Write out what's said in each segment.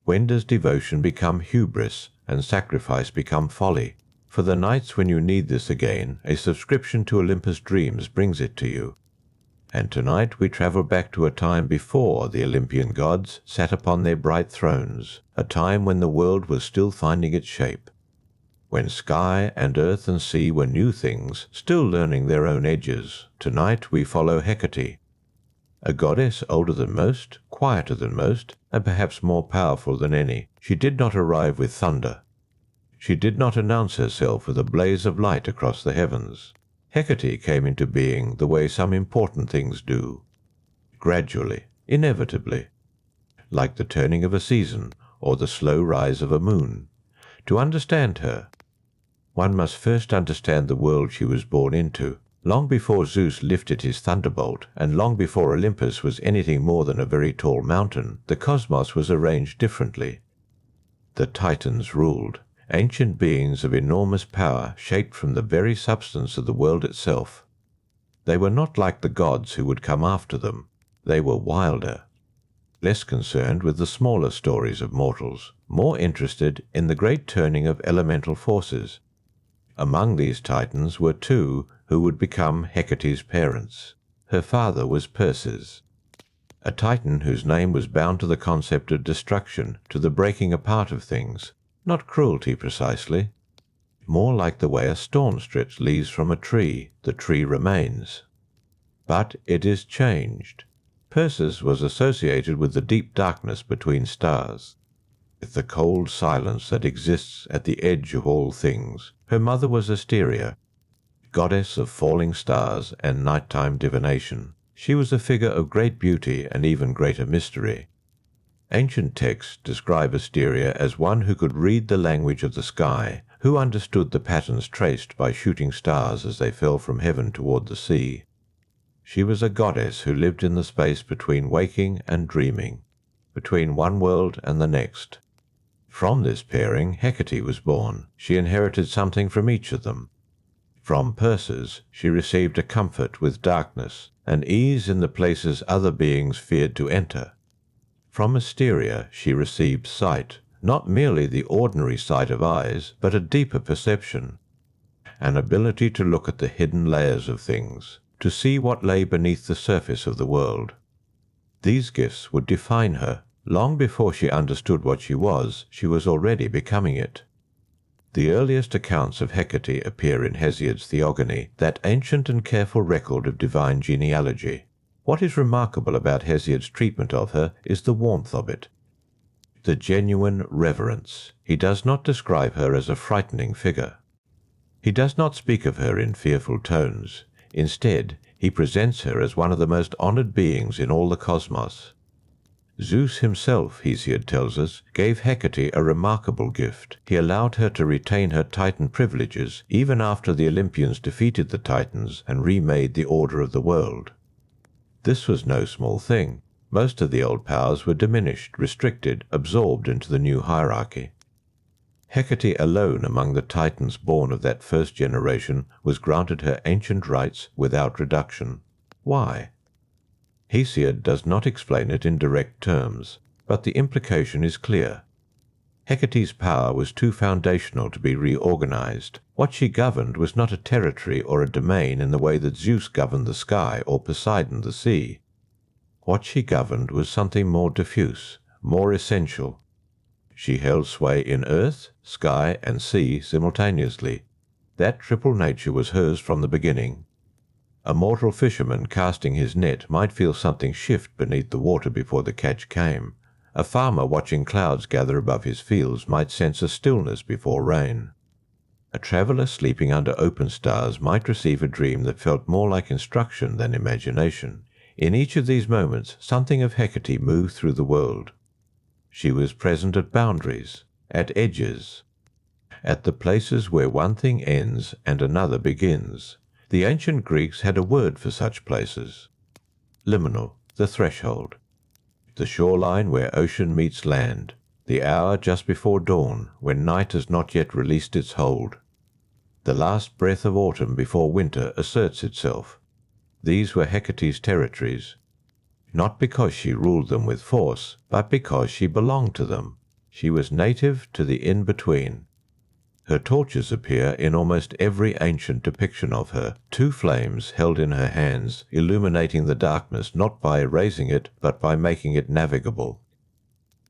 When does devotion become hubris and sacrifice become folly? For the nights when you need this again, a subscription to Olympus Dreams brings it to you. And tonight we travel back to a time before the Olympian gods sat upon their bright thrones, a time when the world was still finding its shape, when sky and earth and sea were new things, still learning their own edges. Tonight we follow Hecate, a goddess older than most, quieter than most, and perhaps more powerful than any. She did not arrive with thunder. She did not announce herself with a blaze of light across the heavens. Hecate came into being the way some important things do, gradually, inevitably, like the turning of a season or the slow rise of a moon. To understand her, one must first understand the world she was born into. Long before Zeus lifted his thunderbolt, and long before Olympus was anything more than a very tall mountain, the cosmos was arranged differently. The Titans ruled, ancient beings of enormous power shaped from the very substance of the world itself. They were not like the gods who would come after them. They were wilder, less concerned with the smaller stories of mortals, more interested in the great turning of elemental forces. Among these Titans were two who would become Hecate's parents. Her father was Perseus, a Titan whose name was bound to the concept of destruction, to the breaking apart of things. Not cruelty precisely, more like the way a storm strips leaves from a tree. The tree remains, but it is changed. Perseus was associated with the deep darkness between stars, with the cold silence that exists at the edge of all things. Her mother was Asteria, goddess of falling stars and nighttime divination. She was a figure of great beauty and even greater mystery. Ancient texts describe Asteria as one who could read the language of the sky, who understood the patterns traced by shooting stars as they fell from heaven toward the sea. She was a goddess who lived in the space between waking and dreaming, between one world and the next. From this pairing Hecate was born. She inherited something from each of them. From Perseus she received a comfort with darkness, an ease in the places other beings feared to enter. From Asteria she received sight, not merely the ordinary sight of eyes, but a deeper perception, an ability to look at the hidden layers of things, to see what lay beneath the surface of the world. These gifts would define her. Long before she understood what she was already becoming it. The earliest accounts of Hecate appear in Hesiod's Theogony, that ancient and careful record of divine genealogy. What is remarkable about Hesiod's treatment of her is the warmth of it, the genuine reverence. He does not describe her as a frightening figure. He does not speak of her in fearful tones. Instead, he presents her as one of the most honored beings in all the cosmos. Zeus himself, Hesiod tells us, gave Hecate a remarkable gift. He allowed her to retain her Titan privileges even after the Olympians defeated the Titans and remade the order of the world. This was no small thing. Most of the old powers were diminished, restricted, absorbed into the new hierarchy. Hecate alone among the Titans born of that first generation was granted her ancient rights without reduction. Why? Hesiod does not explain it in direct terms, but the implication is clear. Hecate's power was too foundational to be reorganized. What she governed was not a territory or a domain in the way that Zeus governed the sky or Poseidon the sea. What she governed was something more diffuse, more essential. She held sway in earth, sky, and sea simultaneously. That triple nature was hers from the beginning. A mortal fisherman casting his net might feel something shift beneath the water before the catch came. A farmer watching clouds gather above his fields might sense a stillness before rain. A traveller sleeping under open stars might receive a dream that felt more like instruction than imagination. In each of these moments, something of Hecate moved through the world. She was present at boundaries, at edges, at the places where one thing ends and another begins. The ancient Greeks had a word for such places. Liminal, the threshold. The shoreline where ocean meets land. The hour just before dawn, when night has not yet released its hold. The last breath of autumn before winter asserts itself. These were Hecate's territories, not because she ruled them with force, but because she belonged to them. She was native to the in-between. Her torches appear in almost every ancient depiction of her, two flames held in her hands, illuminating the darkness not by erasing it, but by making it navigable.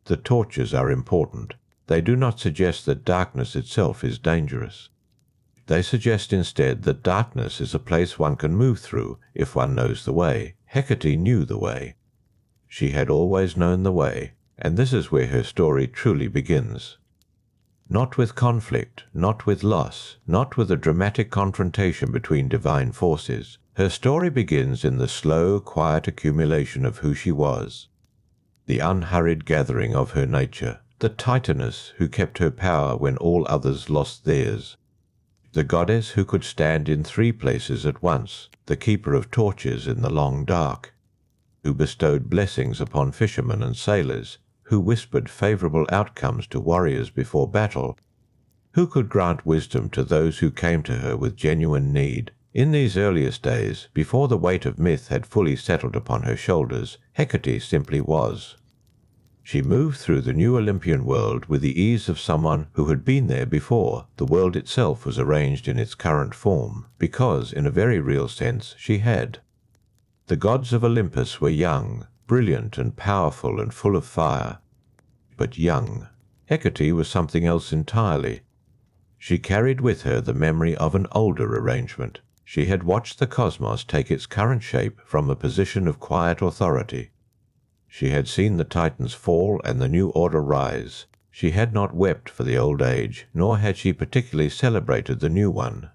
The torches are important. They do not suggest that darkness itself is dangerous. They suggest instead that darkness is a place one can move through if one knows the way. Hecate knew the way. She had always known the way, and this is where her story truly begins. Not with conflict, not with loss, not with a dramatic confrontation between divine forces. Her story begins in the slow, quiet accumulation of who she was, the unhurried gathering of her nature, the Titaness who kept her power when all others lost theirs, the goddess who could stand in three places at once, the keeper of torches in the long dark, who bestowed blessings upon fishermen and sailors, who whispered favourable outcomes to warriors before battle, who could grant wisdom to those who came to her with genuine need. In these earliest days, before the weight of myth had fully settled upon her shoulders, Hecate simply was. She moved through the new Olympian world with the ease of someone who had been there before the world itself was arranged in its current form, because, in a very real sense, she had. The gods of Olympus were young, brilliant and powerful and full of fire, but young. Hecate was something else entirely. She carried with her the memory of an older arrangement. She had watched the cosmos take its current shape from a position of quiet authority. She had seen the Titans fall and the new order rise. She had not wept for the old age, nor had she particularly celebrated the new one.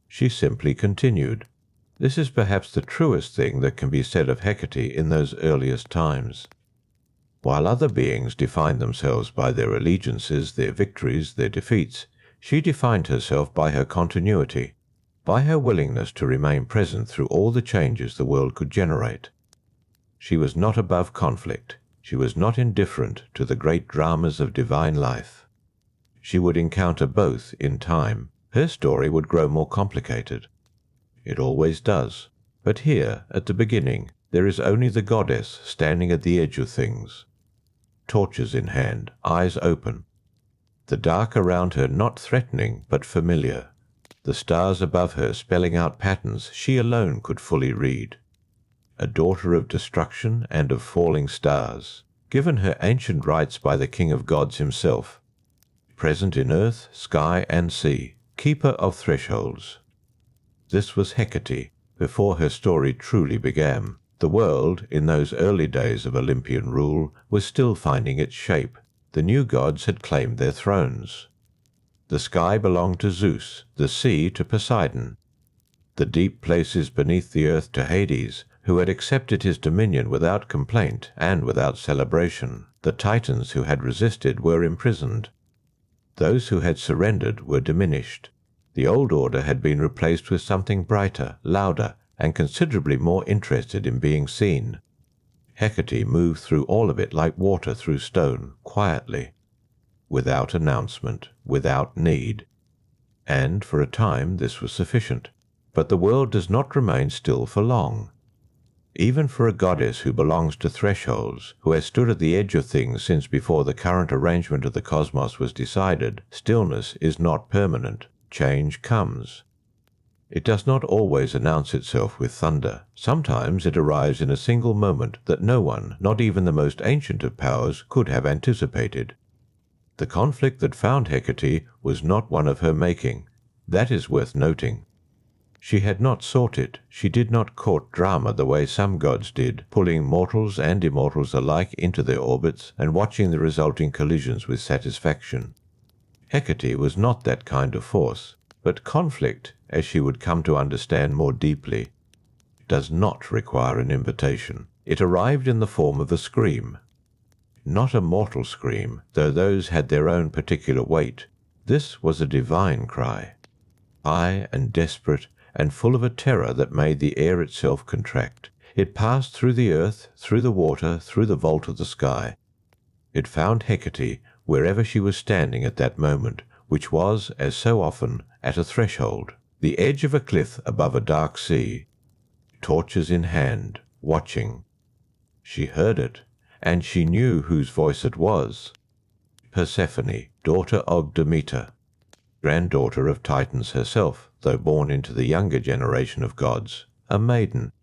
She simply continued. This is perhaps the truest thing that can be said of Hecate in those earliest times. While other beings defined themselves by their allegiances, their victories, their defeats, she defined herself by her continuity, by her willingness to remain present through all the changes the world could generate. She was not above conflict. She was not indifferent to the great dramas of divine life. She would encounter both in time. Her story would grow more complicated. It always does. But here, at the beginning, there is only the goddess standing at the edge of things, torches in hand, eyes open, the dark around her not threatening but familiar, the stars above her spelling out patterns she alone could fully read. A daughter of destruction and of falling stars, given her ancient rights by the King of Gods himself, present in earth, sky and sea, keeper of thresholds. This was Hecate before her story truly began. The world, in those early days of Olympian rule, was still finding its shape. The new gods had claimed their thrones. The sky belonged to Zeus, the sea to Poseidon, the deep places beneath the earth to Hades, who had accepted his dominion without complaint and without celebration. The Titans who had resisted were imprisoned. Those who had surrendered were diminished. The old order had been replaced with something brighter, louder, and considerably more interested in being seen. Hecate moved through all of it like water through stone, quietly, without announcement, without need. And for a time this was sufficient. But the world does not remain still for long. Even for a goddess who belongs to thresholds, who has stood at the edge of things since before the current arrangement of the cosmos was decided, stillness is not permanent. Change comes. It does not always announce itself with thunder. Sometimes it arrives in a single moment that no one, not even the most ancient of powers, could have anticipated. The conflict that found Hecate was not one of her making. That is worth noting. She had not sought it. She did not court drama the way some gods did, pulling mortals and immortals alike into their orbits and watching the resulting collisions with satisfaction. Hecate was not that kind of force, but conflict, as she would come to understand more deeply, does not require an invitation. It arrived in the form of a scream. Not a mortal scream, though those had their own particular weight. This was a divine cry, high and desperate, and full of a terror that made the air itself contract. It passed through the earth, through the water, through the vault of the sky. It found Hecate wherever she was standing at that moment, which was, as so often, at a threshold, the edge of a cliff above a dark sea, torches in hand, watching. She heard it, and she knew whose voice it was. Persephone, daughter of Demeter, granddaughter of Titans herself, though born into the younger generation of gods, a maiden,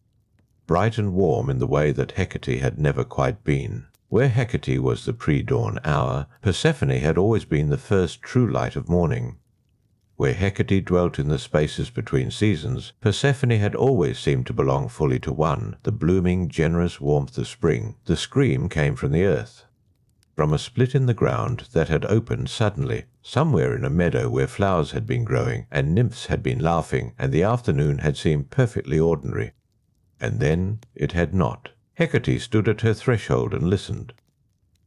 bright and warm in the way that Hecate had never quite been. Where Hecate was the pre-dawn hour, Persephone had always been the first true light of morning. Where Hecate dwelt in the spaces between seasons, Persephone had always seemed to belong fully to one, the blooming, generous warmth of spring. The scream came from the earth, from a split in the ground that had opened suddenly, somewhere in a meadow where flowers had been growing, and nymphs had been laughing, and the afternoon had seemed perfectly ordinary. And then it had not. Hecate stood at her threshold and listened.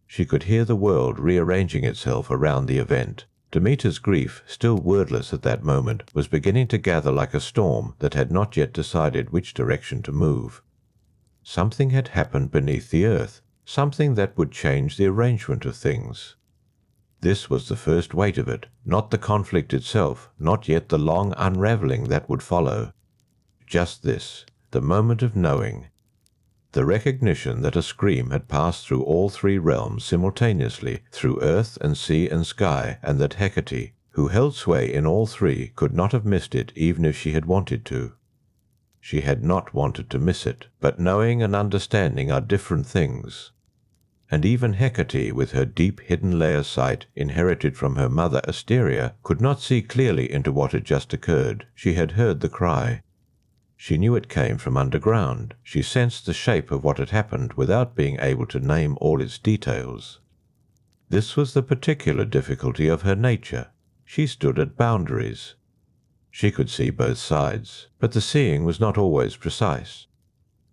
She could hear the world rearranging itself around the event. Demeter's grief, still wordless at that moment, was beginning to gather like a storm that had not yet decided which direction to move. Something had happened beneath the earth, something that would change the arrangement of things. This was the first weight of it, not the conflict itself, not yet the long unravelling that would follow. Just this, the moment of knowing, the recognition that a scream had passed through all three realms simultaneously, through earth and sea and sky, and that Hecate, who held sway in all three, could not have missed it even if she had wanted to. She had not wanted to miss it, but knowing and understanding are different things. And even Hecate, with her deep hidden layer sight, inherited from her mother Asteria, could not see clearly into what had just occurred. She had heard the cry. She knew it came from underground. She sensed the shape of what had happened without being able to name all its details. This was the particular difficulty of her nature. She stood at boundaries. She could see both sides, but the seeing was not always precise.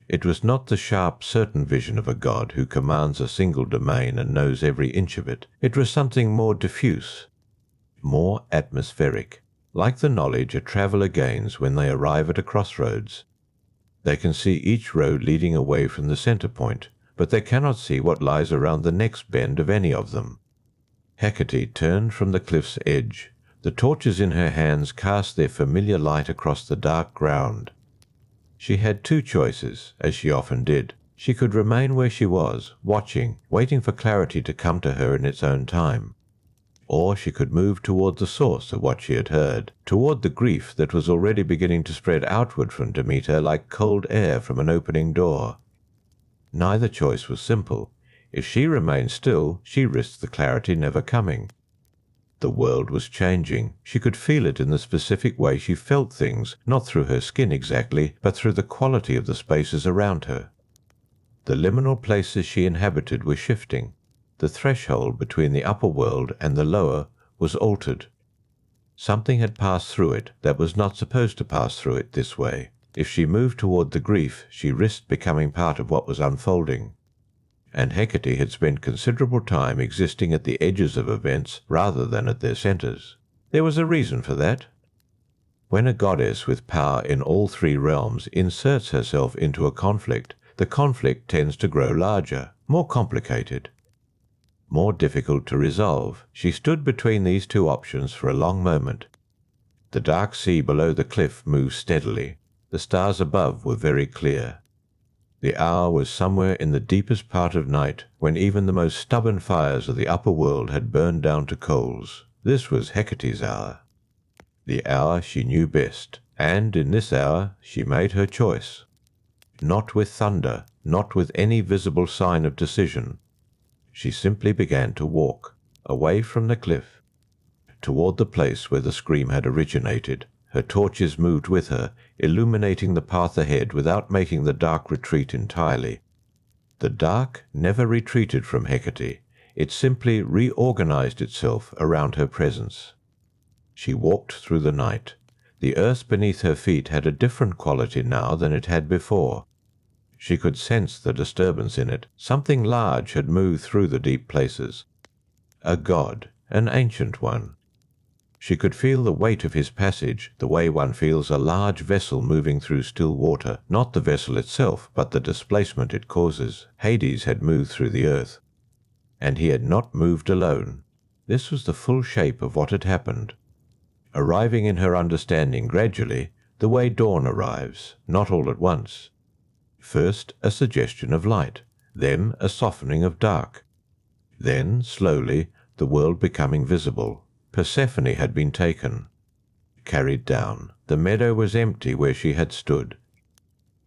It was not the sharp, certain vision of a god who commands a single domain and knows every inch of it. It was something more diffuse, more atmospheric. Like the knowledge a traveller gains when they arrive at a crossroads. They can see each road leading away from the centre point, but they cannot see what lies around the next bend of any of them. Hecate turned from the cliff's edge. The torches in her hands cast their familiar light across the dark ground. She had two choices, as she often did. She could remain where she was, watching, waiting for clarity to come to her in its own time. Or she could move toward the source of what she had heard, toward the grief that was already beginning to spread outward from Demeter like cold air from an opening door. Neither choice was simple. If she remained still, she risked the clarity never coming. The world was changing. She could feel it in the specific way she felt things, not through her skin exactly, but through the quality of the spaces around her. The liminal places she inhabited were shifting. The threshold between the upper world and the lower was altered. Something had passed through it that was not supposed to pass through it this way. If she moved toward the grief, she risked becoming part of what was unfolding. And Hecate had spent considerable time existing at the edges of events rather than at their centres. There was a reason for that. When a goddess with power in all three realms inserts herself into a conflict, the conflict tends to grow larger, more complicated, more difficult to resolve. She stood between these two options for a long moment. The dark sea below the cliff moved steadily. The stars above were very clear. The hour was somewhere in the deepest part of night, when even the most stubborn fires of the upper world had burned down to coals. This was Hecate's hour, the hour she knew best, and in this hour she made her choice. Not with thunder, not with any visible sign of decision. She simply began to walk, away from the cliff, toward the place where the scream had originated. Her torches moved with her, illuminating the path ahead without making the dark retreat entirely. The dark never retreated from Hecate. It simply reorganized itself around her presence. She walked through the night. The earth beneath her feet had a different quality now than it had before. She could sense the disturbance in it. Something large had moved through the deep places. A god, an ancient one. She could feel the weight of his passage, the way one feels a large vessel moving through still water, not the vessel itself, but the displacement it causes. Hades had moved through the earth, and he had not moved alone. This was the full shape of what had happened. Arriving in her understanding gradually, the way dawn arrives, not all at once. First a suggestion of light, then a softening of dark. Then, slowly, the world becoming visible. Persephone had been taken, carried down. The meadow was empty where she had stood.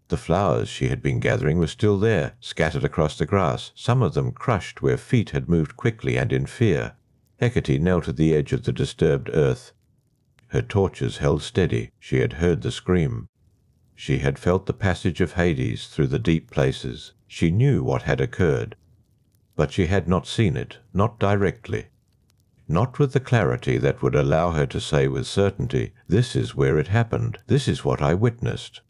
The flowers she had been gathering were still there, scattered across the grass, some of them crushed where feet had moved quickly and in fear. Hecate knelt at the edge of the disturbed earth. Her torches held steady. She had heard the scream. She had felt the passage of Hades through the deep places. She knew what had occurred. But she had not seen it, not directly. Not with the clarity that would allow her to say with certainty, "This is where it happened. This is what I witnessed."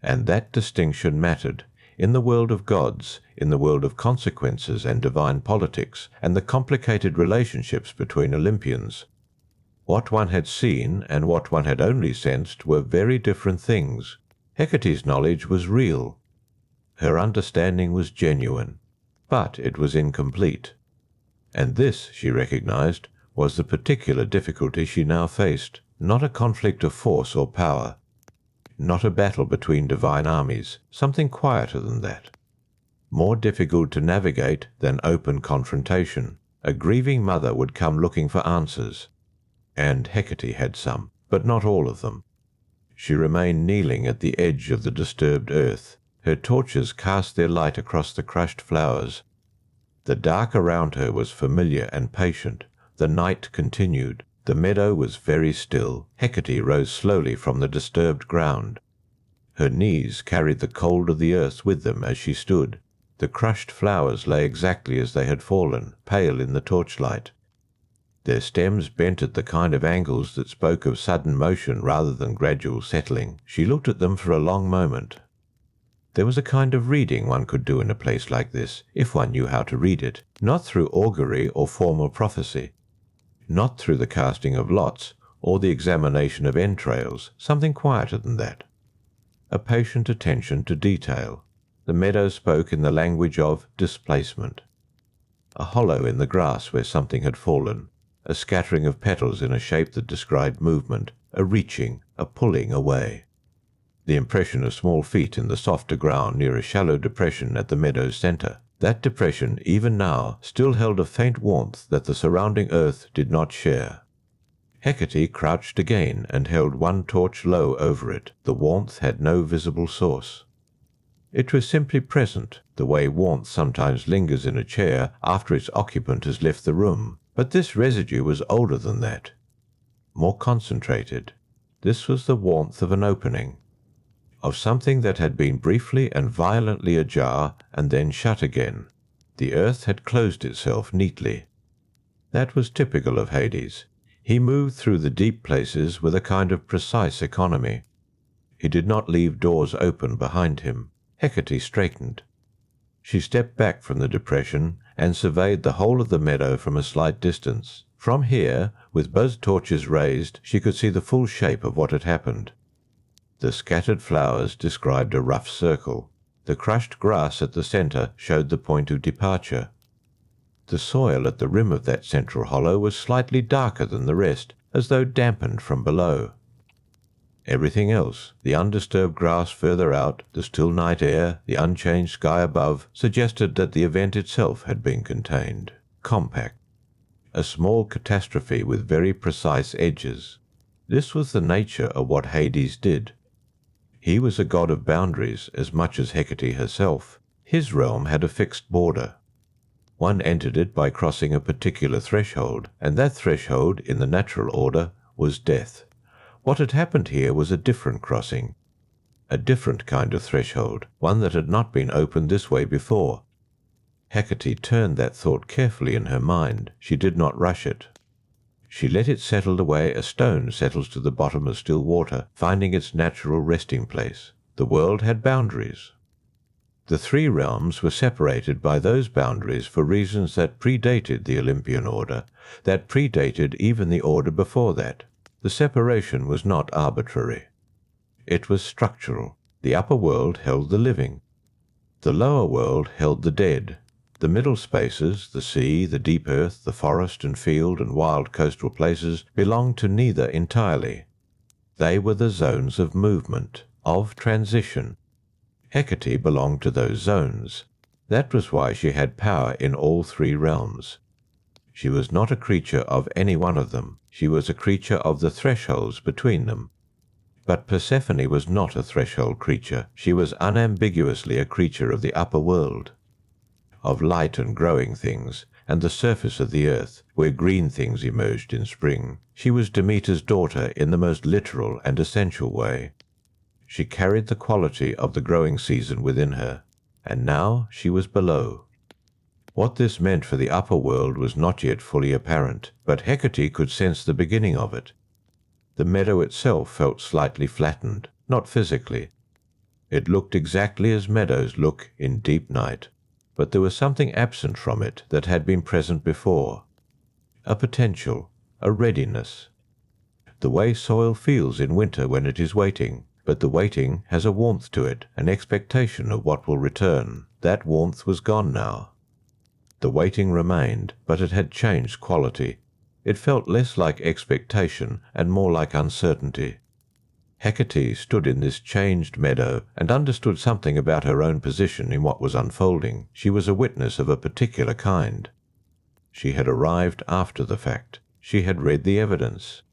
And that distinction mattered. In the world of gods, in the world of consequences and divine politics, and the complicated relationships between Olympians, what one had seen and what one had only sensed were very different things. Hecate's knowledge was real. Her understanding was genuine. But it was incomplete. And this, she recognized, was the particular difficulty she now faced, not a conflict of force or power, not a battle between divine armies, something quieter than that, more difficult to navigate than open confrontation. A grieving mother would come looking for answers, and Hecate had some, but not all of them. She remained kneeling at the edge of the disturbed earth. Her torches cast their light across the crushed flowers. The dark around her was familiar and patient. The night continued. The meadow was very still. Hecate rose slowly from the disturbed ground. Her knees carried the cold of the earth with them as she stood. The crushed flowers lay exactly as they had fallen, pale in the torchlight. Their stems bent at the kind of angles that spoke of sudden motion rather than gradual settling. She looked at them for a long moment. There was a kind of reading one could do in a place like this, if one knew how to read it, not through augury or formal prophecy, not through the casting of lots or the examination of entrails, something quieter than that. A patient attention to detail. The meadow spoke in the language of displacement. A hollow in the grass where something had fallen, a scattering of petals in a shape that described movement, a reaching, a pulling away. The impression of small feet in the softer ground near a shallow depression at the meadow's center. That depression, even now, still held a faint warmth that the surrounding earth did not share. Hecate crouched again and held one torch low over it. The warmth had no visible source. It was simply present, the way warmth sometimes lingers in a chair after its occupant has left the room. But this residue was older than that, more concentrated. This was the warmth of an opening, of something that had been briefly and violently ajar and then shut again. The earth had closed itself neatly. That was typical of Hades. He moved through the deep places with a kind of precise economy. He did not leave doors open behind him. Hecate straightened. She stepped back from the depression and surveyed the whole of the meadow from a slight distance. From here, with both torches raised, she could see the full shape of what had happened. The scattered flowers described a rough circle. The crushed grass at the center showed the point of departure. The soil at the rim of that central hollow was slightly darker than the rest, as though dampened from below. Everything else, the undisturbed grass further out, the still night air, the unchanged sky above, suggested that the event itself had been contained, compact. A small catastrophe with very precise edges. This was the nature of what Hades did. He was a god of boundaries as much as Hecate herself. His realm had a fixed border. One entered it by crossing a particular threshold, and that threshold, in the natural order, was death. What had happened here was a different crossing, a different kind of threshold, one that had not been opened this way before. Hecate turned that thought carefully in her mind. She did not rush it. She let it settle the way a stone settles to the bottom of still water, finding its natural resting place. The world had boundaries. The three realms were separated by those boundaries for reasons that predated the Olympian order, that predated even the order before that. The separation was not arbitrary. It was structural. The upper world held the living. The lower world held the dead. The middle spaces, the sea, the deep earth, the forest and field and wild coastal places, belonged to neither entirely. They were the zones of movement, of transition. Hecate belonged to those zones. That was why she had power in all three realms. She was not a creature of any one of them. She was a creature of the thresholds between them. But Persephone was not a threshold creature. She was unambiguously a creature of the upper world, of light and growing things, and the surface of the earth, where green things emerged in spring. She was Demeter's daughter in the most literal and essential way. She carried the quality of the growing season within her, and now she was below. What this meant for the upper world was not yet fully apparent, but Hecate could sense the beginning of it. The meadow itself felt slightly flattened, not physically. It looked exactly as meadows look in deep night, but there was something absent from it that had been present before. A potential, a readiness. The way soil feels in winter when it is waiting, but the waiting has a warmth to it, an expectation of what will return. That warmth was gone now. The waiting remained, but it had changed quality. It felt less like expectation and more like uncertainty. Hecate stood in this changed meadow and understood something about her own position in what was unfolding. She was a witness of a particular kind. She had arrived after the fact. She had read the evidence.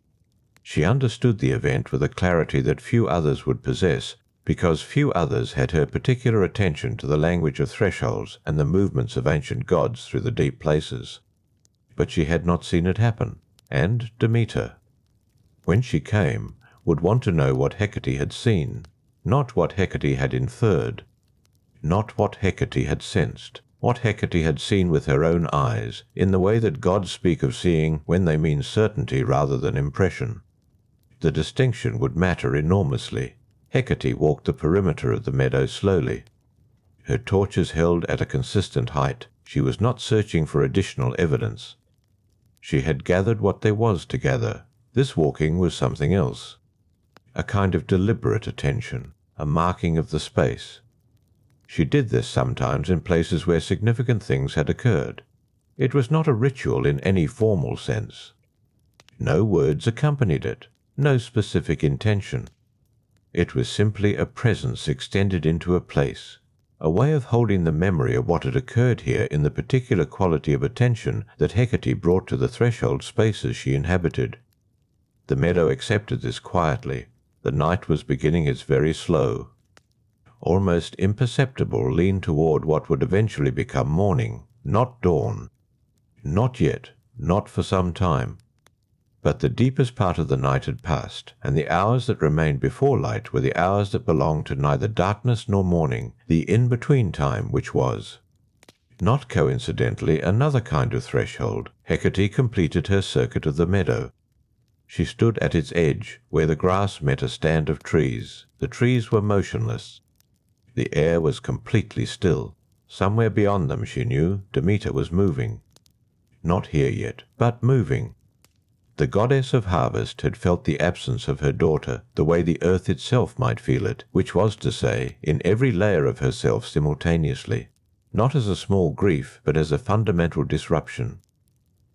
She understood the event with a clarity that few others would possess, because few others had her particular attention to the language of thresholds and the movements of ancient gods through the deep places. But she had not seen it happen, and Demeter, when she came, would want to know what Hecate had seen, not what Hecate had inferred, not what Hecate had sensed, what Hecate had seen with her own eyes, in the way that gods speak of seeing when they mean certainty rather than impression. The distinction would matter enormously. Hecate walked the perimeter of the meadow slowly, her torches held at a consistent height. She was not searching for additional evidence. She had gathered what there was to gather. This walking was something else. A kind of deliberate attention, a marking of the space. She did this sometimes in places where significant things had occurred. It was not a ritual in any formal sense. No words accompanied it, no specific intention. It was simply a presence extended into a place, a way of holding the memory of what had occurred here in the particular quality of attention that Hecate brought to the threshold spaces she inhabited. The meadow accepted this quietly. The night was beginning its very slow, almost imperceptible lean toward what would eventually become morning, not dawn. Not yet, not for some time. But the deepest part of the night had passed, and the hours that remained before light were the hours that belonged to neither darkness nor morning, the in-between time which was. Not coincidentally another kind of threshold. Hecate completed her circuit of the meadow. She stood at its edge, where the grass met a stand of trees. The trees were motionless. The air was completely still. Somewhere beyond them, she knew, Demeter was moving. Not here yet, but moving. The goddess of harvest had felt the absence of her daughter the way the earth itself might feel it, which was to say, in every layer of herself simultaneously, not as a small grief, but as a fundamental disruption.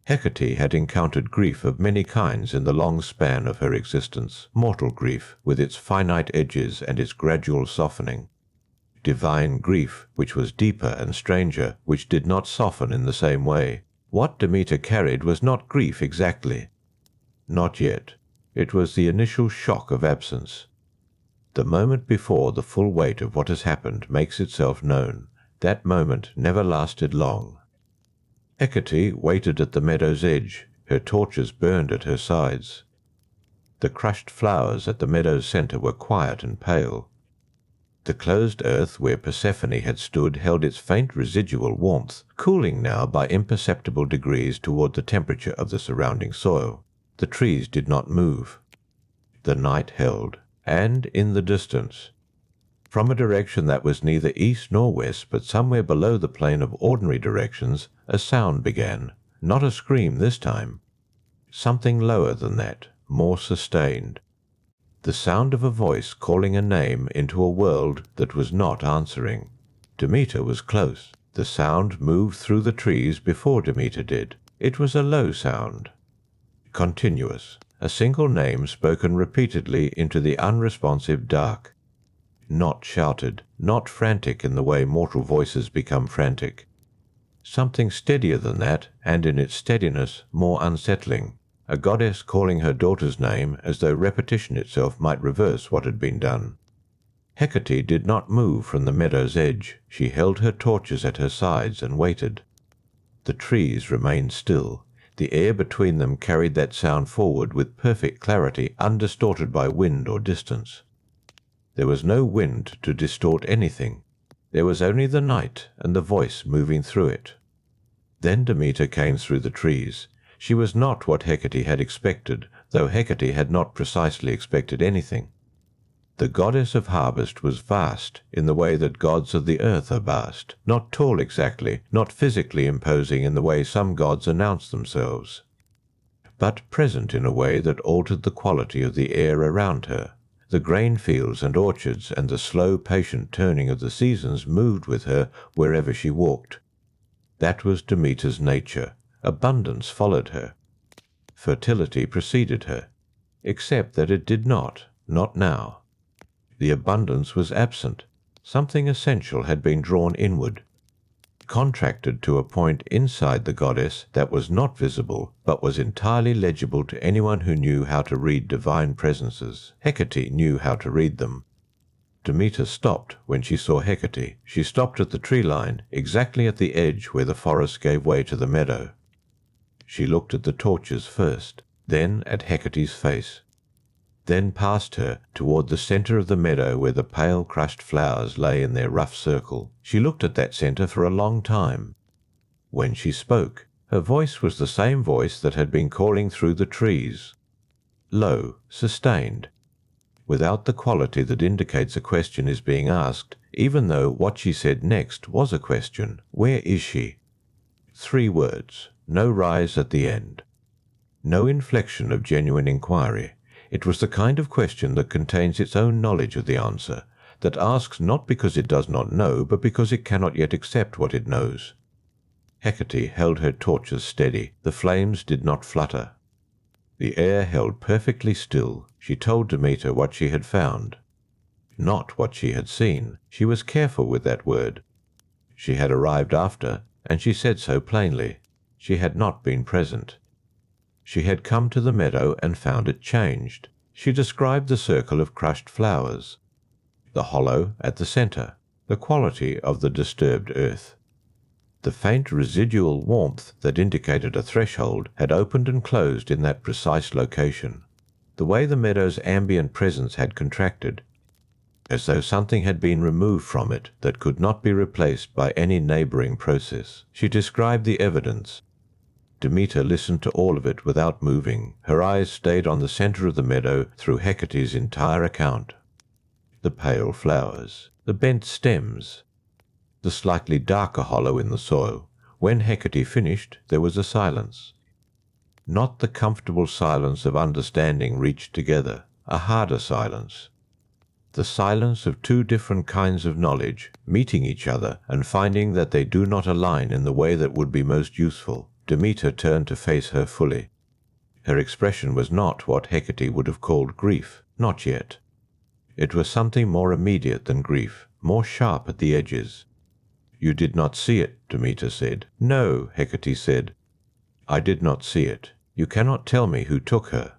Hecate had encountered grief of many kinds in the long span of her existence, mortal grief, with its finite edges and its gradual softening. Divine grief, which was deeper and stranger, which did not soften in the same way. What Demeter carried was not grief exactly. Not yet. It was the initial shock of absence. The moment before the full weight of what has happened makes itself known. That moment never lasted long. Hecate waited at the meadow's edge. Her torches burned at her sides. The crushed flowers at the meadow's centre were quiet and pale. The closed earth where Persephone had stood held its faint residual warmth, cooling now by imperceptible degrees toward the temperature of the surrounding soil. The trees did not move. The night held, and in the distance, from a direction that was neither east nor west but somewhere below the plane of ordinary directions, a sound began, not a scream this time. Something lower than that, more sustained. The sound of a voice calling a name into a world that was not answering. Demeter was close. The sound moved through the trees before Demeter did. It was a low sound. Continuous, a single name spoken repeatedly into the unresponsive dark. Not shouted, not frantic in the way mortal voices become frantic. Something steadier than that, and in its steadiness more unsettling. A goddess calling her daughter's name as though repetition itself might reverse what had been done. Hecate did not move from the meadow's edge. She held her torches at her sides and waited. The trees remained still. The air between them carried that sound forward with perfect clarity, undistorted by wind or distance. There was no wind to distort anything. There was only the night and the voice moving through it. Then Demeter came through the trees. She was not what Hecate had expected, though Hecate had not precisely expected anything. The goddess of harvest was vast in the way that gods of the earth are vast, not tall exactly, not physically imposing in the way some gods announce themselves, but present in a way that altered the quality of the air around her. The grain fields and orchards and the slow, patient turning of the seasons moved with her wherever she walked. That was Demeter's nature. Abundance followed her. Fertility preceded her, except that it did not now. The abundance was absent. Something essential had been drawn inward, contracted to a point inside the goddess that was not visible, but was entirely legible to anyone who knew how to read divine presences. Hecate knew how to read them. Demeter stopped when she saw Hecate. She stopped at the tree line, exactly at the edge where the forest gave way to the meadow. She looked at the torches first, then at Hecate's face, then past her toward the center of the meadow where the pale crushed flowers lay in their rough circle. She looked at that center for a long time. When she spoke, her voice was the same voice that had been calling through the trees. Low, sustained, without the quality that indicates a question is being asked, even though what she said next was a question. Where is she? 3 words, no rise at the end. No inflection of genuine inquiry. It was the kind of question that contains its own knowledge of the answer, that asks not because it does not know, but because it cannot yet accept what it knows. Hecate held her torches steady. The flames did not flutter. The air held perfectly still. She told Demeter what she had found, not what she had seen. She was careful with that word. She had arrived after, and she said so plainly. She had not been present. She had come to the meadow and found it changed. She described the circle of crushed flowers, the hollow at the center, the quality of the disturbed earth. The faint residual warmth that indicated a threshold had opened and closed in that precise location. The way the meadow's ambient presence had contracted, as though something had been removed from it that could not be replaced by any neighboring process. She described the evidence. Demeter listened to all of it without moving. Her eyes stayed on the center of the meadow through Hecate's entire account. The pale flowers, the bent stems, the slightly darker hollow in the soil. When Hecate finished, there was a silence. Not the comfortable silence of understanding reached together, a harder silence. The silence of 2 different kinds of knowledge, meeting each other and finding that they do not align in the way that would be most useful. Demeter turned to face her fully. Her expression was not what Hecate would have called grief, not yet. It was something more immediate than grief, more sharp at the edges. You did not see it, Demeter said. No, Hecate said. I did not see it. You cannot tell me who took her.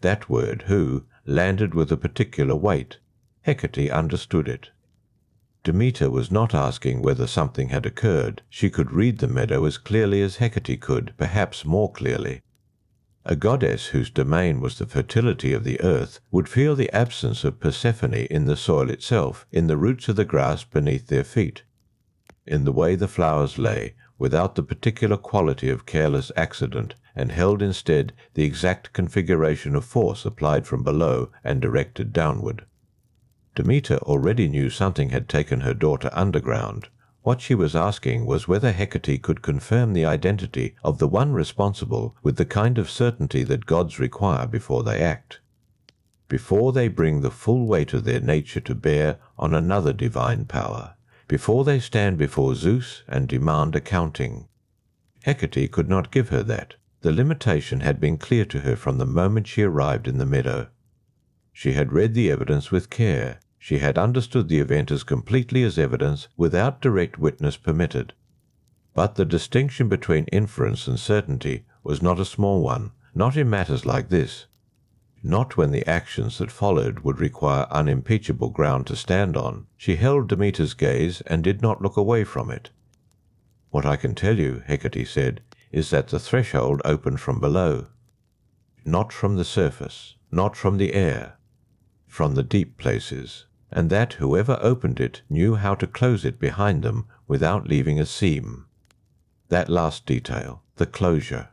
That word, who, landed with a particular weight. Hecate understood it. Demeter was not asking whether something had occurred. She could read the meadow as clearly as Hecate could, perhaps more clearly. A goddess whose domain was the fertility of the earth would feel the absence of Persephone in the soil itself, in the roots of the grass beneath their feet, in the way the flowers lay, without the particular quality of careless accident, and held instead the exact configuration of force applied from below and directed downward. Demeter already knew something had taken her daughter underground. What she was asking was whether Hecate could confirm the identity of the one responsible with the kind of certainty that gods require before they act, before they bring the full weight of their nature to bear on another divine power, before they stand before Zeus and demand accounting. Hecate could not give her that. The limitation had been clear to her from the moment she arrived in the meadow. She had read the evidence with care. She had understood the event as completely as evidence, without direct witness permitted. But the distinction between inference and certainty was not a small one, not in matters like this. Not when the actions that followed would require unimpeachable ground to stand on. She held Demeter's gaze and did not look away from it. "What I can tell you," Hecate said, "is that the threshold opened from below. Not from the surface, not from the air, from the deep places, and that whoever opened it knew how to close it behind them without leaving a seam." That last detail, the closure.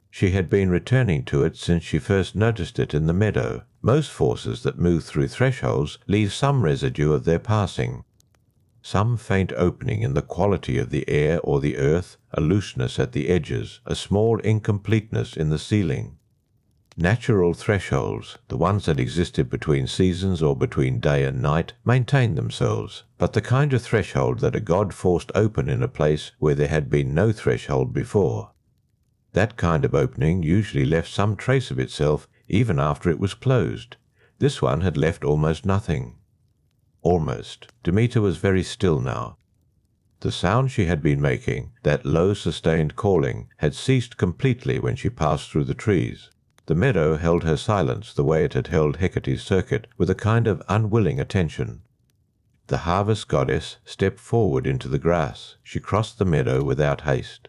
She had been returning to it since she first noticed it in the meadow. Most forces that move through thresholds leave some residue of their passing. Some faint opening in the quality of the air or the earth, a looseness at the edges, a small incompleteness in the ceiling. Natural thresholds, the ones that existed between seasons or between day and night, maintained themselves, but the kind of threshold that a god forced open in a place where there had been no threshold before, that kind of opening usually left some trace of itself even after it was closed. This one had left almost nothing. Almost. Demeter was very still now. The sound she had been making, that low sustained calling, had ceased completely when she passed through the trees. The meadow held her silence the way it had held Hecate's circuit, with a kind of unwilling attention. The harvest goddess stepped forward into the grass. She crossed the meadow without haste.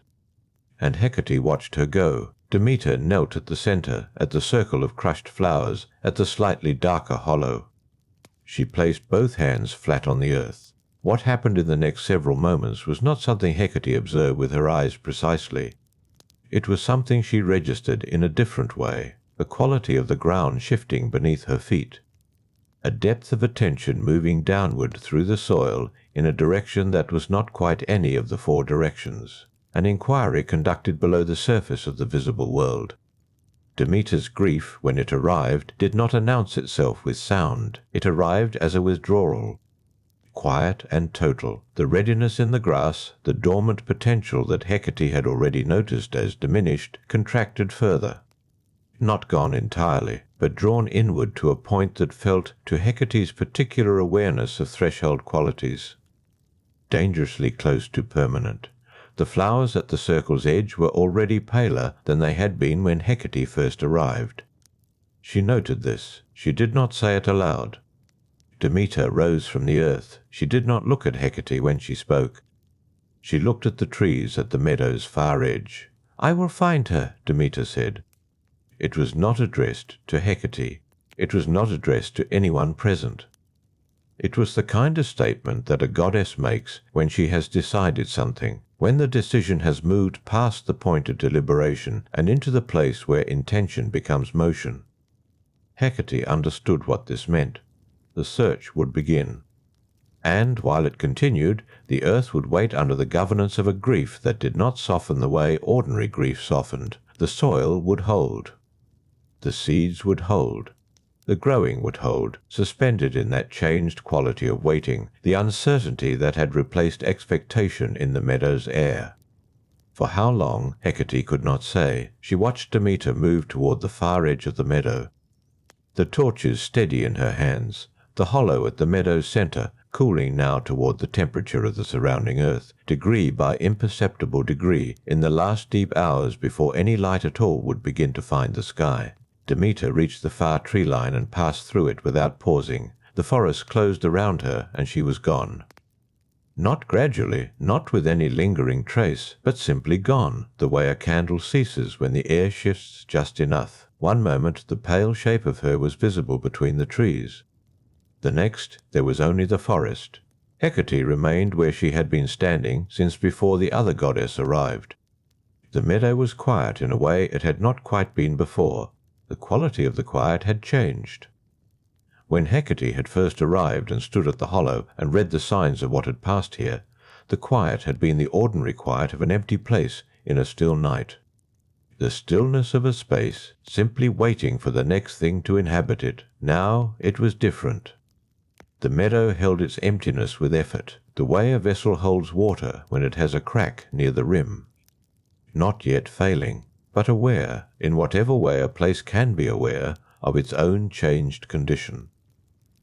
And Hecate watched her go. Demeter knelt at the centre, at the circle of crushed flowers, at the slightly darker hollow. She placed both hands flat on the earth. What happened in the next several moments was not something Hecate observed with her eyes precisely. It was something she registered in a different way, the quality of the ground shifting beneath her feet. A depth of attention moving downward through the soil in a direction that was not quite any of the four directions. An inquiry conducted below the surface of the visible world. Demeter's grief, when it arrived, did not announce itself with sound. It arrived as a withdrawal. Quiet and total, the readiness in the grass, the dormant potential that Hecate had already noticed as diminished, contracted further. Not gone entirely, but drawn inward to a point that felt, to Hecate's particular awareness of threshold qualities, dangerously close to permanent. The flowers at the circle's edge were already paler than they had been when Hecate first arrived. She noted this. She did not say it aloud. Demeter rose from the earth. She did not look at Hecate when she spoke. She looked at the trees at the meadow's far edge. "I will find her," Demeter said. It was not addressed to Hecate. It was not addressed to anyone present. It was the kind of statement that a goddess makes when she has decided something, when the decision has moved past the point of deliberation and into the place where intention becomes motion. Hecate understood what this meant. The search would begin. And, while it continued, the earth would wait under the governance of a grief that did not soften the way ordinary grief softened. The soil would hold. The seeds would hold. The growing would hold, suspended in that changed quality of waiting, the uncertainty that had replaced expectation in the meadow's air. For how long, Hecate could not say. She watched Demeter move toward the far edge of the meadow. The torches steady in her hands, the hollow at the meadow's centre cooling now toward the temperature of the surrounding earth, degree by imperceptible degree, in the last deep hours before any light at all would begin to find the sky. Demeter reached the far tree line and passed through it without pausing. The forest closed around her, and she was gone. Not gradually, not with any lingering trace, but simply gone, the way a candle ceases when the air shifts just enough. One moment the pale shape of her was visible between the trees. The next there was only the forest. Hecate remained where she had been standing since before the other goddess arrived. The meadow was quiet in a way it had not quite been before. The quality of the quiet had changed. When Hecate had first arrived and stood at the hollow and read the signs of what had passed here, the quiet had been the ordinary quiet of an empty place in a still night. The stillness of a space, simply waiting for the next thing to inhabit it. Now it was different. The meadow held its emptiness with effort, the way a vessel holds water when it has a crack near the rim. Not yet failing, but aware, in whatever way a place can be aware, of its own changed condition.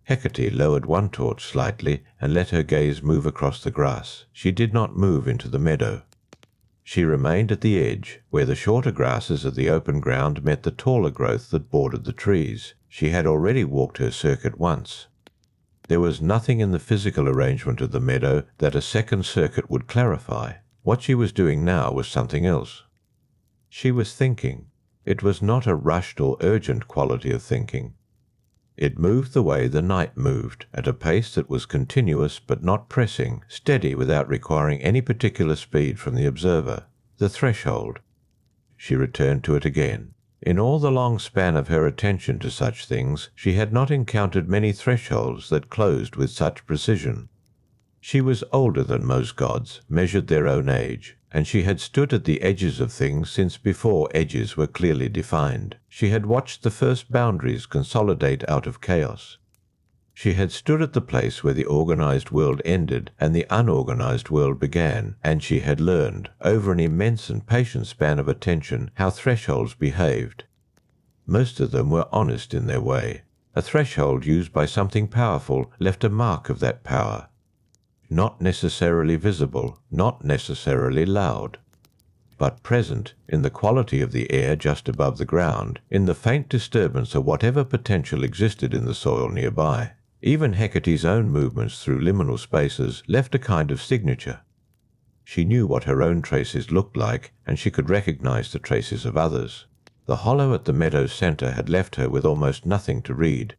Hecate lowered one torch slightly and let her gaze move across the grass. She did not move into the meadow. She remained at the edge, where the shorter grasses of the open ground met the taller growth that bordered the trees. She had already walked her circuit once. There was nothing in the physical arrangement of the meadow that a second circuit would clarify. What she was doing now was something else. She was thinking. It was not a rushed or urgent quality of thinking. It moved the way the night moved, at a pace that was continuous but not pressing, steady without requiring any particular speed from the observer. The threshold. She returned to it again. In all the long span of her attention to such things, she had not encountered many thresholds that closed with such precision. She was older than most gods, measured their own age, and she had stood at the edges of things since before edges were clearly defined. She had watched the first boundaries consolidate out of chaos. She had stood at the place where the organized world ended and the unorganized world began, and she had learned, over an immense and patient span of attention, how thresholds behaved. Most of them were honest in their way. A threshold used by something powerful left a mark of that power. Not necessarily visible, not necessarily loud, but present in the quality of the air just above the ground, in the faint disturbance of whatever potential existed in the soil nearby. Even Hecate's own movements through liminal spaces left a kind of signature. She knew what her own traces looked like, and she could recognize the traces of others. The hollow at the meadow's center had left her with almost nothing to read.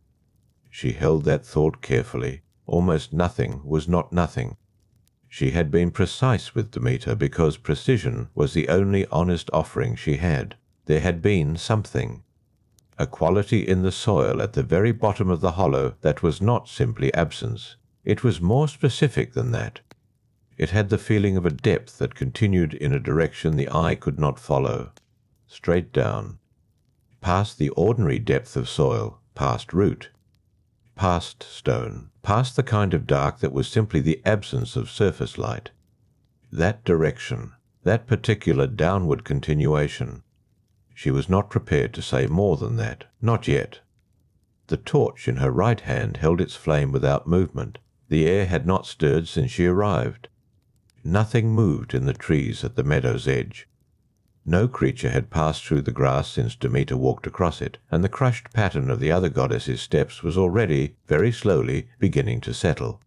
She held that thought carefully. Almost nothing was not nothing. She had been precise with Demeter because precision was the only honest offering she had. There had been something. A quality in the soil at the very bottom of the hollow that was not simply absence. It was more specific than that. It had the feeling of a depth that continued in a direction the eye could not follow. Straight down. Past the ordinary depth of soil, past root. Past stone, past the kind of dark that was simply the absence of surface light. That direction, that particular downward continuation. She was not prepared to say more than that, not yet. The torch in her right hand held its flame without movement. The air had not stirred since she arrived. Nothing moved in the trees at the meadow's edge. No creature had passed through the grass since Demeter walked across it, and the crushed pattern of the other goddess's steps was already, very slowly, beginning to settle.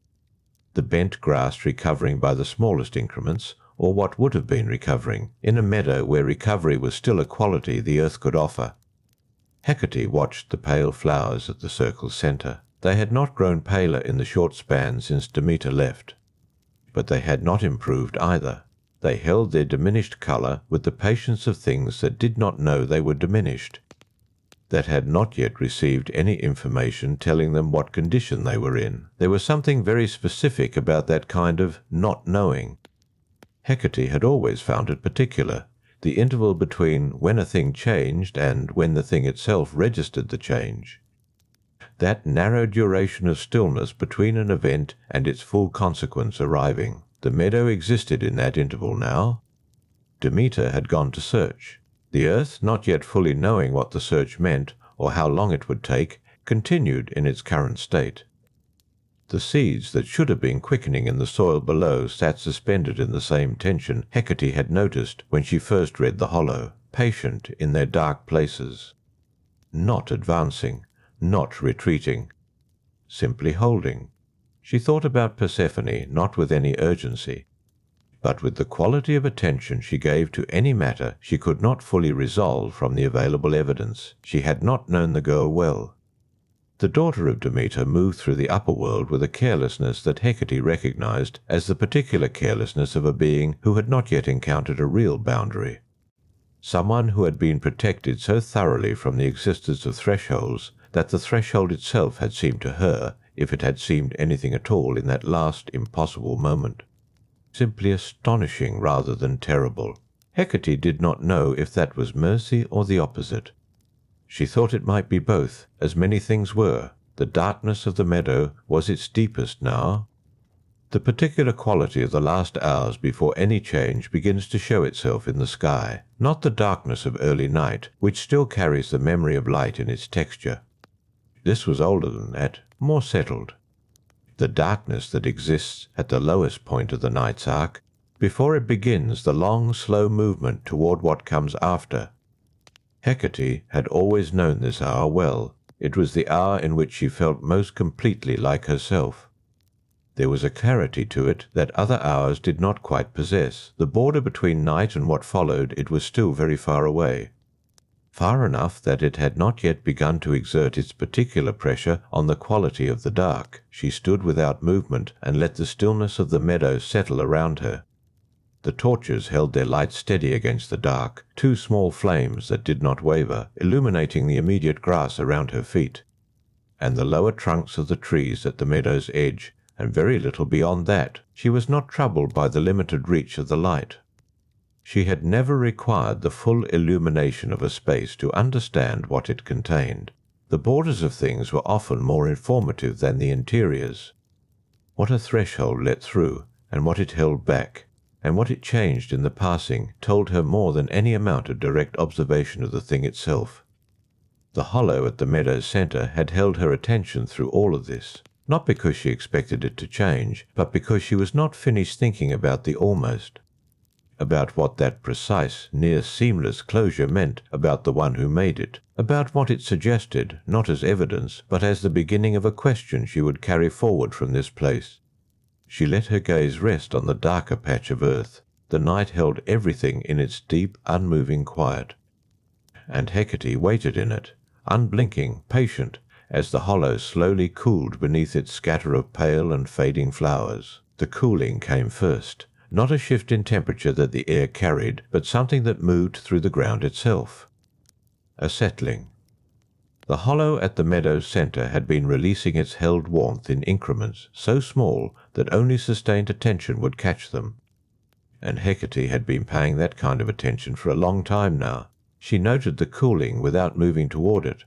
The bent grass recovering by the smallest increments, or what would have been recovering, in a meadow where recovery was still a quality the earth could offer. Hecate watched the pale flowers at the circle's centre. They had not grown paler in the short span since Demeter left. But they had not improved either. They held their diminished colour with the patience of things that did not know they were diminished, that had not yet received any information telling them what condition they were in. There was something very specific about that kind of not knowing. Hecate had always found it particular, the interval between when a thing changed and when the thing itself registered the change. That narrow duration of stillness between an event and its full consequence arriving. The meadow existed in that interval now. Demeter had gone to search. The earth, not yet fully knowing what the search meant or how long it would take, continued in its current state. The seeds that should have been quickening in the soil below sat suspended in the same tension Hecate had noticed when she first read the hollow, patient in their dark places. Not advancing, not retreating, simply holding. She thought about Persephone not with any urgency, but with the quality of attention she gave to any matter she could not fully resolve from the available evidence. She had not known the girl well. The daughter of Demeter moved through the upper world with a carelessness that Hecate recognized as the particular carelessness of a being who had not yet encountered a real boundary. Someone who had been protected so thoroughly from the existence of thresholds that the threshold itself had seemed to her, if it had seemed anything at all in that last impossible moment, simply astonishing rather than terrible. Hecate did not know if that was mercy or the opposite. She thought it might be both, as many things were. The darkness of the meadow was its deepest now. The particular quality of the last hours before any change begins to show itself in the sky, not the darkness of early night, which still carries the memory of light in its texture. This was older than that, more settled. The darkness that exists at the lowest point of the night's arc, before it begins the long, slow movement toward what comes after. Hecate had always known this hour well. It was the hour in which she felt most completely like herself. There was a clarity to it that other hours did not quite possess. The border between night and what followed it was still very far away. Far enough that it had not yet begun to exert its particular pressure on the quality of the dark. She stood without movement and let the stillness of the meadow settle around her. The torches held their light steady against the dark, two small flames that did not waver, illuminating the immediate grass around her feet, and the lower trunks of the trees at the meadow's edge, and very little beyond that. She was not troubled by the limited reach of the light. She had never required the full illumination of a space to understand what it contained. The borders of things were often more informative than the interiors. What a threshold let through, and what it held back, and what it changed in the passing, told her more than any amount of direct observation of the thing itself. The hollow at the meadow's centre had held her attention through all of this, not because she expected it to change, but because she was not finished thinking about the almost, about what that precise, near seamless closure meant about the one who made it, about what it suggested, not as evidence, but as the beginning of a question she would carry forward from this place. She let her gaze rest on the darker patch of earth. The night held everything in its deep, unmoving quiet. And Hecate waited in it, unblinking, patient, as the hollow slowly cooled beneath its scatter of pale and fading flowers. The cooling came first, not a shift in temperature that the air carried, but something that moved through the ground itself. A settling. The hollow at the meadow's centre had been releasing its held warmth in increments so small that only sustained attention would catch them. And Hecate had been paying that kind of attention for a long time now. She noted the cooling without moving toward it.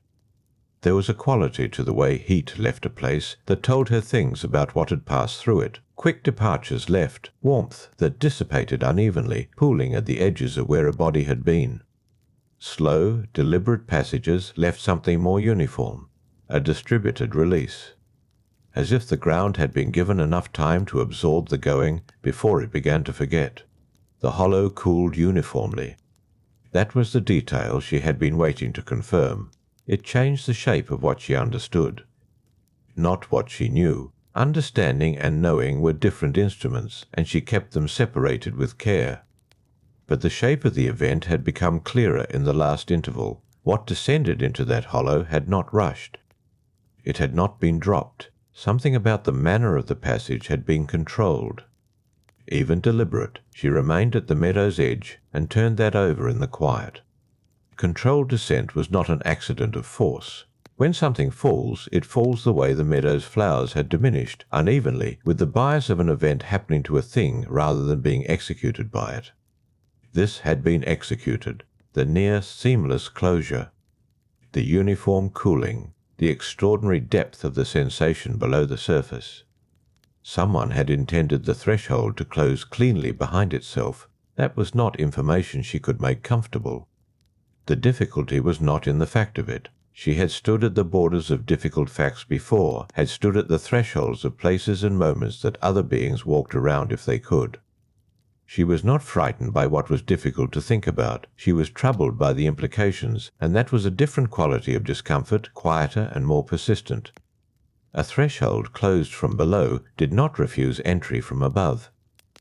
There was a quality to the way heat left a place that told her things about what had passed through it. Quick departures left, warmth that dissipated unevenly, pooling at the edges of where a body had been. Slow, deliberate passages left something more uniform, a distributed release, as if the ground had been given enough time to absorb the going before it began to forget. The hollow cooled uniformly. That was the detail she had been waiting to confirm. It changed the shape of what she understood, not what she knew. Understanding and knowing were different instruments, and she kept them separated with care. But the shape of the event had become clearer in the last interval. What descended into that hollow had not rushed. It had not been dropped. Something about the manner of the passage had been controlled, even deliberate. She remained at the meadow's edge and turned that over in the quiet. Controlled descent was not an accident of force. When something falls, it falls the way the meadow's flowers had diminished, unevenly, with the bias of an event happening to a thing rather than being executed by it. This had been executed, the near seamless closure, the uniform cooling, the extraordinary depth of the sensation below the surface. Someone had intended the threshold to close cleanly behind itself. That was not information she could make comfortable. The difficulty was not in the fact of it. She had stood at the borders of difficult facts before, had stood at the thresholds of places and moments that other beings walked around if they could. She was not frightened by what was difficult to think about. She was troubled by the implications, and that was a different quality of discomfort, quieter and more persistent. A threshold closed from below did not refuse entry from above.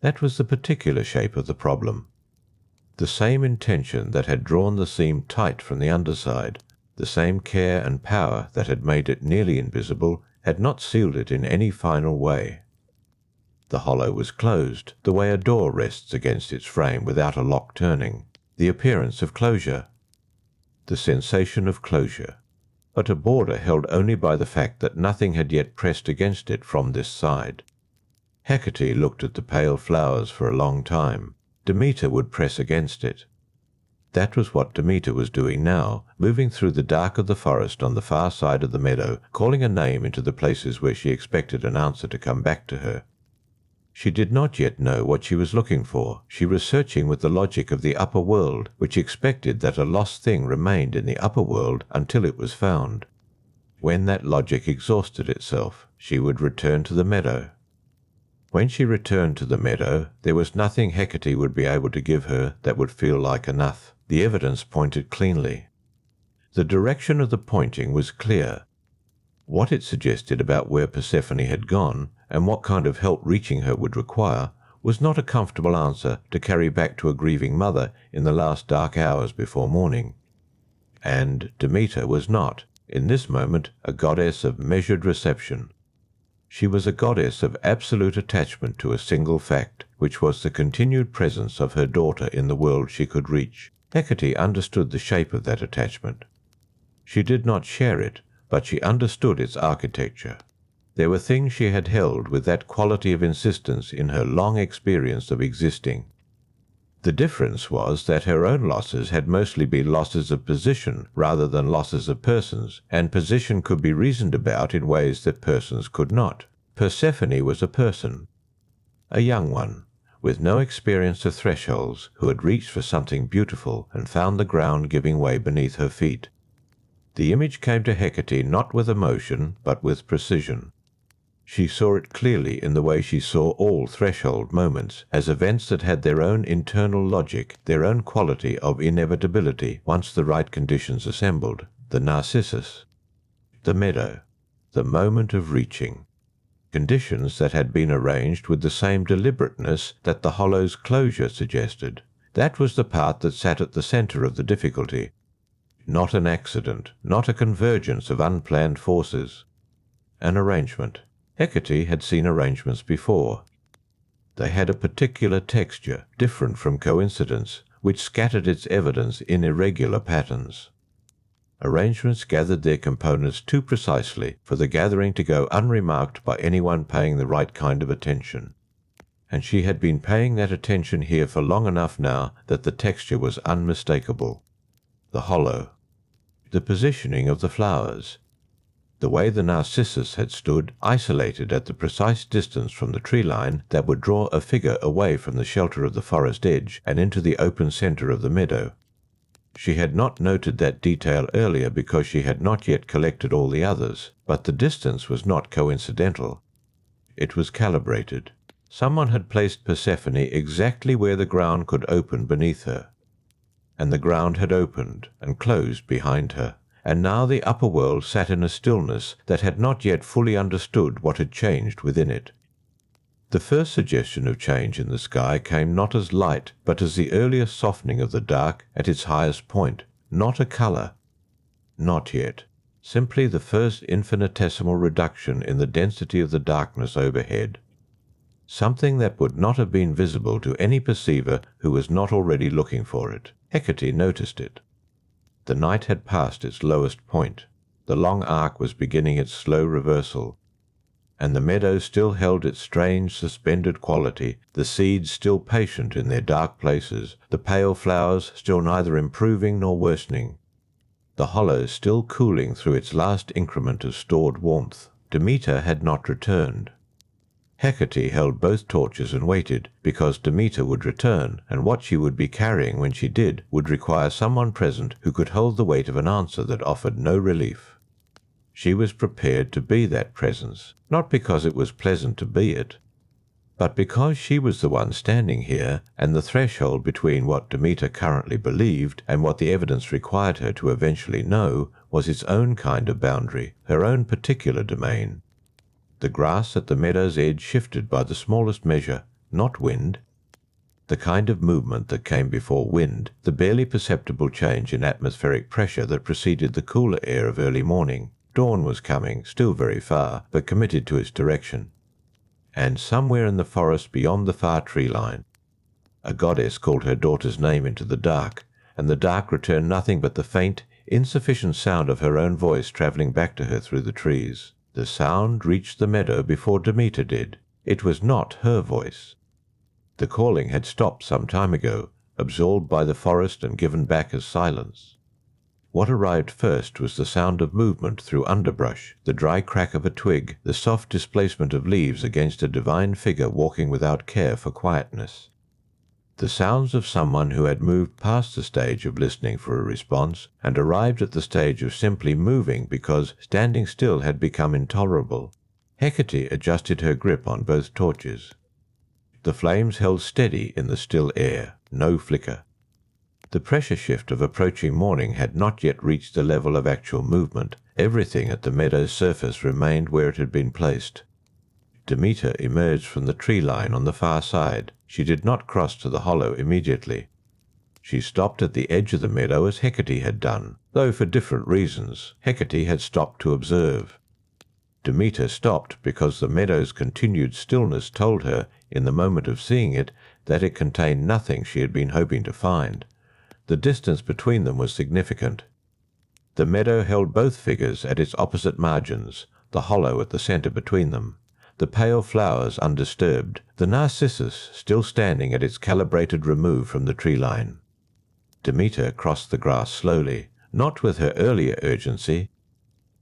That was the particular shape of the problem. The same intention that had drawn the seam tight from the underside, the same care and power that had made it nearly invisible, had not sealed it in any final way. The hollow was closed, the way a door rests against its frame without a lock turning. The appearance of closure. The sensation of closure. But a border held only by the fact that nothing had yet pressed against it from this side. Hecate looked at the pale flowers for a long time. Demeter would press against it. That was what Demeter was doing now, moving through the dark of the forest on the far side of the meadow, calling a name into the places where she expected an answer to come back to her. She did not yet know what she was looking for. She was searching with the logic of the upper world, which expected that a lost thing remained in the upper world until it was found. When that logic exhausted itself, she would return to the meadow. When she returned to the meadow, there was nothing Hecate would be able to give her that would feel like enough. The evidence pointed cleanly. The direction of the pointing was clear. What it suggested about where Persephone had gone, and what kind of help reaching her would require, was not a comfortable answer to carry back to a grieving mother in the last dark hours before morning. And Demeter was not, in this moment, a goddess of measured reception. She was a goddess of absolute attachment to a single fact, which was the continued presence of her daughter in the world she could reach. Hecate understood the shape of that attachment. She did not share it, but she understood its architecture. There were things she had held with that quality of insistence in her long experience of existing. The difference was that her own losses had mostly been losses of position rather than losses of persons, and position could be reasoned about in ways that persons could not. Persephone was a person, a young one, with no experience of thresholds, who had reached for something beautiful and found the ground giving way beneath her feet. The image came to Hecate not with emotion, but with precision. She saw it clearly in the way she saw all threshold moments, as events that had their own internal logic, their own quality of inevitability once the right conditions assembled. The narcissus, the meadow, the moment of reaching. Conditions that had been arranged with the same deliberateness that the hollow's closure suggested. That was the part that sat at the center of the difficulty. Not an accident, not a convergence of unplanned forces. An arrangement. Hecate had seen arrangements before. They had a particular texture, different from coincidence, which scattered its evidence in irregular patterns. Arrangements gathered their components too precisely for the gathering to go unremarked by anyone paying the right kind of attention. And she had been paying that attention here for long enough now that the texture was unmistakable. The hollow. The positioning of the flowers. The way the narcissus had stood, isolated at the precise distance from the tree line that would draw a figure away from the shelter of the forest edge and into the open center of the meadow. She had not noted that detail earlier because she had not yet collected all the others, but the distance was not coincidental. It was calibrated. Someone had placed Persephone exactly where the ground could open beneath her. And the ground had opened and closed behind her. And now the upper world sat in a stillness that had not yet fully understood what had changed within it. The first suggestion of change in the sky came not as light, but as the earliest softening of the dark at its highest point, not a colour. Not yet. Simply the first infinitesimal reduction in the density of the darkness overhead. Something that would not have been visible to any perceiver who was not already looking for it. Hecate noticed it. The night had passed its lowest point. The long arc was beginning its slow reversal. And the meadow still held its strange suspended quality, the seeds still patient in their dark places, the pale flowers still neither improving nor worsening, the hollow still cooling through its last increment of stored warmth. Demeter had not returned. Hecate held both torches and waited, because Demeter would return, and what she would be carrying when she did would require someone present who could hold the weight of an answer that offered no relief. She was prepared to be that presence, not because it was pleasant to be it, but because she was the one standing here, and the threshold between what Demeter currently believed and what the evidence required her to eventually know was its own kind of boundary, her own particular domain. The grass at the meadow's edge shifted by the smallest measure, not wind. The kind of movement that came before wind, the barely perceptible change in atmospheric pressure that preceded the cooler air of early morning. Dawn was coming, still very far, but committed to its direction. And somewhere in the forest beyond the far tree line, a goddess called her daughter's name into the dark, and the dark returned nothing but the faint, insufficient sound of her own voice travelling back to her through the trees. The sound reached the meadow before Demeter did. It was not her voice. The calling had stopped some time ago, absorbed by the forest and given back as silence. What arrived first was the sound of movement through underbrush, the dry crack of a twig, the soft displacement of leaves against a divine figure walking without care for quietness. The sounds of someone who had moved past the stage of listening for a response and arrived at the stage of simply moving because standing still had become intolerable. Hecate adjusted her grip on both torches. The flames held steady in the still air, no flicker. The pressure shift of approaching morning had not yet reached the level of actual movement. Everything at the meadow's surface remained where it had been placed. Demeter emerged from the tree line on the far side. She did not cross to the hollow immediately. She stopped at the edge of the meadow as Hecate had done, though for different reasons. Hecate had stopped to observe. Demeter stopped because the meadow's continued stillness told her, in the moment of seeing it, that it contained nothing she had been hoping to find. The distance between them was significant. The meadow held both figures at its opposite margins, the hollow at the centre between them, the pale flowers undisturbed, the narcissus still standing at its calibrated remove from the tree line. Demeter crossed the grass slowly, not with her earlier urgency.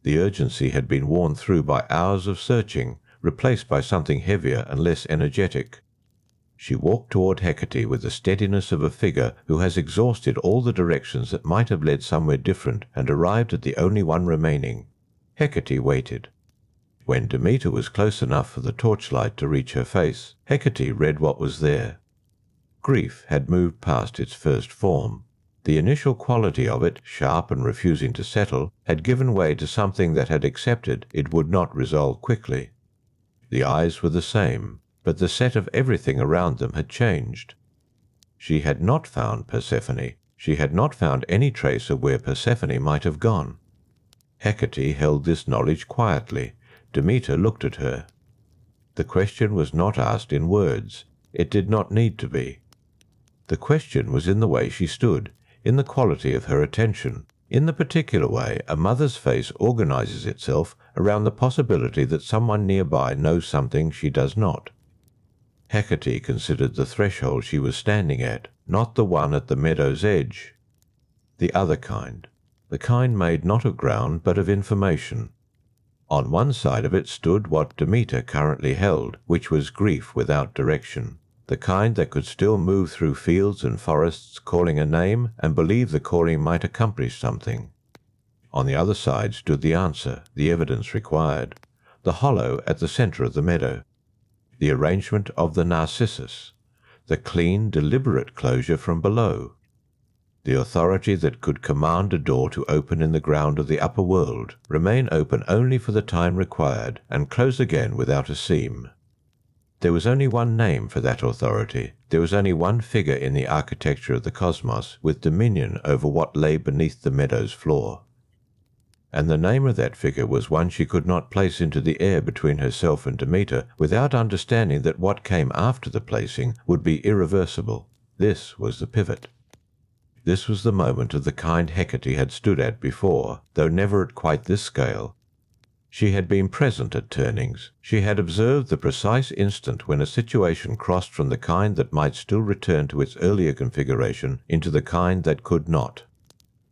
The urgency had been worn through by hours of searching, replaced by something heavier and less energetic. She walked toward Hecate with the steadiness of a figure who has exhausted all the directions that might have led somewhere different and arrived at the only one remaining. Hecate waited. When Demeter was close enough for the torchlight to reach her face, Hecate read what was there. Grief had moved past its first form. The initial quality of it, sharp and refusing to settle, had given way to something that had accepted it would not resolve quickly. The eyes were the same, but the set of everything around them had changed. She had not found Persephone. She had not found any trace of where Persephone might have gone. Hecate held this knowledge quietly. Demeter looked at her. The question was not asked in words. It did not need to be. The question was in the way she stood, in the quality of her attention, in the particular way a mother's face organizes itself around the possibility that someone nearby knows something she does not. Hecate considered the threshold she was standing at, not the one at the meadow's edge. The other kind, the kind made not of ground but of information. On one side of it stood what Demeter currently held, which was grief without direction, the kind that could still move through fields and forests calling a name and believe the calling might accomplish something. On the other side stood the answer, the evidence required, the hollow at the centre of the meadow, the arrangement of the narcissus, the clean, deliberate closure from below, the authority that could command a door to open in the ground of the upper world, remain open only for the time required, and close again without a seam. There was only one name for that authority. There was only one figure in the architecture of the cosmos with dominion over what lay beneath the meadow's floor. And the name of that figure was one she could not place into the air between herself and Demeter without understanding that what came after the placing would be irreversible. This was the pivot. This was the moment of the kind Hecate had stood at before, though never at quite this scale. She had been present at turnings. She had observed the precise instant when a situation crossed from the kind that might still return to its earlier configuration into the kind that could not.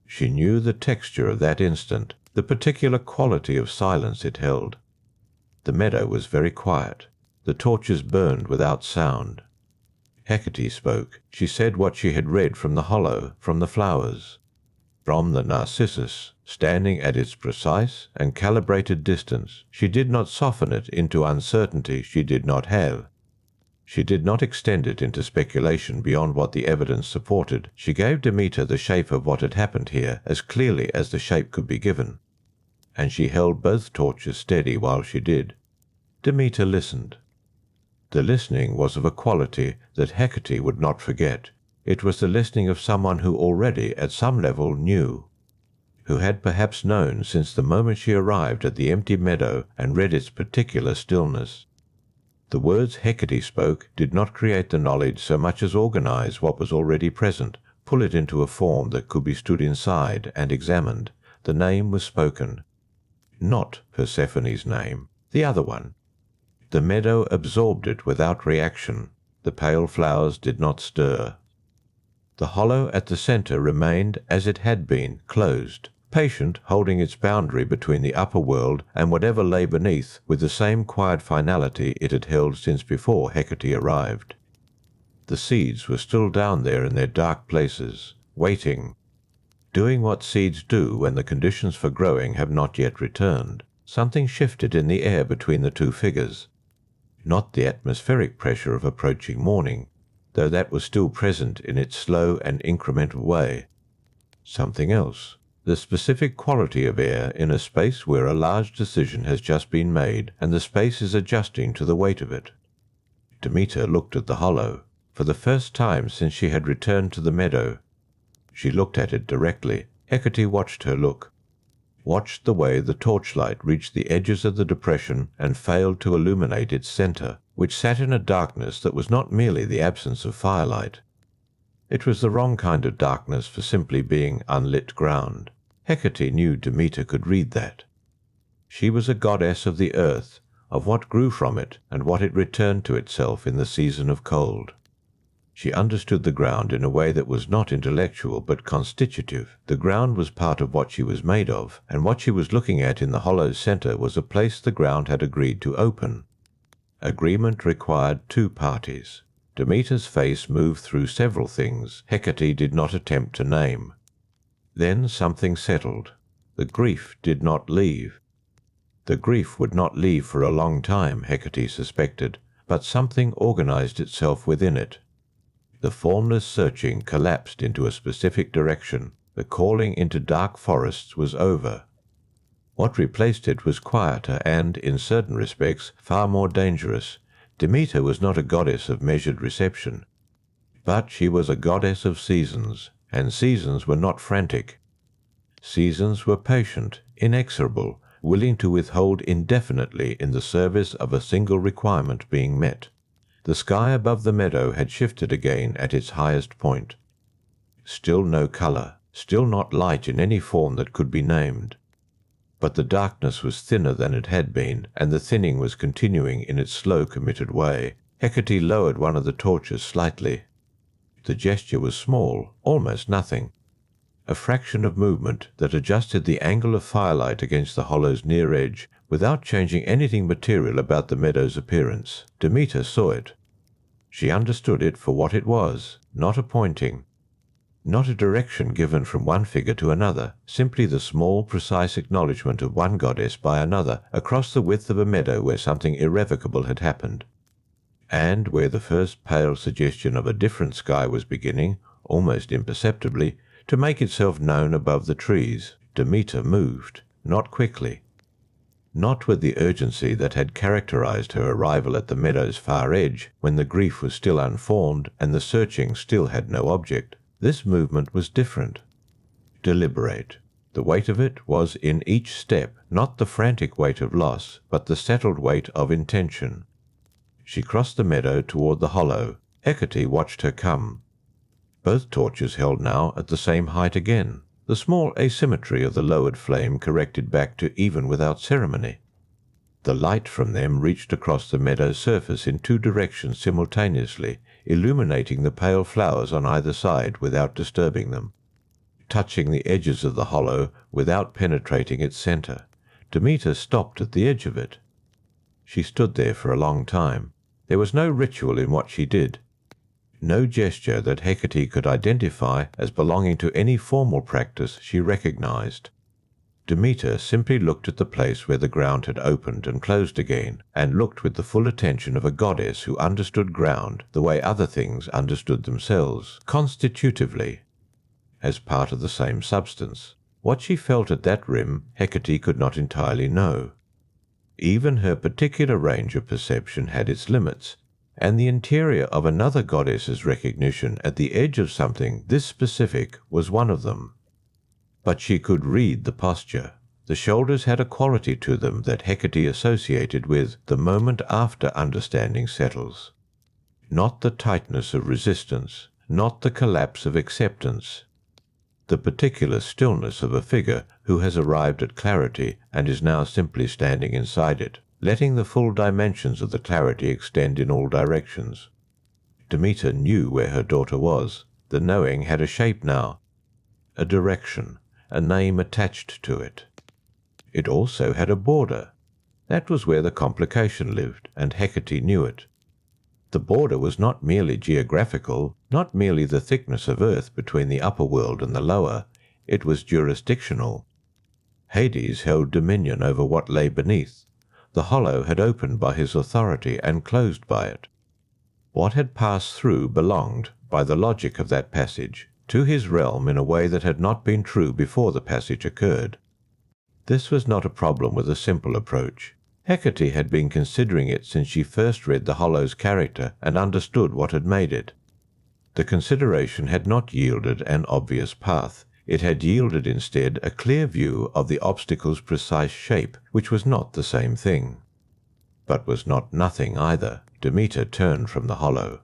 She knew the texture of that instant, the particular quality of silence it held. The meadow was very quiet. The torches burned without sound. Hecate spoke. She said what she had read from the hollow, from the flowers, from the narcissus, standing at its precise and calibrated distance. She did not soften it into uncertainty she did not have. She did not extend it into speculation beyond what the evidence supported. She gave Demeter the shape of what had happened here as clearly as the shape could be given. And she held both torches steady while she did. Demeter listened. The listening was of a quality that Hecate would not forget. It was the listening of someone who already, at some level, knew, who had perhaps known since the moment she arrived at the empty meadow and read its particular stillness. The words Hecate spoke did not create the knowledge so much as organize what was already present, pull it into a form that could be stood inside and examined. The name was spoken. Not Persephone's name, the other one. The meadow absorbed it without reaction. The pale flowers did not stir. The hollow at the centre remained as it had been, closed, patient, holding its boundary between the upper world and whatever lay beneath with the same quiet finality it had held since before Hecate arrived. The seeds were still down there in their dark places, waiting, doing what seeds do when the conditions for growing have not yet returned. Something shifted in the air between the two figures. Not the atmospheric pressure of approaching morning, though that was still present in its slow and incremental way. Something else, the specific quality of air in a space where a large decision has just been made and the space is adjusting to the weight of it. Demeter looked at the hollow. For the first time since she had returned to the meadow, she looked at it directly. Hecate watched her look, watched the way the torchlight reached the edges of the depression and failed to illuminate its center, which sat in a darkness that was not merely the absence of firelight. It was the wrong kind of darkness for simply being unlit ground. Hecate knew Demeter could read that. She was a goddess of the earth, of what grew from it and what it returned to itself in the season of cold. She understood the ground in a way that was not intellectual but constitutive. The ground was part of what she was made of, and what she was looking at in the hollow's center was a place the ground had agreed to open. Agreement required two parties. Demeter's face moved through several things Hecate did not attempt to name. Then something settled. The grief did not leave. The grief would not leave for a long time, Hecate suspected, but something organized itself within it. The formless searching collapsed into a specific direction. The calling into dark forests was over. What replaced it was quieter and, in certain respects, far more dangerous. Demeter was not a goddess of measured reception, but she was a goddess of seasons, and seasons were not frantic. Seasons were patient, inexorable, willing to withhold indefinitely in the service of a single requirement being met. The sky above the meadow had shifted again at its highest point. Still no color, still not light in any form that could be named. But the darkness was thinner than it had been, and the thinning was continuing in its slow, committed way. Hecate lowered one of the torches slightly. The gesture was small, almost nothing. A fraction of movement that adjusted the angle of firelight against the hollow's near edge without changing anything material about the meadow's appearance. Demeter saw it. She understood it for what it was, not a pointing, not a direction given from one figure to another, simply the small, precise acknowledgement of one goddess by another across the width of a meadow where something irrevocable had happened, and where the first pale suggestion of a different sky was beginning, almost imperceptibly, to make itself known above the trees. Demeter moved, not quickly, not with the urgency that had characterized her arrival at the meadow's far edge, when the grief was still unformed and the searching still had no object. This movement was different, deliberate. The weight of it was in each step, not the frantic weight of loss, but the settled weight of intention. She crossed the meadow toward the hollow. Hecate watched her come. Both torches held now at the same height again, the small asymmetry of the lowered flame corrected back to even without ceremony. The light from them reached across the meadow's surface in two directions simultaneously, illuminating the pale flowers on either side without disturbing them, touching the edges of the hollow without penetrating its center. Demeter stopped at the edge of it. She stood there for a long time. There was no ritual in what she did, no gesture that Hecate could identify as belonging to any formal practice she recognized. Demeter simply looked at the place where the ground had opened and closed again, and looked with the full attention of a goddess who understood ground the way other things understood themselves, constitutively, as part of the same substance. What she felt at that rim, Hecate could not entirely know. Even her particular range of perception had its limits, and the interior of another goddess's recognition at the edge of something this specific was one of them. But she could read the posture. The shoulders had a quality to them that Hecate associated with the moment after understanding settles. Not the tightness of resistance, not the collapse of acceptance. The particular stillness of a figure who has arrived at clarity and is now simply standing inside it, letting the full dimensions of the clarity extend in all directions. Demeter knew where her daughter was. The knowing had a shape now, a direction, a name attached to it. It also had a border. That was where the complication lived, and Hecate knew it. The border was not merely geographical, not merely the thickness of earth between the upper world and the lower. It was jurisdictional. Hades held dominion over what lay beneath. The hollow had opened by his authority and closed by it. What had passed through belonged, by the logic of that passage, to his realm in a way that had not been true before the passage occurred. This was not a problem with a simple approach. Hecate had been considering it since she first read the hollow's character and understood what had made it. The consideration had not yielded an obvious path. It had yielded instead a clear view of the obstacle's precise shape, which was not the same thing. But was not nothing either. Demeter turned from the hollow.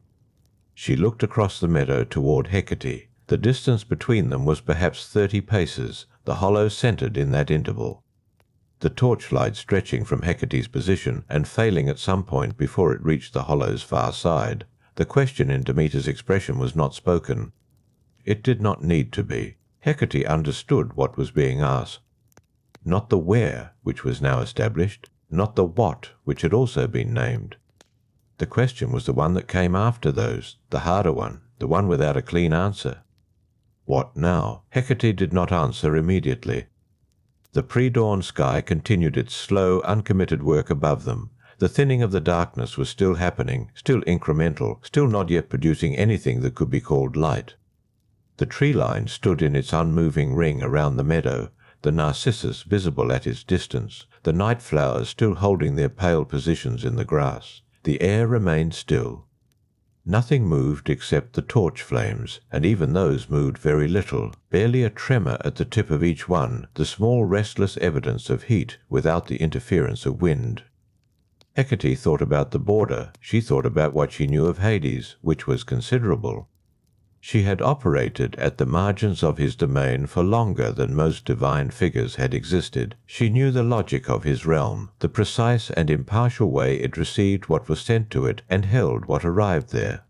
She looked across the meadow toward Hecate. The distance between them was perhaps 30 paces, the hollow centered in that interval. The torchlight stretching from Hecate's position and failing at some point before it reached the hollow's far side. The question in Demeter's expression was not spoken. It did not need to be. Hecate understood what was being asked. Not the where, which was now established, not the what, which had also been named. The question was the one that came after those, the harder one, the one without a clean answer. What now? Hecate did not answer immediately. The pre-dawn sky continued its slow, uncommitted work above them. The thinning of the darkness was still happening, still incremental, still not yet producing anything that could be called light. The tree line stood in its unmoving ring around the meadow, the narcissus visible at its distance, the night flowers still holding their pale positions in the grass. The air remained still. Nothing moved except the torch flames, and even those moved very little, barely a tremor at the tip of each one, the small restless evidence of heat without the interference of wind. Hecate thought about the border. She thought about what she knew of Hades, which was considerable. She had operated at the margins of his domain for longer than most divine figures had existed. She knew the logic of his realm, the precise and impartial way it received what was sent to it and held what arrived there.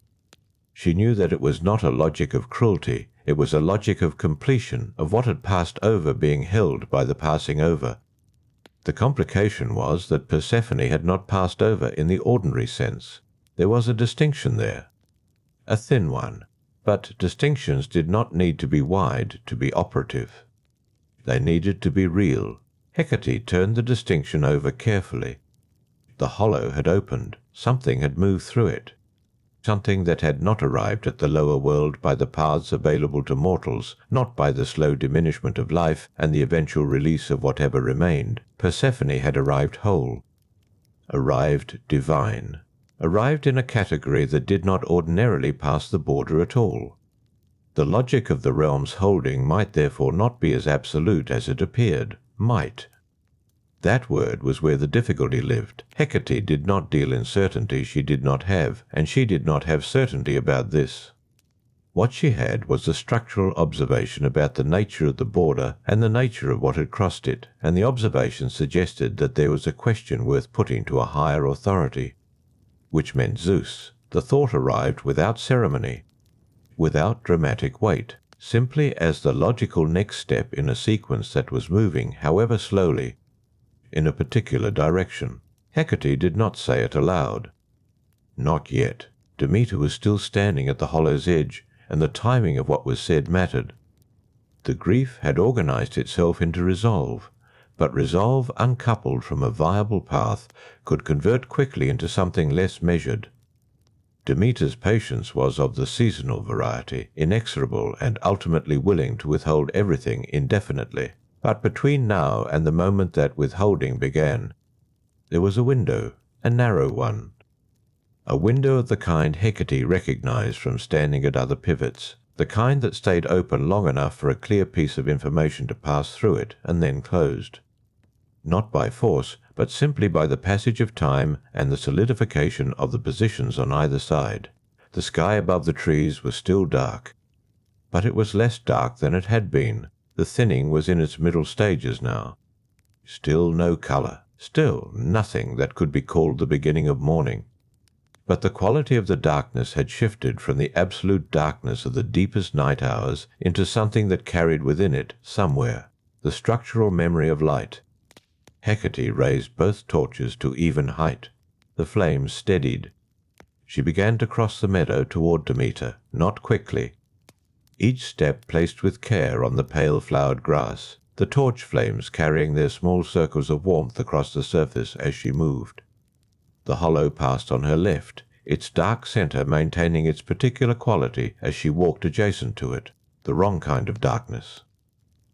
She knew that it was not a logic of cruelty, it was a logic of completion, of what had passed over being held by the passing over. The complication was that Persephone had not passed over in the ordinary sense. There was a distinction there. A thin one. But distinctions did not need to be wide to be operative. They needed to be real. Hecate turned the distinction over carefully. The hollow had opened. Something had moved through it. Something that had not arrived at the lower world by the paths available to mortals, not by the slow diminishment of life and the eventual release of whatever remained. Persephone had arrived whole. Arrived divine. Arrived in a category that did not ordinarily pass the border at all. The logic of the realm's holding might therefore not be as absolute as it appeared. Might. That word was where the difficulty lived. Hecate did not deal in certainty she did not have, and she did not have certainty about this. What she had was a structural observation about the nature of the border and the nature of what had crossed it, and the observation suggested that there was a question worth putting to a higher authority. Which meant Zeus. The thought arrived without ceremony, without dramatic weight, simply as the logical next step in a sequence that was moving, however slowly, in a particular direction. Hecate did not say it aloud. Not yet. Demeter was still standing at the hollow's edge, and the timing of what was said mattered. The grief had organized itself into resolve, but resolve uncoupled from a viable path could convert quickly into something less measured. Demeter's patience was of the seasonal variety, inexorable and ultimately willing to withhold everything indefinitely. But between now and the moment that withholding began, there was a window, a narrow one. A window of the kind Hecate recognized from standing at other pivots, the kind that stayed open long enough for a clear piece of information to pass through it and then closed. Not by force, but simply by the passage of time and the solidification of the positions on either side. The sky above the trees was still dark, but it was less dark than it had been. The thinning was in its middle stages now. Still no colour, still nothing that could be called the beginning of morning. But the quality of the darkness had shifted from the absolute darkness of the deepest night hours into something that carried within it, somewhere, the structural memory of light. Hecate raised both torches to even height. The flames steadied. She began to cross the meadow toward Demeter, not quickly. Each step placed with care on the pale flowered grass. the torch flames carrying their small circles of warmth across the surface as she moved. The hollow passed on her left, its dark centre maintaining its particular quality as she walked adjacent to it, the wrong kind of darkness.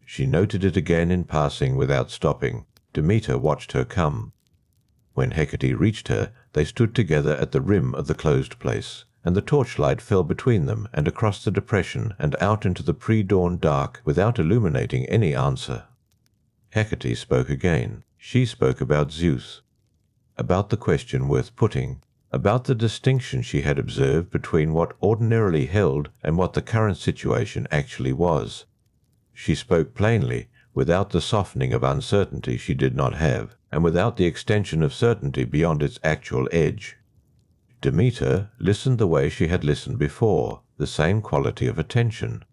She noted it again in passing without stopping. Demeter watched her come. When Hecate reached her, they stood together at the rim of the closed place, and the torchlight fell between them and across the depression and out into the pre-dawn dark without illuminating any answer. Hecate spoke again. She spoke about Zeus, about the question worth putting, about the distinction she had observed between what ordinarily held and what the current situation actually was. She spoke plainly, without the softening of uncertainty she did not have, and without the extension of certainty beyond its actual edge. Demeter listened the way she had listened before, the same quality of attention,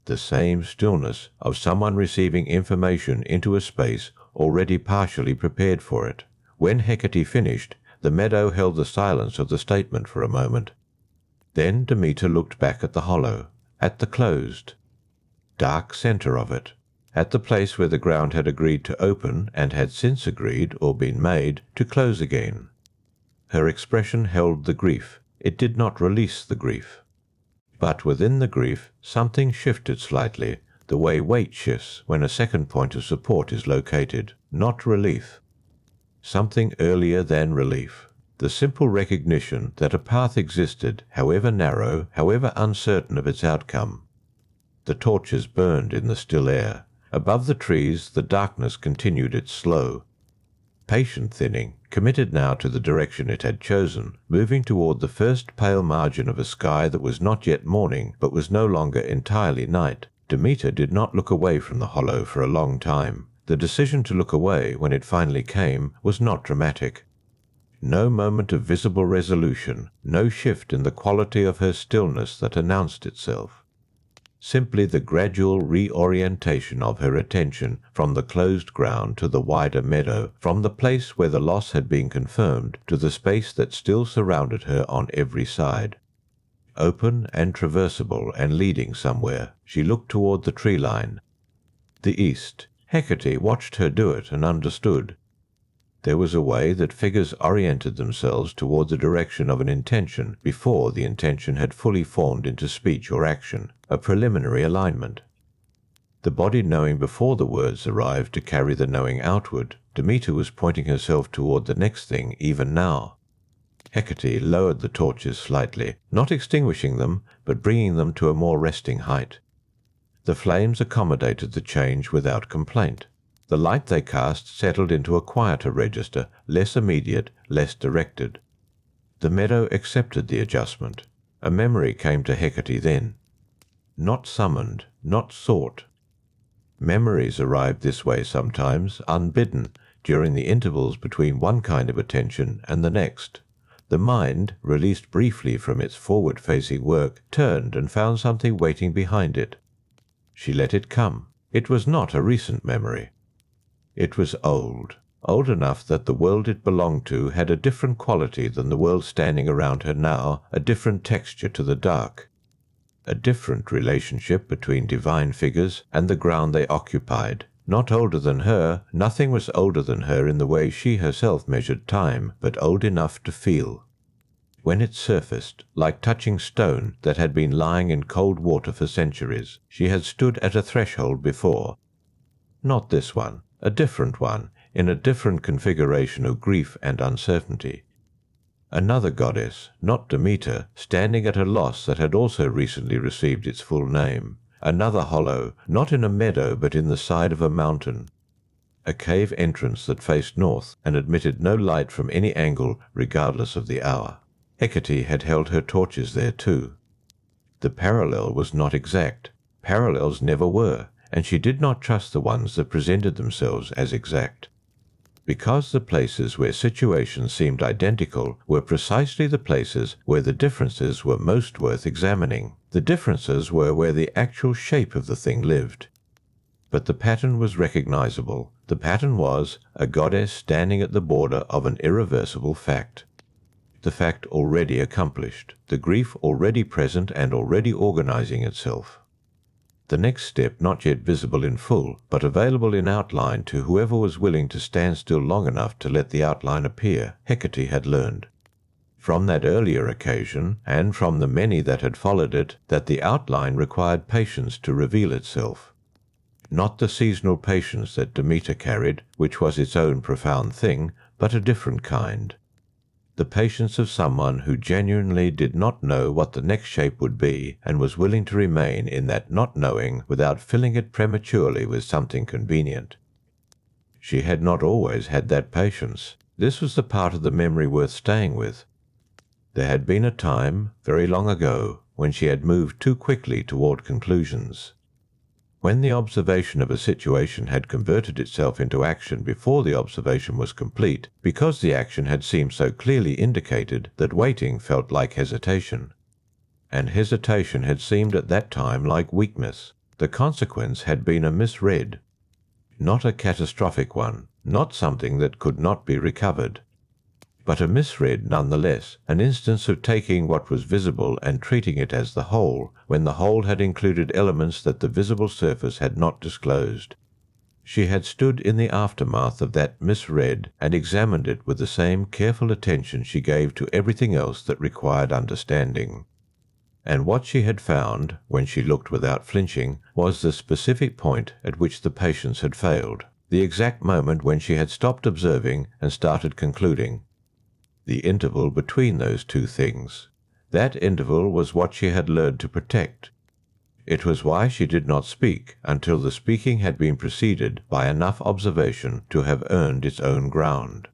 the same stillness of someone receiving information into a space already partially prepared for it. When Hecate finished, the meadow held the silence of the statement for a moment. Then Demeter looked back at the hollow, at the closed, dark centre of it, at the place where the ground had agreed to open and had since agreed, or been made, to close again. Her expression held the grief. It did not release the grief. But within the grief, something shifted slightly, the way weight shifts when a second point of support is located, not relief. Something earlier than relief. The simple recognition that a path existed, however narrow, however uncertain of its outcome. The torches burned in the still air. Above the trees the darkness continued its slow, patient thinning, committed now to the direction it had chosen, moving toward the first pale margin of a sky that was not yet morning but was no longer entirely night. Demeter did not look away from the hollow for a long time. The decision to look away, when it finally came, was not dramatic. No moment of visible resolution, no shift in the quality of her stillness that announced itself. Simply the gradual reorientation of her attention from the closed ground to the wider meadow, from the place where the loss had been confirmed to the space that still surrounded her on every side. Open and traversable and leading somewhere, she looked toward the tree line. The east. Hecate watched her do it and understood. There was a way that figures oriented themselves toward the direction of an intention before the intention had fully formed into speech or action, a preliminary alignment. The body knowing before the words arrived to carry the knowing outward, Demeter was pointing herself toward the next thing even now. Hecate lowered the torches slightly, not extinguishing them, but bringing them to a more resting height. The flames accommodated the change without complaint. The light they cast settled into a quieter register, less immediate, less directed. The meadow accepted the adjustment. A memory came to Hecate then. Not summoned, not sought. Memories arrived this way sometimes, unbidden, during the intervals between one kind of attention and the next. The mind, released briefly from its forward-facing work, turned and found something waiting behind it. She let it come. It was not a recent memory. It was old, old enough that the world it belonged to had a different quality than the world standing around her now, a different texture to the dark, a different relationship between divine figures and the ground they occupied. Not older than her, nothing was older than her in the way she herself measured time, but old enough to feel. When it surfaced, like touching stone that had been lying in cold water for centuries, she had stood at a threshold before. Not this one, a different one, in a different configuration of grief and uncertainty. Another goddess, not Demeter, standing at a loss that had also recently received its full name. Another hollow, not in a meadow but in the side of a mountain. A cave entrance that faced north and admitted no light from any angle regardless of the hour. Hecate had held her torches there too. The parallel was not exact. Parallels never were, and she did not trust the ones that presented themselves as exact. Because the places where situations seemed identical were precisely the places where the differences were most worth examining. The differences were where the actual shape of the thing lived. But the pattern was recognizable. The pattern was a goddess standing at the border of an irreversible fact. The fact already accomplished, the grief already present and already organizing itself. The next step not yet visible in full, but available in outline to whoever was willing to stand still long enough to let the outline appear, Hecate had learned. From that earlier occasion, and from the many that had followed it, that the outline required patience to reveal itself. Not the seasonal patience that Demeter carried, which was its own profound thing, but a different kind. The patience of someone who genuinely did not know what the next shape would be, and was willing to remain in that not knowing without filling it prematurely with something convenient. She had not always had that patience. This was the part of the memory worth staying with. There had been a time, very long ago, when she had moved too quickly toward conclusions. When the observation of a situation had converted itself into action before the observation was complete, because the action had seemed so clearly indicated that waiting felt like hesitation. And hesitation had seemed at that time like weakness. The consequence had been a misread. Not a catastrophic one, not something that could not be recovered. But a misread nonetheless, an instance of taking what was visible and treating it as the whole, when the whole had included elements that the visible surface had not disclosed. She had stood in the aftermath of that misread and examined it with the same careful attention she gave to everything else that required understanding. And what she had found, when she looked without flinching, was the specific point at which the patience had failed, the exact moment when she had stopped observing and started concluding. The interval between those two things. That interval was what she had learned to protect. It was why she did not speak until the speaking had been preceded by enough observation to have earned its own ground.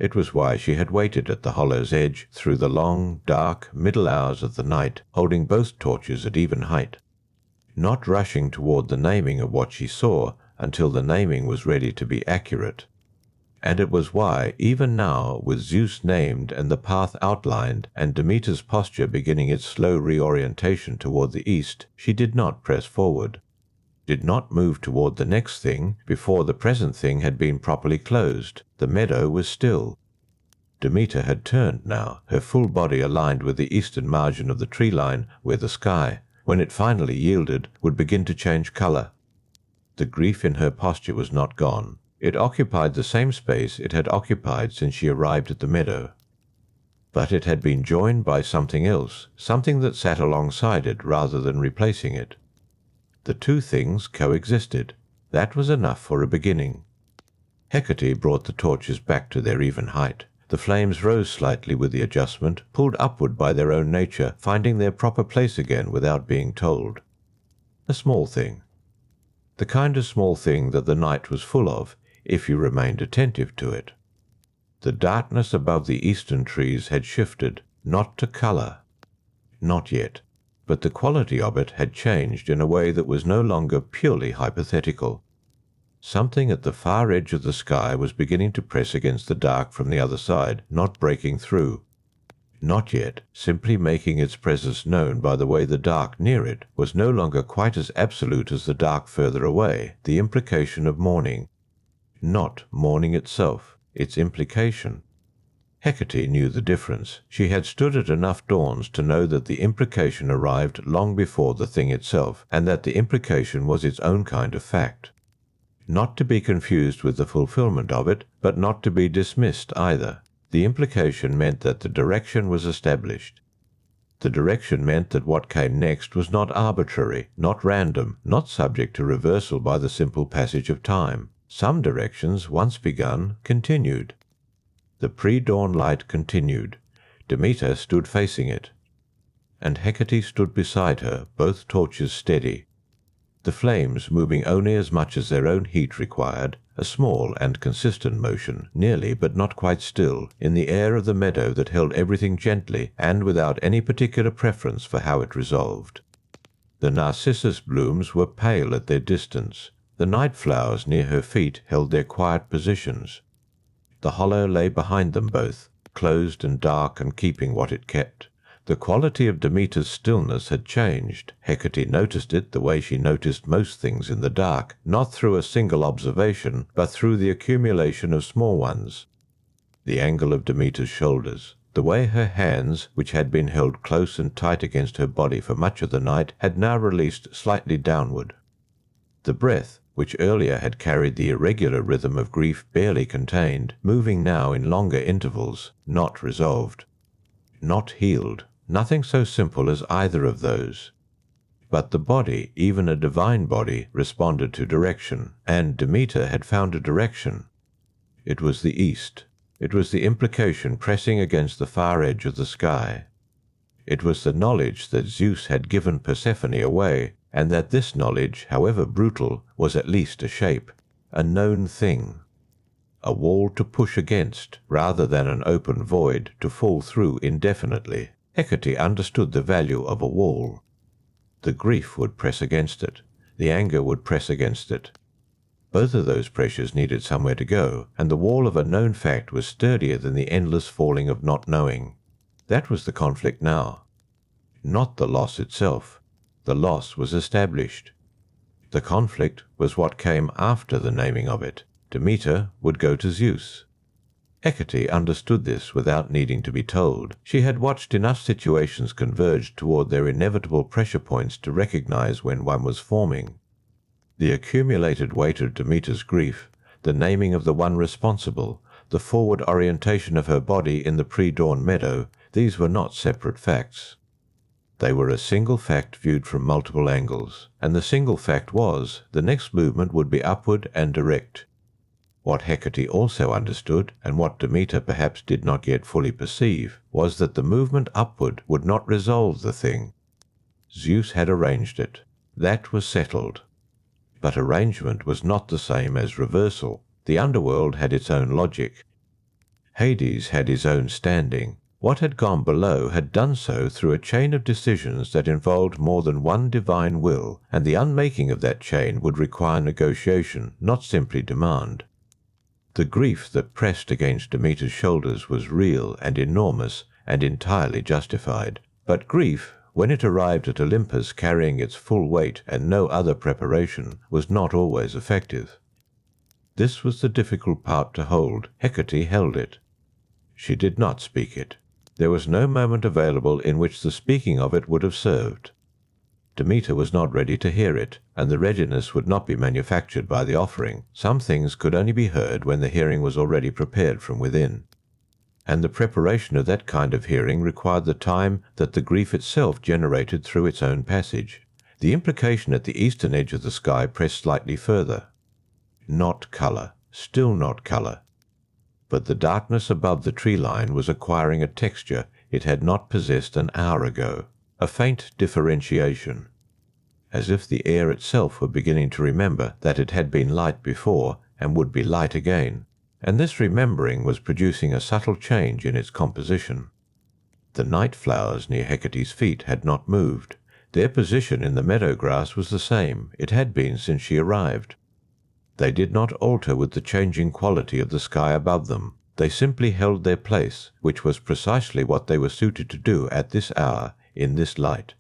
It was why she had waited at the hollow's edge through the long, dark, middle hours of the night, holding both torches at even height, not rushing toward the naming of what she saw until the naming was ready to be accurate. And it was why, even now, with Zeus named and the path outlined, and Demeter's posture beginning its slow reorientation toward the east, she did not press forward, did not move toward the next thing before the present thing had been properly closed. The meadow was still. Demeter had turned now, her full body aligned with the eastern margin of the tree line, where the sky, when it finally yielded, would begin to change color. The grief in her posture was not gone. It occupied the same space it had occupied since she arrived at the meadow. But it had been joined by something else, something that sat alongside it rather than replacing it. The two things coexisted. That was enough for a beginning. Hecate brought the torches back to their even height. The flames rose slightly with the adjustment, pulled upward by their own nature, finding their proper place again without being told. A small thing. The kind of small thing that the night was full of, if you remained attentive to it. The darkness above the eastern trees had shifted, not to color, not yet, but the quality of it had changed in a way that was no longer purely hypothetical. Something at the far edge of the sky was beginning to press against the dark from the other side, not breaking through. Not yet, simply making its presence known by the way the dark near it was no longer quite as absolute as the dark further away, the implication of mourning. Not mourning itself, its implication. Hecate knew the difference. She had stood at enough dawns to know that the implication arrived long before the thing itself, and that the implication was its own kind of fact. Not to be confused with the fulfillment of it, but not to be dismissed either. The implication meant that the direction was established. The direction meant that what came next was not arbitrary, not random, not subject to reversal by the simple passage of time. Some directions, once begun, continued. The pre-dawn light continued. Demeter stood facing it, and Hecate stood beside her, both torches steady. The flames moving only as much as their own heat required, a small and consistent motion, nearly but not quite still, in the air of the meadow that held everything gently and without any particular preference for how it resolved. The narcissus blooms were pale at their distance. The night flowers near her feet held their quiet positions. The hollow lay behind them both, closed and dark and keeping what it kept. The quality of Demeter's stillness had changed. Hecate noticed it the way she noticed most things in the dark, not through a single observation, but through the accumulation of small ones. The angle of Demeter's shoulders, The way her hands, which had been held close and tight against her body for much of the night, had now released slightly downward. The breath, which earlier had carried the irregular rhythm of grief barely contained, moving now in longer intervals, not resolved. Not healed, nothing so simple as either of those. But the body, even a divine body, responded to direction, and Demeter had found a direction. It was the east. It was the implication pressing against the far edge of the sky. It was the knowledge that Zeus had given Persephone away, and that this knowledge, however brutal, was at least a shape, a known thing. A wall to push against, rather than an open void to fall through indefinitely. Hecate understood the value of a wall. The grief would press against it. The anger would press against it. Both of those pressures needed somewhere to go, and the wall of a known fact was sturdier than the endless falling of not knowing. That was the conflict now. Not the loss itself. The loss was established. The conflict was what came after the naming of it. Demeter would go to Zeus. Hecate understood this without needing to be told. She had watched enough situations converge toward their inevitable pressure points to recognize when one was forming. The accumulated weight of Demeter's grief, the naming of the one responsible, the forward orientation of her body in the pre-dawn meadow, these were not separate facts. They were a single fact viewed from multiple angles, and the single fact was the next movement would be upward and direct. What Hecate also understood, and what Demeter perhaps did not yet fully perceive, was that the movement upward would not resolve the thing. Zeus had arranged it. That was settled. But arrangement was not the same as reversal. The underworld had its own logic. Hades had his own standing. What had gone below had done so through a chain of decisions that involved more than one divine will, and the unmaking of that chain would require negotiation, not simply demand. The grief that pressed against Demeter's shoulders was real and enormous and entirely justified. But grief, when it arrived at Olympus carrying its full weight and no other preparation, was not always effective. This was the difficult part to hold. Hecate held it. She did not speak it. There was no moment available in which the speaking of it would have served. Demeter was not ready to hear it, and the readiness would not be manufactured by the offering. Some things could only be heard when the hearing was already prepared from within. And the preparation of that kind of hearing required the time that the grief itself generated through its own passage. The implication at the eastern edge of the sky pressed slightly further. Not colour, still not colour. But the darkness above the tree line was acquiring a texture it had not possessed an hour ago, a faint differentiation, as if the air itself were beginning to remember that it had been light before and would be light again, and this remembering was producing a subtle change in its composition. The night flowers near Hecate's feet had not moved. Their position in the meadow grass was the same it had been since she arrived. They did not alter with the changing quality of the sky above them. They simply held their place, which was precisely what they were suited to do at this hour, in this light.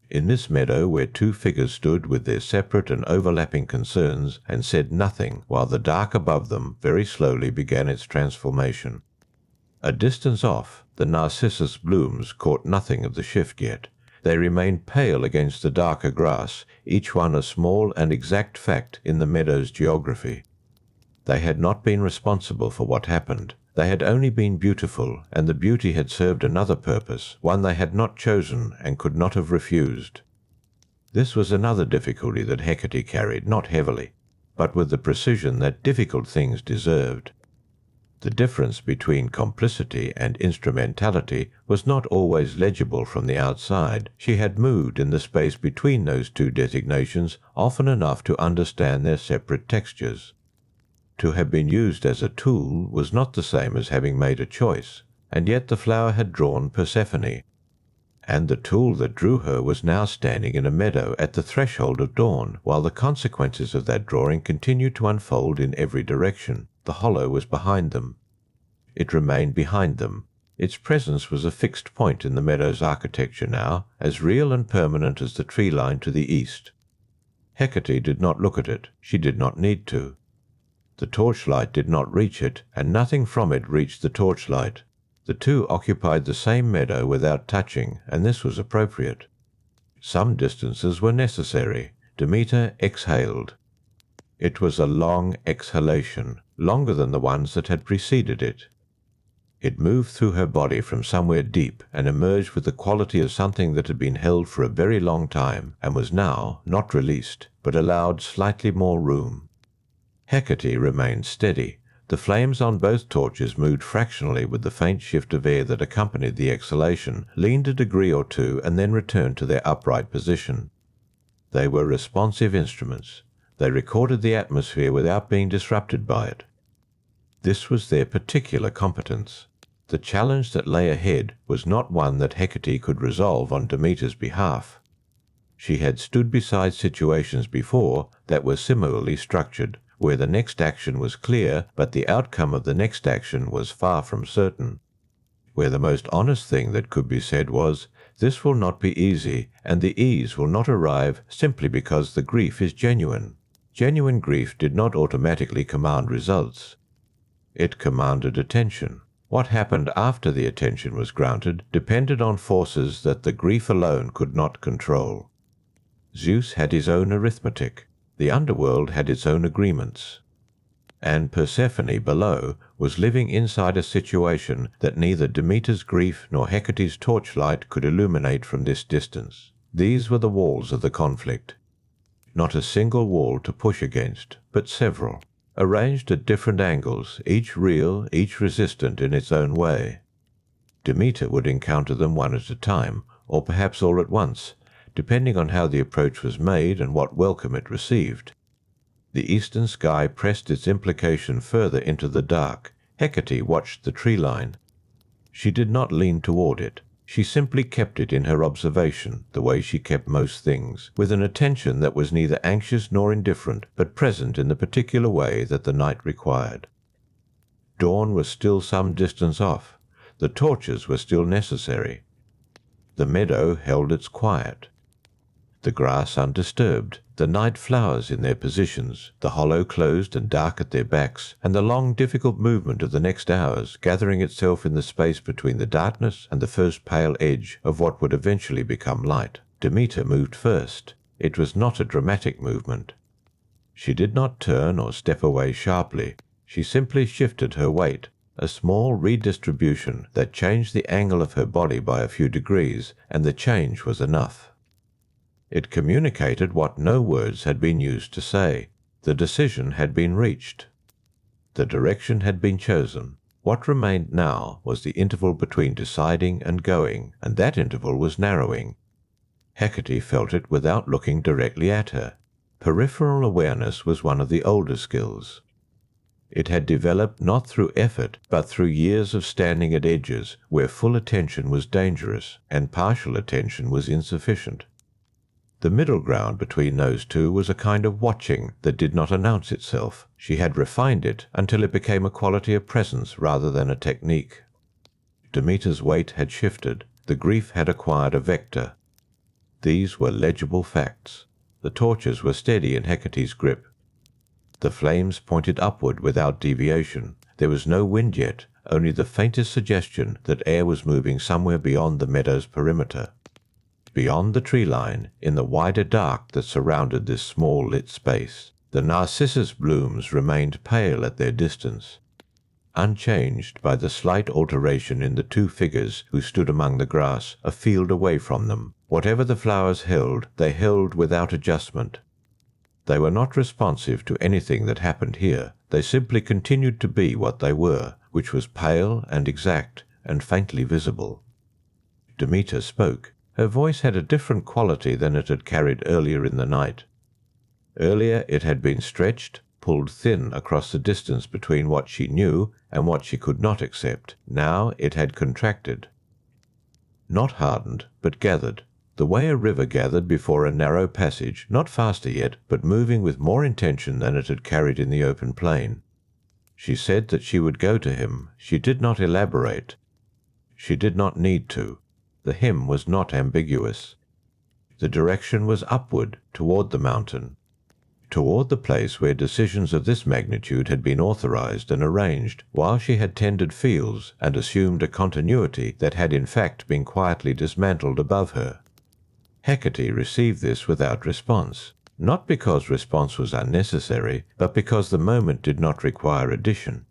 In this meadow where two figures stood with their separate and overlapping concerns and said nothing while the dark above them very slowly began its transformation. A distance off, the narcissus blooms caught nothing of the shift yet. They remained pale against the darker grass, each one a small and exact fact in the meadow's geography. They had not been responsible for what happened. They had only been beautiful, and the beauty had served another purpose, one they had not chosen and could not have refused. This was another difficulty that Hecate carried, not heavily, but with the precision that difficult things deserved. The difference between complicity and instrumentality was not always legible from the outside. She had moved in the space between those two designations often enough to understand their separate textures. To have been used as a tool was not the same as having made a choice, and yet the flower had drawn Persephone, and the tool that drew her was now standing in a meadow at the threshold of dawn, while the consequences of that drawing continued to unfold in every direction. The hollow was behind them. It remained behind them. Its presence was a fixed point in the meadow's architecture now, as real and permanent as the tree line to the east. Hecate did not look at it. She did not need to. The torchlight did not reach it, and nothing from it reached the torchlight. The two occupied the same meadow without touching, and this was appropriate. Some distances were necessary. Demeter exhaled. It was a long exhalation, longer than the ones that had preceded it. It moved through her body from somewhere deep and emerged with the quality of something that had been held for a very long time and was now not released, but allowed slightly more room. Hecate remained steady. The flames on both torches moved fractionally with the faint shift of air that accompanied the exhalation, leaned a degree or two, and then returned to their upright position. They were responsive instruments. They recorded the atmosphere without being disrupted by it. This was their particular competence. The challenge that lay ahead was not one that Hecate could resolve on Demeter's behalf. She had stood beside situations before that were similarly structured, where the next action was clear, but the outcome of the next action was far from certain. Where the most honest thing that could be said was, "This will not be easy, and the ease will not arrive simply because the grief is genuine." Genuine grief did not automatically command results. It commanded attention. What happened after the attention was granted depended on forces that the grief alone could not control. Zeus had his own arithmetic. The underworld had its own agreements. And Persephone below was living inside a situation that neither Demeter's grief nor Hecate's torchlight could illuminate from this distance. These were the walls of the conflict. Not a single wall to push against, but several, arranged at different angles, each real, each resistant in its own way. Demeter would encounter them one at a time, or perhaps all at once, depending on how the approach was made and what welcome it received. The eastern sky pressed its implication further into the dark. Hecate watched the tree line. She did not lean toward it. She simply kept it in her observation, the way she kept most things, with an attention that was neither anxious nor indifferent, but present in the particular way that the night required. Dawn was still some distance off. The torches were still necessary. The meadow held its quiet. The grass undisturbed, the night flowers in their positions, the hollow closed and dark at their backs, and the long difficult movement of the next hours gathering itself in the space between the darkness and the first pale edge of what would eventually become light. Demeter moved first. It was not a dramatic movement. She did not turn or step away sharply. She simply shifted her weight, a small redistribution that changed the angle of her body by a few degrees, and the change was enough. It communicated what no words had been used to say. The decision had been reached. The direction had been chosen. What remained now was the interval between deciding and going, and that interval was narrowing. Hecate felt it without looking directly at her. Peripheral awareness was one of the older skills. It had developed not through effort, but through years of standing at edges where full attention was dangerous and partial attention was insufficient. The middle ground between those two was a kind of watching that did not announce itself. She had refined it until it became a quality of presence rather than a technique. Demeter's weight had shifted. The grief had acquired a vector. These were legible facts. The torches were steady in Hecate's grip. The flames pointed upward without deviation. There was no wind yet, only the faintest suggestion that air was moving somewhere beyond the meadow's perimeter. Beyond the tree line, in the wider dark that surrounded this small lit space, the narcissus blooms remained pale at their distance, unchanged by the slight alteration in the two figures who stood among the grass a field away from them. Whatever the flowers held, they held without adjustment. They were not responsive to anything that happened here. They simply continued to be what they were, which was pale and exact and faintly visible. Demeter spoke. Her voice had a different quality than it had carried earlier in the night. Earlier it had been stretched, pulled thin across the distance between what she knew and what she could not accept. Now it had contracted. Not hardened, but gathered. The way a river gathered before a narrow passage, not faster yet, but moving with more intention than it had carried in the open plain. She said that she would go to him. She did not elaborate. She did not need to. The hymn was not ambiguous. The direction was upward, toward the mountain. toward the place where decisions of this magnitude had been authorized and arranged while she had tended fields and assumed a continuity that had in fact been quietly dismantled above her. Hecate received this without response, not because response was unnecessary, but because the moment did not require addition.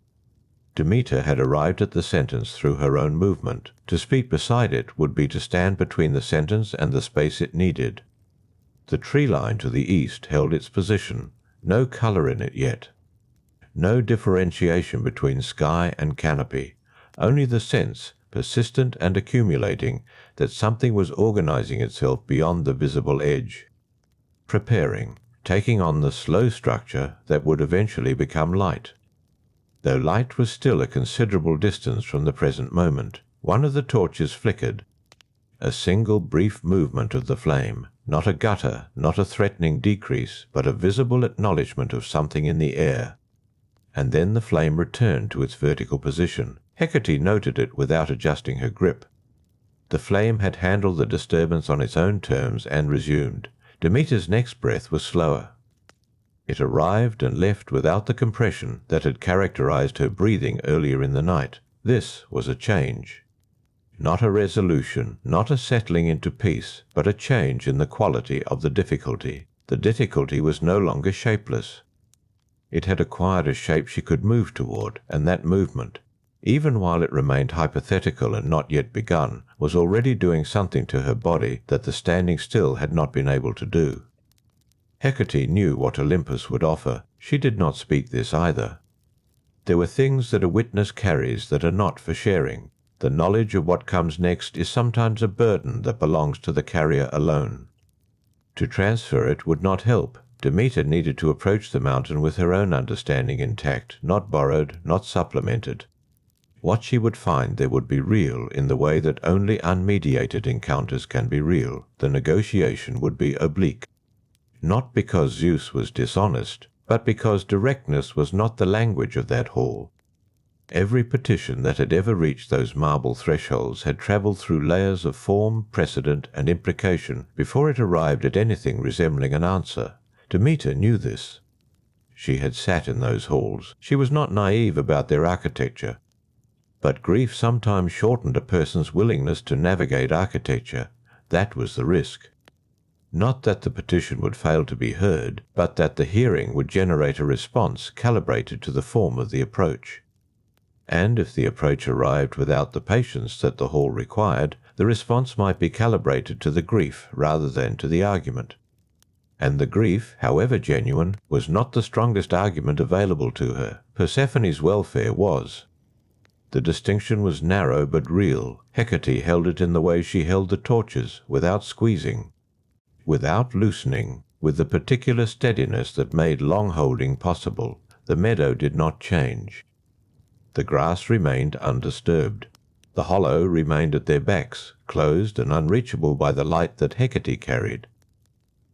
Demeter had arrived at the sentence through her own movement. To speak beside it would be to stand between the sentence and the space it needed. The tree line to the east held its position, no color in it yet. No differentiation between sky and canopy, only the sense, persistent and accumulating, that something was organizing itself beyond the visible edge. Preparing, taking on the slow structure that would eventually become light. Though light was still a considerable distance from the present moment, one of the torches flickered. A single brief movement of the flame, not a gutter, not a threatening decrease, but a visible acknowledgement of something in the air. And then the flame returned to its vertical position. Hecate noted it without adjusting her grip. The flame had handled the disturbance on its own terms and resumed. Demeter's next breath was slower. It arrived and left without the compression that had characterized her breathing earlier in the night. This was a change. Not a resolution, not a settling into peace, but a change in the quality of the difficulty. The difficulty was no longer shapeless. It had acquired a shape she could move toward, and that movement, even while it remained hypothetical and not yet begun, was already doing something to her body that the standing still had not been able to do. Hecate knew what Olympus would offer. She did not speak this either. There were things that a witness carries that are not for sharing. The knowledge of what comes next is sometimes a burden that belongs to the carrier alone. To transfer it would not help. Demeter needed to approach the mountain with her own understanding intact, not borrowed, not supplemented. What she would find there would be real in the way that only unmediated encounters can be real. The negotiation would be oblique. Not because Zeus was dishonest, but because directness was not the language of that hall. Every petition that had ever reached those marble thresholds had travelled through layers of form, precedent, and imprecation before it arrived at anything resembling an answer. Demeter knew this. She had sat in those halls. She was not naive about their architecture. But grief sometimes shortened a person's willingness to navigate architecture. That was the risk. Not that the petition would fail to be heard, but that the hearing would generate a response calibrated to the form of the approach. And if the approach arrived without the patience that the hall required, the response might be calibrated to the grief rather than to the argument. And the grief, however genuine, was not the strongest argument available to her. Persephone's welfare was. The distinction was narrow but real. Hecate held it in the way she held the torches, without squeezing, without loosening, with the particular steadiness that made long holding possible. The meadow did not change. The grass remained undisturbed. The hollow remained at their backs, closed and unreachable by the light that Hecate carried.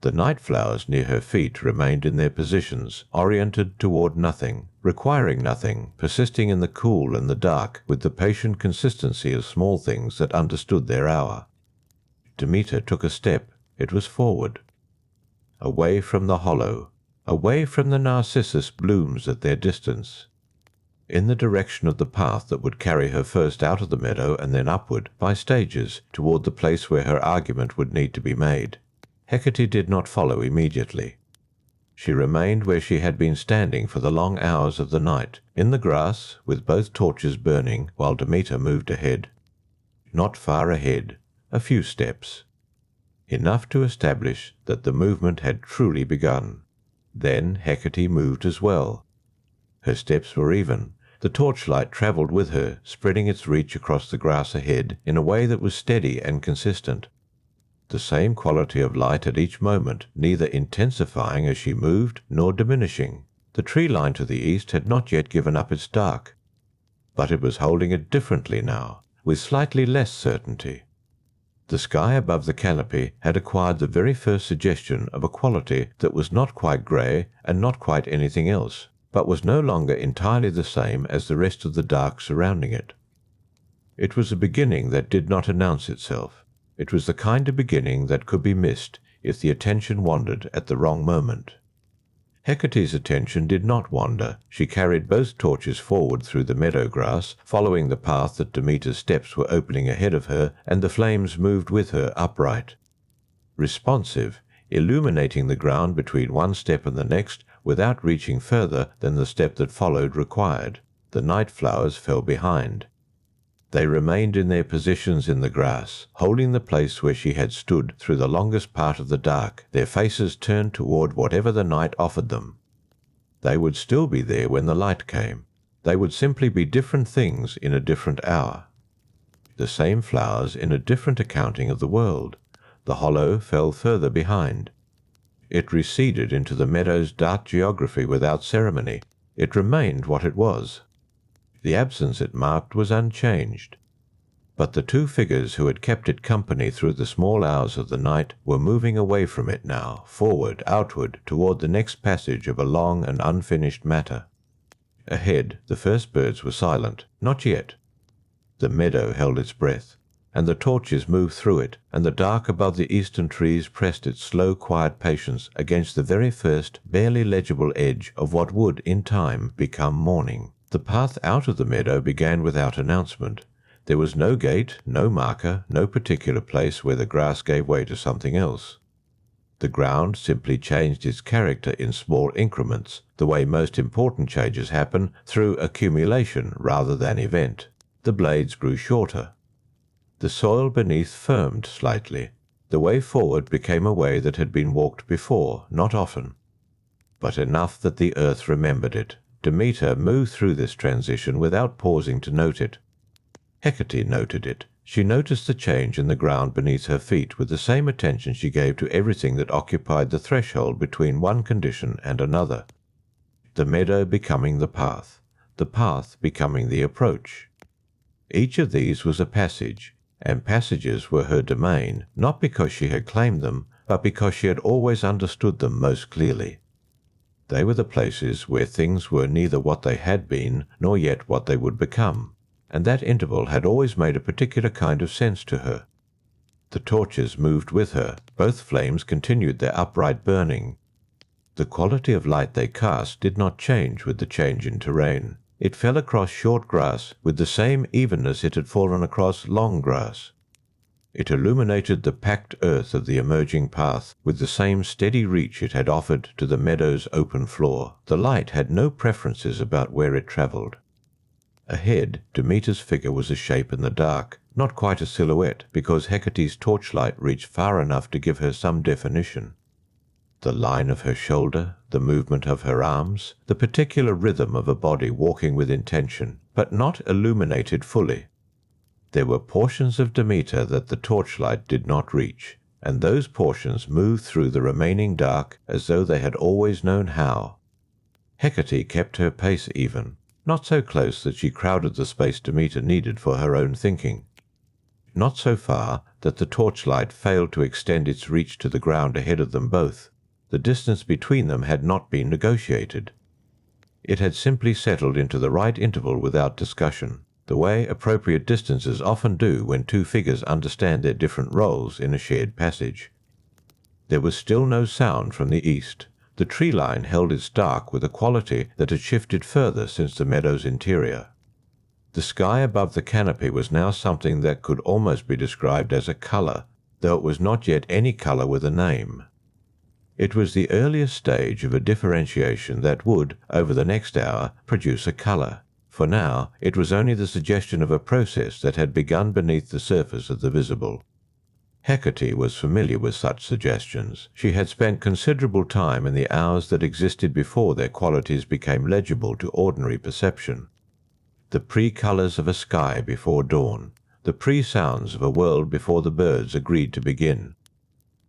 The night flowers near her feet remained in their positions, oriented toward nothing, requiring nothing, persisting in the cool and the dark with the patient consistency of small things that understood their hour. Demeter took a step. It was forward. Away from the hollow, away from the narcissus blooms at their distance, in the direction of the path that would carry her first out of the meadow and then upward, by stages, toward the place where her argument would need to be made. Hecate did not follow immediately. She remained where she had been standing for the long hours of the night, in the grass, with both torches burning, while Demeter moved ahead. Not far ahead, a few steps. Enough to establish that the movement had truly begun. Then Hecate moved as well. Her steps were even. The torchlight travelled with her, spreading its reach across the grass ahead in a way that was steady and consistent. The same quality of light at each moment, neither intensifying as she moved nor diminishing. The tree line to the east had not yet given up its dark, but it was holding it differently now, with slightly less certainty. The sky above the canopy had acquired the very first suggestion of a quality that was not quite grey and not quite anything else, but was no longer entirely the same as the rest of the dark surrounding it. It was a beginning that did not announce itself. It was the kind of beginning that could be missed if the attention wandered at the wrong moment. Hecate's attention did not wander. She carried both torches forward through the meadow grass, following the path that Demeter's steps were opening ahead of her, and the flames moved with her upright. Responsive, illuminating the ground between one step and the next without reaching further than the step that followed required. The night flowers fell behind. They remained in their positions in the grass, holding the place where she had stood through the longest part of the dark, their faces turned toward whatever the night offered them. They would still be there when the light came. They would simply be different things in a different hour. The same flowers in a different accounting of the world. The hollow fell further behind. It receded into the meadow's dark geography without ceremony. It remained what it was. The absence it marked was unchanged. But the two figures who had kept it company through the small hours of the night were moving away from it now, forward, outward, toward the next passage of a long and unfinished matter. Ahead, the first birds were silent. Not yet. The meadow held its breath, and the torches moved through it, and the dark above the eastern trees pressed its slow, quiet patience against the very first, barely legible edge of what would, in time, become morning. The path out of the meadow began without announcement. There was no gate, no marker, no particular place where the grass gave way to something else. The ground simply changed its character in small increments, the way most important changes happen, through accumulation rather than event. The blades grew shorter. The soil beneath firmed slightly. The way forward became a way that had been walked before, not often, but enough that the earth remembered it. Demeter moved through this transition without pausing to note it. Hecate noted it. She noticed the change in the ground beneath her feet with the same attention she gave to everything that occupied the threshold between one condition and another. The meadow becoming the path becoming the approach. Each of these was a passage, and passages were her domain, not because she had claimed them, but because she had always understood them most clearly. They were the places where things were neither what they had been, nor yet what they would become, and that interval had always made a particular kind of sense to her. The torches moved with her. Both flames continued their upright burning. The quality of light they cast did not change with the change in terrain. It fell across short grass with the same evenness it had fallen across long grass. It illuminated the packed earth of the emerging path with the same steady reach it had offered to the meadow's open floor. The light had no preferences about where it travelled. Ahead, Demeter's figure was a shape in the dark, not quite a silhouette, because Hecate's torchlight reached far enough to give her some definition. The line of her shoulder, the movement of her arms, the particular rhythm of a body walking with intention, but not illuminated fully. There were portions of Demeter that the torchlight did not reach, and those portions moved through the remaining dark as though they had always known how. Hecate kept her pace even, not so close that she crowded the space Demeter needed for her own thinking, not so far that the torchlight failed to extend its reach to the ground ahead of them both. The distance between them had not been negotiated. It had simply settled into the right interval without discussion, the way appropriate distances often do when two figures understand their different roles in a shared passage. There was still no sound from the east. The tree line held its dark with a quality that had shifted further since the meadow's interior. The sky above the canopy was now something that could almost be described as a colour, though it was not yet any colour with a name. It was the earliest stage of a differentiation that would, over the next hour, produce a colour. For now, it was only the suggestion of a process that had begun beneath the surface of the visible. Hecate was familiar with such suggestions. She had spent considerable time in the hours that existed before their qualities became legible to ordinary perception. The pre-colours of a sky before dawn, the pre-sounds of a world before the birds agreed to begin,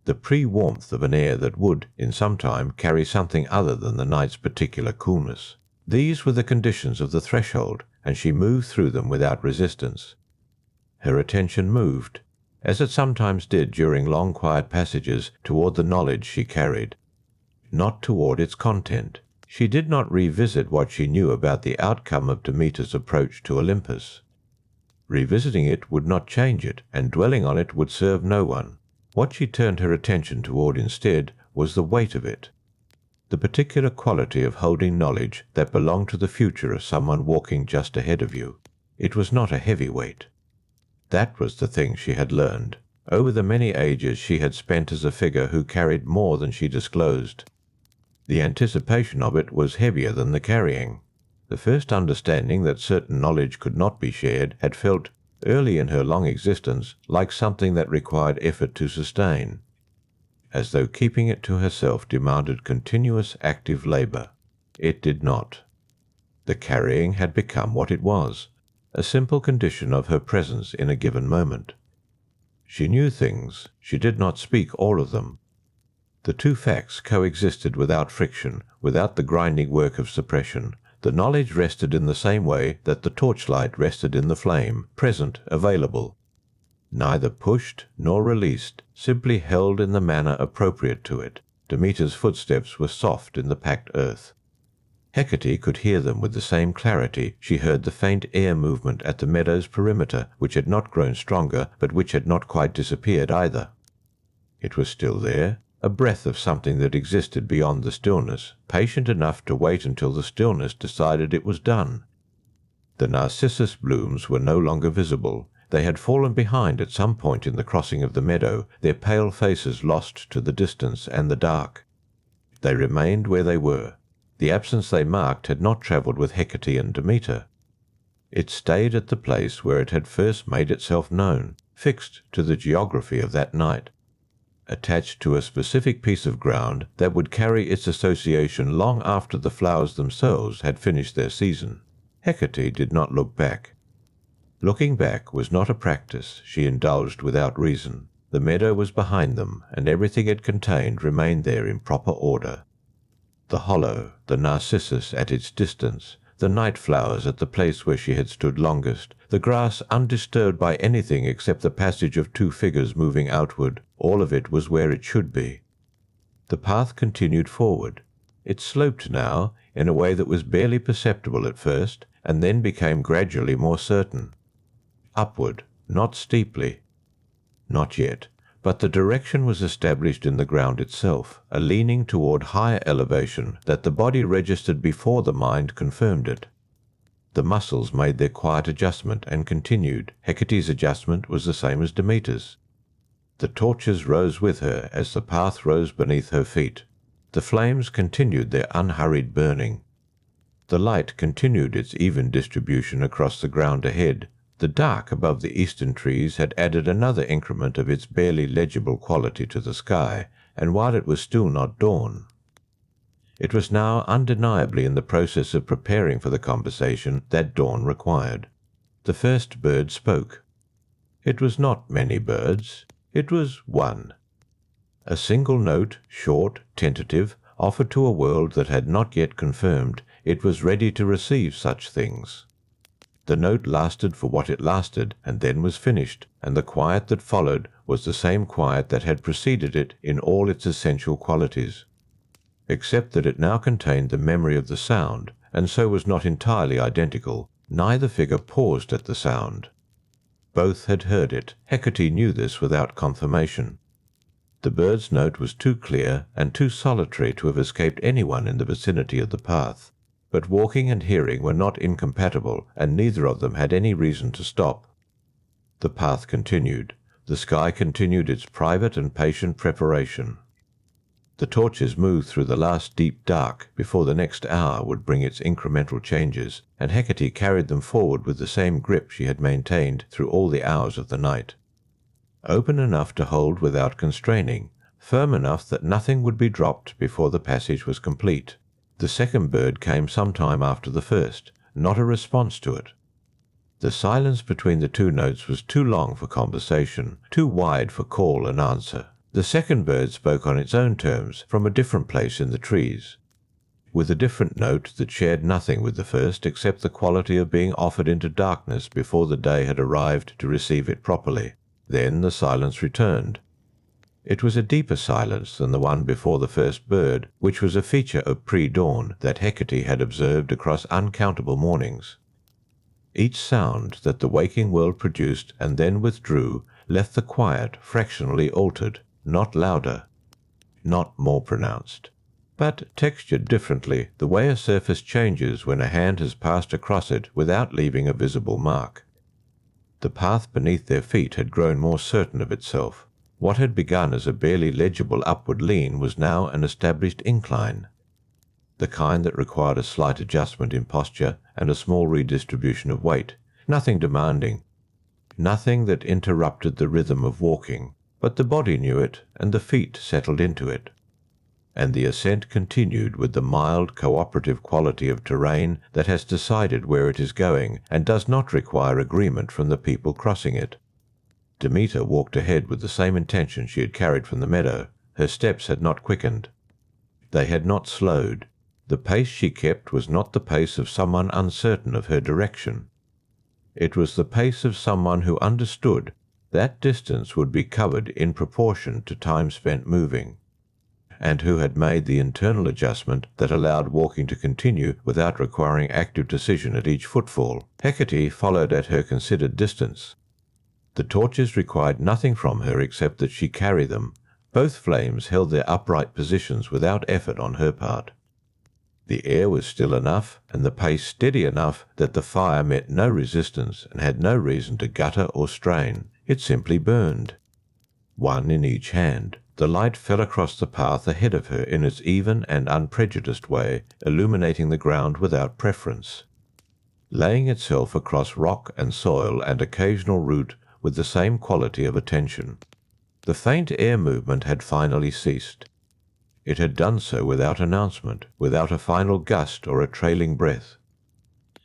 the pre-warmth of an air that would, in some time, carry something other than the night's particular coolness. These were the conditions of the threshold, and she moved through them without resistance. Her attention moved, as it sometimes did during long quiet passages, toward the knowledge she carried, not toward its content. She did not revisit what she knew about the outcome of Demeter's approach to Olympus. Revisiting it would not change it, and dwelling on it would serve no one. What she turned her attention toward instead was the weight of it. the particular quality of holding knowledge that belonged to the future of someone walking just ahead of you. It was not a heavy weight. That was the thing she had learned. Over the many ages she had spent as a figure who carried more than she disclosed. The anticipation of it was heavier than the carrying. The first understanding that certain knowledge could not be shared had felt, early in her long existence, like something that required effort to sustain, as though keeping it to herself demanded continuous active labor. It did not. The carrying had become what it was, a simple condition of her presence in a given moment. She knew things, she did not speak all of them. The two facts coexisted without friction, without the grinding work of suppression. The knowledge rested in the same way that the torchlight rested in the flame, present, available. Neither pushed nor released, simply held in the manner appropriate to it. Demeter's footsteps were soft in the packed earth. Hecate could hear them with the same clarity. She heard the faint air movement at the meadow's perimeter, which had not grown stronger, but which had not quite disappeared either. It was still there, a breath of something that existed beyond the stillness, patient enough to wait until the stillness decided it was done. The narcissus blooms were no longer visible. They had fallen behind at some point in the crossing of the meadow, their pale faces lost to the distance and the dark. They remained where they were. The absence they marked had not travelled with Hecate and Demeter. It stayed at the place where it had first made itself known, fixed to the geography of that night, attached to a specific piece of ground that would carry its association long after the flowers themselves had finished their season. Hecate did not look back. Looking back was not a practice she indulged without reason. The meadow was behind them, and everything it contained remained there in proper order. The hollow, the narcissus at its distance, the night flowers at the place where she had stood longest, the grass undisturbed by anything except the passage of two figures moving outward, all of it was where it should be. The path continued forward. It sloped now, in a way that was barely perceptible at first, and then became gradually more certain. Upward, not steeply. Not yet, but the direction was established in the ground itself, a leaning toward higher elevation that the body registered before the mind confirmed it. The muscles made their quiet adjustment and continued. Hecate's adjustment was the same as Demeter's. The torches rose with her as the path rose beneath her feet. The flames continued their unhurried burning. The light continued its even distribution across the ground ahead. The dark above the eastern trees had added another increment of its barely legible quality to the sky, and while it was still not dawn, it was now undeniably in the process of preparing for the conversation that dawn required. The first bird spoke. It was not many birds. It was one. A single note, short, tentative, offered to a world that had not yet confirmed it was ready to receive such things. The note lasted for what it lasted, and then was finished, and the quiet that followed was the same quiet that had preceded it in all its essential qualities, except that it now contained the memory of the sound, and so was not entirely identical. Neither figure paused at the sound. Both had heard it. Hecate knew this without confirmation. The bird's note was too clear and too solitary to have escaped anyone in the vicinity of the path. But walking and hearing were not incompatible, and neither of them had any reason to stop. The path continued. The sky continued its private and patient preparation. The torches moved through the last deep dark before the next hour would bring its incremental changes, and Hecate carried them forward with the same grip she had maintained through all the hours of the night. Open enough to hold without constraining, firm enough that nothing would be dropped before the passage was complete. The second bird came some time after the first, not a response to it. The silence between the two notes was too long for conversation, too wide for call and answer. The second bird spoke on its own terms, from a different place in the trees, with a different note that shared nothing with the first except the quality of being offered into darkness before the day had arrived to receive it properly. Then the silence returned. It was a deeper silence than the one before the first bird, which was a feature of pre-dawn that Hecate had observed across uncountable mornings. Each sound that the waking world produced and then withdrew left the quiet fractionally altered, not louder, not more pronounced. but textured differently, the way a surface changes when a hand has passed across it without leaving a visible mark. The path beneath their feet had grown more certain of itself. What had begun as a barely legible upward lean was now an established incline, the kind that required a slight adjustment in posture and a small redistribution of weight. Nothing demanding, nothing that interrupted the rhythm of walking, but the body knew it and the feet settled into it. And the ascent continued with the mild, cooperative quality of terrain that has decided where it is going and does not require agreement from the people crossing it. Demeter walked ahead with the same intention she had carried from the meadow. Her steps had not quickened. They had not slowed. The pace she kept was not the pace of someone uncertain of her direction. It was the pace of someone who understood that distance would be covered in proportion to time spent moving, and who had made the internal adjustment that allowed walking to continue without requiring active decision at each footfall. Hecate followed at her considered distance. The torches required nothing from her except that she carry them. Both flames held their upright positions without effort on her part. The air was still enough and the pace steady enough that the fire met no resistance and had no reason to gutter or strain. It simply burned. One in each hand, the light fell across the path ahead of her in its even and unprejudiced way, illuminating the ground without preference, laying itself across rock and soil and occasional root with the same quality of attention. The faint air movement had finally ceased. It had done so without announcement, without a final gust or a trailing breath.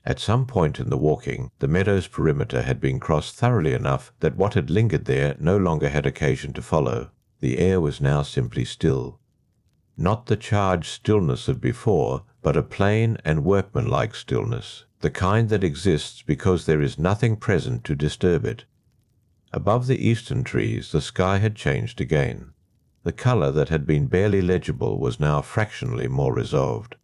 At some point in the walking, the meadow's perimeter had been crossed thoroughly enough that what had lingered there no longer had occasion to follow. The air was now simply still. Not the charged stillness of before, but a plain and workmanlike stillness, the kind that exists because there is nothing present to disturb it. Above the eastern trees the sky had changed again. The colour that had been barely legible was now fractionally more resolved.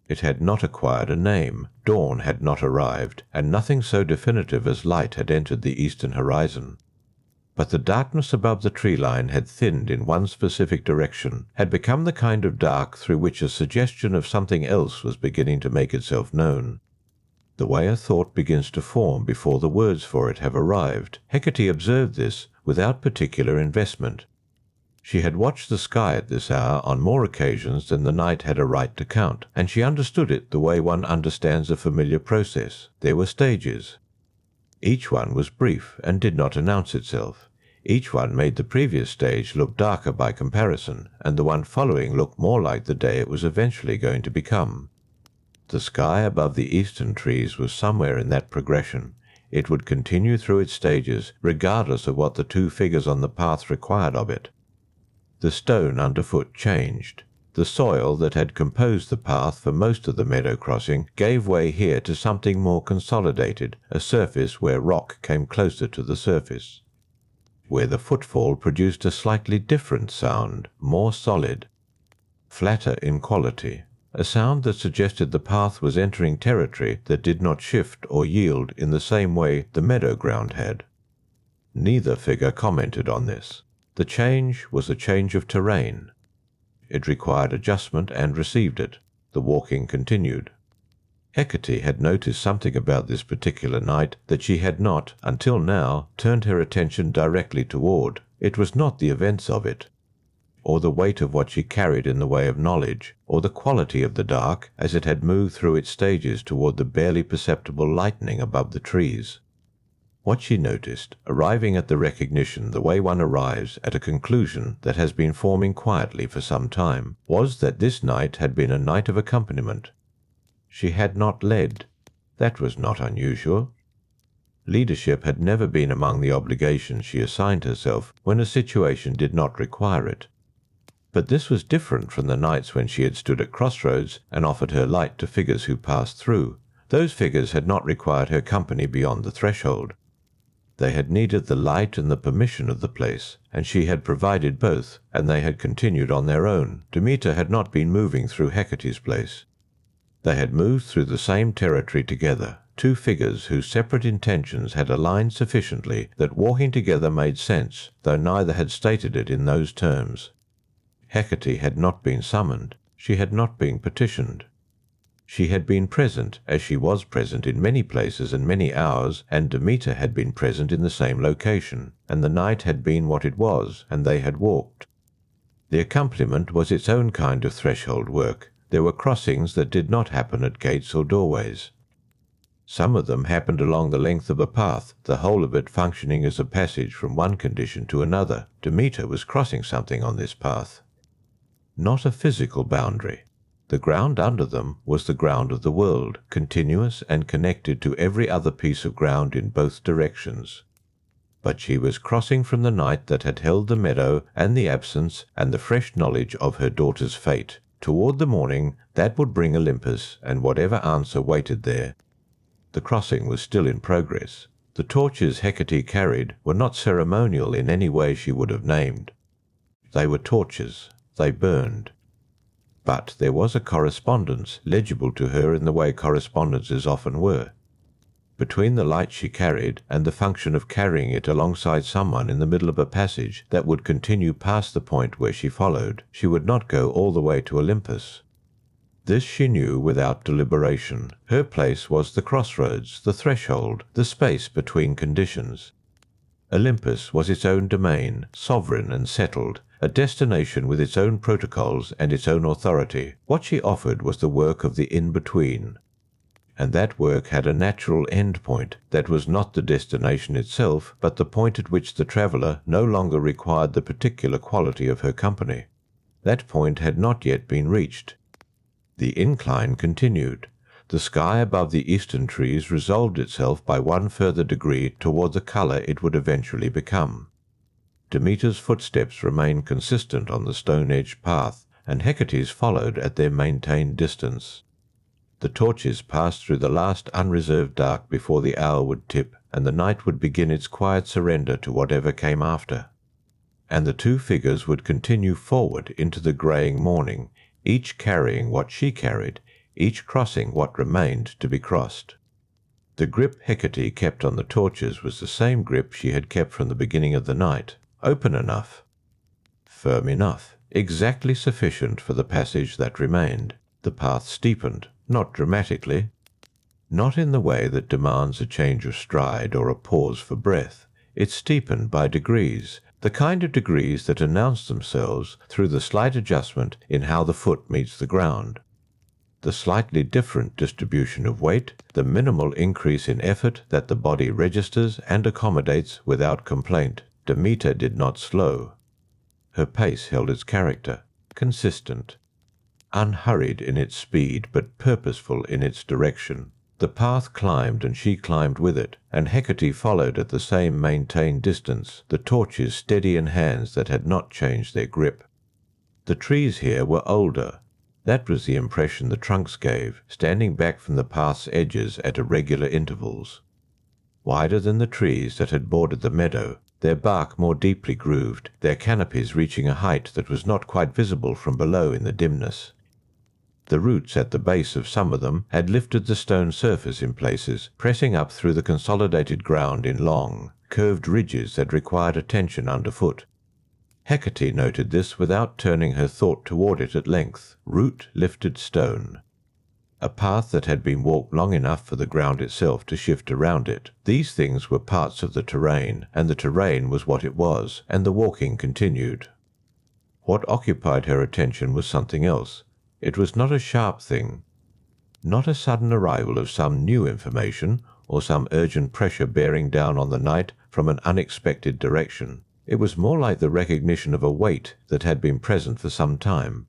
It had not acquired a name, dawn had not arrived, and nothing so definitive as light had entered the eastern horizon. But the darkness above the tree line had thinned in one specific direction, had become the kind of dark through which a suggestion of something else was beginning to make itself known. The way a thought begins to form before the words for it have arrived. Hecate observed this without particular investment. She had watched the sky at this hour on more occasions than the night had a right to count, and she understood it the way one understands a familiar process. There were stages. Each one was brief and did not announce itself. Each one made the previous stage look darker by comparison, and the one following look more like the day it was eventually going to become. The sky above the eastern trees was somewhere in that progression. It would continue through its stages, regardless of what the two figures on the path required of it. The stone underfoot changed. The soil that had composed the path for most of the meadow crossing gave way here to something more consolidated, a surface where rock came closer to the surface, where the footfall produced a slightly different sound, more solid, flatter in quality, a sound that suggested the path was entering territory that did not shift or yield in the same way the meadow ground had. Neither figure commented on this. The change was a change of terrain. It required adjustment and received it. The walking continued. Hecate had noticed something about this particular night that she had not, until now, turned her attention directly toward. It was not the events of it, or the weight of what she carried in the way of knowledge, or the quality of the dark as it had moved through its stages toward the barely perceptible lightening above the trees. What she noticed, arriving at the recognition the way one arrives at a conclusion that has been forming quietly for some time, was that this night had been a night of accompaniment. She had not led. That was not unusual. Leadership had never been among the obligations she assigned herself when a situation did not require it. But this was different from the nights when she had stood at crossroads and offered her light to figures who passed through. Those figures had not required her company beyond the threshold. They had needed the light and the permission of the place, and she had provided both, and they had continued on their own. Demeter had not been moving through Hecate's place. They had moved through the same territory together, two figures whose separate intentions had aligned sufficiently that walking together made sense, though neither had stated it in those terms. Hecate had not been summoned. She had not been petitioned. She had been present, as she was present in many places and many hours, and Demeter had been present in the same location, and the night had been what it was, and they had walked. The accompaniment was its own kind of threshold work. There were crossings that did not happen at gates or doorways. Some of them happened along the length of a path, the whole of it functioning as a passage from one condition to another. Demeter was crossing something on this path. Not a physical boundary. The ground under them was the ground of the world, continuous and connected to every other piece of ground in both directions. But she was crossing from the night that had held the meadow and the absence and the fresh knowledge of her daughter's fate, toward the morning that would bring Olympus and whatever answer waited there. The crossing was still in progress. The torches Hecate carried were not ceremonial in any way she would have named. They were torches. They burned. But there was a correspondence, legible to her in the way correspondences often were, between the light she carried and the function of carrying it alongside someone in the middle of a passage that would continue past the point where she followed. She would not go all the way to Olympus. This she knew without deliberation. Her place was the crossroads, the threshold, the space between conditions. Olympus was its own domain, sovereign and settled, a destination with its own protocols and its own authority. What she offered was the work of the in-between. And that work had a natural end point that was not the destination itself, but the point at which the traveller no longer required the particular quality of her company. That point had not yet been reached. The incline continued. The sky above the eastern trees resolved itself by one further degree toward the colour it would eventually become. Demeter's footsteps remained consistent on the stone-edged path, and Hecate's followed at their maintained distance. The torches passed through the last unreserved dark before the hour would tip, and the night would begin its quiet surrender to whatever came after. And the two figures would continue forward into the greying morning, each carrying what she carried, each crossing what remained to be crossed. The grip Hecate kept on the torches was the same grip she had kept from the beginning of the night, open enough, firm enough, exactly sufficient for the passage that remained. The path steepened, not dramatically, not in the way that demands a change of stride or a pause for breath. It steepened by degrees, the kind of degrees that announce themselves through the slight adjustment in how the foot meets the ground. The slightly different distribution of weight, the minimal increase in effort that the body registers and accommodates without complaint. Demeter did not slow. Her pace held its character, consistent, unhurried in its speed but purposeful in its direction. The path climbed and she climbed with it, and Hecate followed at the same maintained distance, the torches steady in hands that had not changed their grip. The trees here were older. That was the impression the trunks gave, standing back from the path's edges at irregular intervals. Wider than the trees that had bordered the meadow, their bark more deeply grooved, their canopies reaching a height that was not quite visible from below in the dimness. The roots at the base of some of them had lifted the stone surface in places, pressing up through the consolidated ground in long, curved ridges that required attention underfoot. Hecate noted this without turning her thought toward it at length. Root lifted stone. A path that had been walked long enough for the ground itself to shift around it. These things were parts of the terrain, and the terrain was what it was, and the walking continued. What occupied her attention was something else. It was not a sharp thing, not a sudden arrival of some new information or some urgent pressure bearing down on the night from an unexpected direction. It was more like the recognition of a weight that had been present for some time,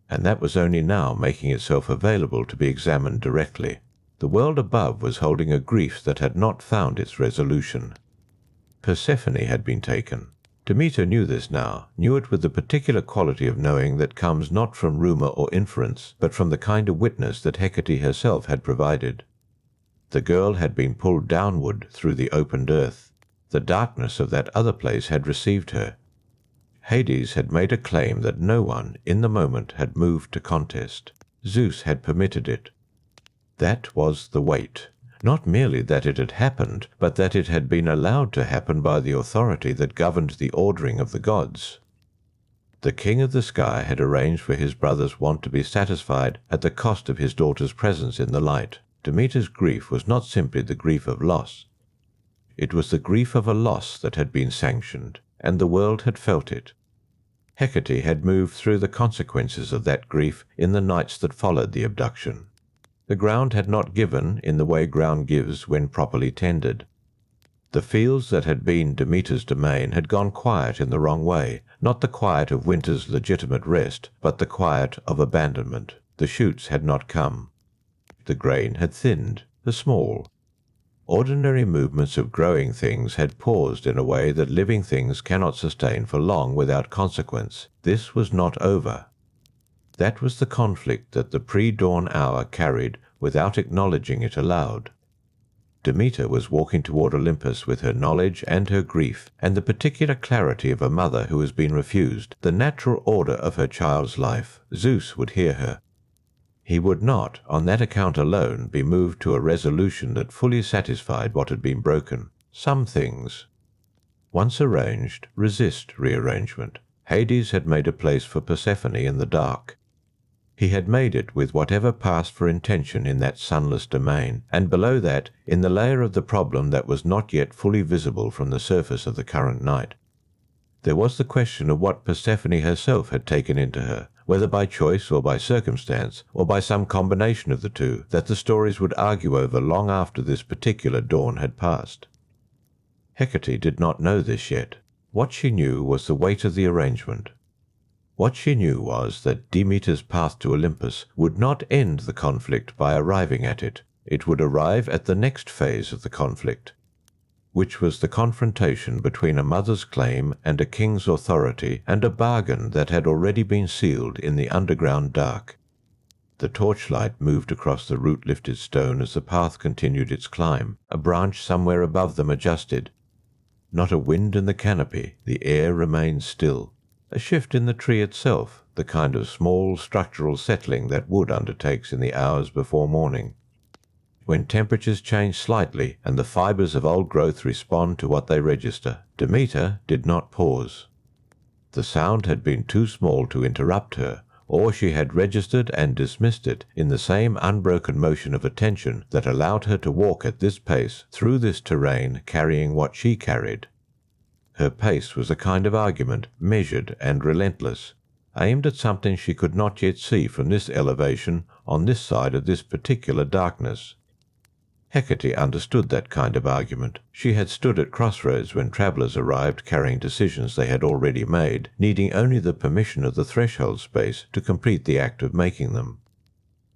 and that was only now making itself available to be examined directly. The world above was holding a grief that had not found its resolution. Persephone had been taken. Demeter knew this now, knew it with the particular quality of knowing that comes not from rumour or inference, but from the kind of witness that Hecate herself had provided. The girl had been pulled downward through the opened earth. The darkness of that other place had received her. Hades had made a claim that no one, in the moment, had moved to contest. Zeus had permitted it. That was the weight. Not merely that it had happened, but that it had been allowed to happen by the authority that governed the ordering of the gods. The king of the sky had arranged for his brother's want to be satisfied at the cost of his daughter's presence in the light. Demeter's grief was not simply the grief of loss. It was the grief of a loss that had been sanctioned, and the world had felt it. Hecate had moved through the consequences of that grief in the nights that followed the abduction. The ground had not given in the way ground gives when properly tended. The fields that had been Demeter's domain had gone quiet in the wrong way, not the quiet of winter's legitimate rest, but the quiet of abandonment. The shoots had not come. The grain had thinned, the small. Ordinary movements of growing things had paused in a way that living things cannot sustain for long without consequence. This was not over. That was the conflict that the pre-dawn hour carried without acknowledging it aloud. Demeter was walking toward Olympus with her knowledge and her grief, and the particular clarity of a mother who has been refused the natural order of her child's life. Zeus would hear her. He would not, on that account alone, be moved to a resolution that fully satisfied what had been broken. Some things, once arranged, resist rearrangement. Hades had made a place for Persephone in the dark. He had made it with whatever passed for intention in that sunless domain, and below that, in the layer of the problem that was not yet fully visible from the surface of the current night. There was the question of what Persephone herself had taken into her, whether by choice or by circumstance, or by some combination of the two, that the stories would argue over long after this particular dawn had passed. Hecate did not know this yet. What she knew was the weight of the arrangement. What she knew was that Demeter's path to Olympus would not end the conflict by arriving at it. It would arrive at the next phase of the conflict, which was the confrontation between a mother's claim and a king's authority, and a bargain that had already been sealed in the underground dark. The torchlight moved across the root-lifted stone as the path continued its climb. A branch somewhere above them adjusted. Not a wind in the canopy, the air remained still. A shift in the tree itself, the kind of small structural settling that wood undertakes in the hours before morning, when temperatures change slightly and the fibres of old growth respond to what they register. Demeter did not pause. The sound had been too small to interrupt her, or she had registered and dismissed it in the same unbroken motion of attention that allowed her to walk at this pace through this terrain carrying what she carried. Her pace was a kind of argument, measured and relentless, aimed at something she could not yet see from this elevation on this side of this particular darkness. Hecate understood that kind of argument. She had stood at crossroads when travellers arrived carrying decisions they had already made, needing only the permission of the threshold space to complete the act of making them.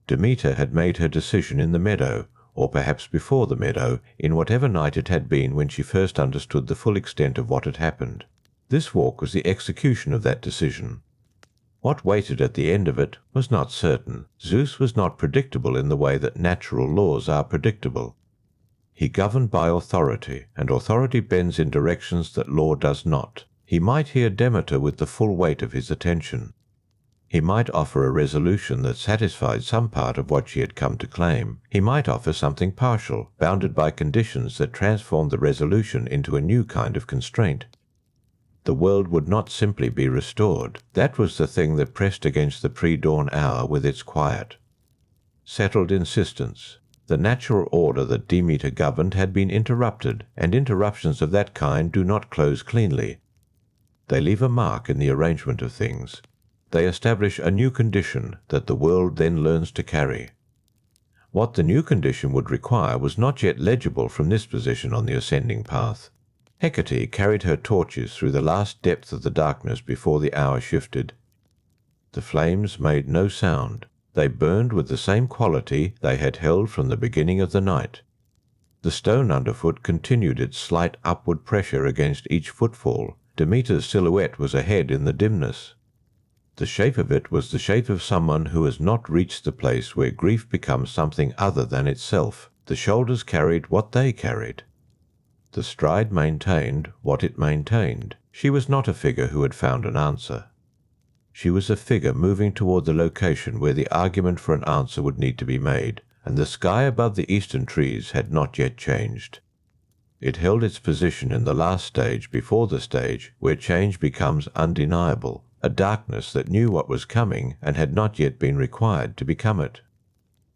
Demeter had made her decision in the meadow, or perhaps before the meadow, in whatever night it had been when she first understood the full extent of what had happened. This walk was the execution of that decision. What waited at the end of it was not certain. Zeus was not predictable in the way that natural laws are predictable. He governed by authority, and authority bends in directions that law does not. He might hear Demeter with the full weight of his attention. He might offer a resolution that satisfied some part of what she had come to claim. He might offer something partial, bounded by conditions that transformed the resolution into a new kind of constraint. The world would not simply be restored. That was the thing that pressed against the pre-dawn hour with its quiet. Settled insistence. The natural order that Demeter governed had been interrupted, and interruptions of that kind do not close cleanly. They leave a mark in the arrangement of things. They establish a new condition that the world then learns to carry. What the new condition would require was not yet legible from this position on the ascending path. Hecate carried her torches through the last depth of the darkness before the hour shifted. The flames made no sound. They burned with the same quality they had held from the beginning of the night. The stone underfoot continued its slight upward pressure against each footfall. Demeter's silhouette was ahead in the dimness. The shape of it was the shape of someone who has not reached the place where grief becomes something other than itself. The shoulders carried what they carried. The stride maintained what it maintained. She was not a figure who had found an answer. She was a figure moving toward the location where the argument for an answer would need to be made, and the sky above the eastern trees had not yet changed. It held its position in the last stage before the stage where change becomes undeniable, a darkness that knew what was coming and had not yet been required to become it.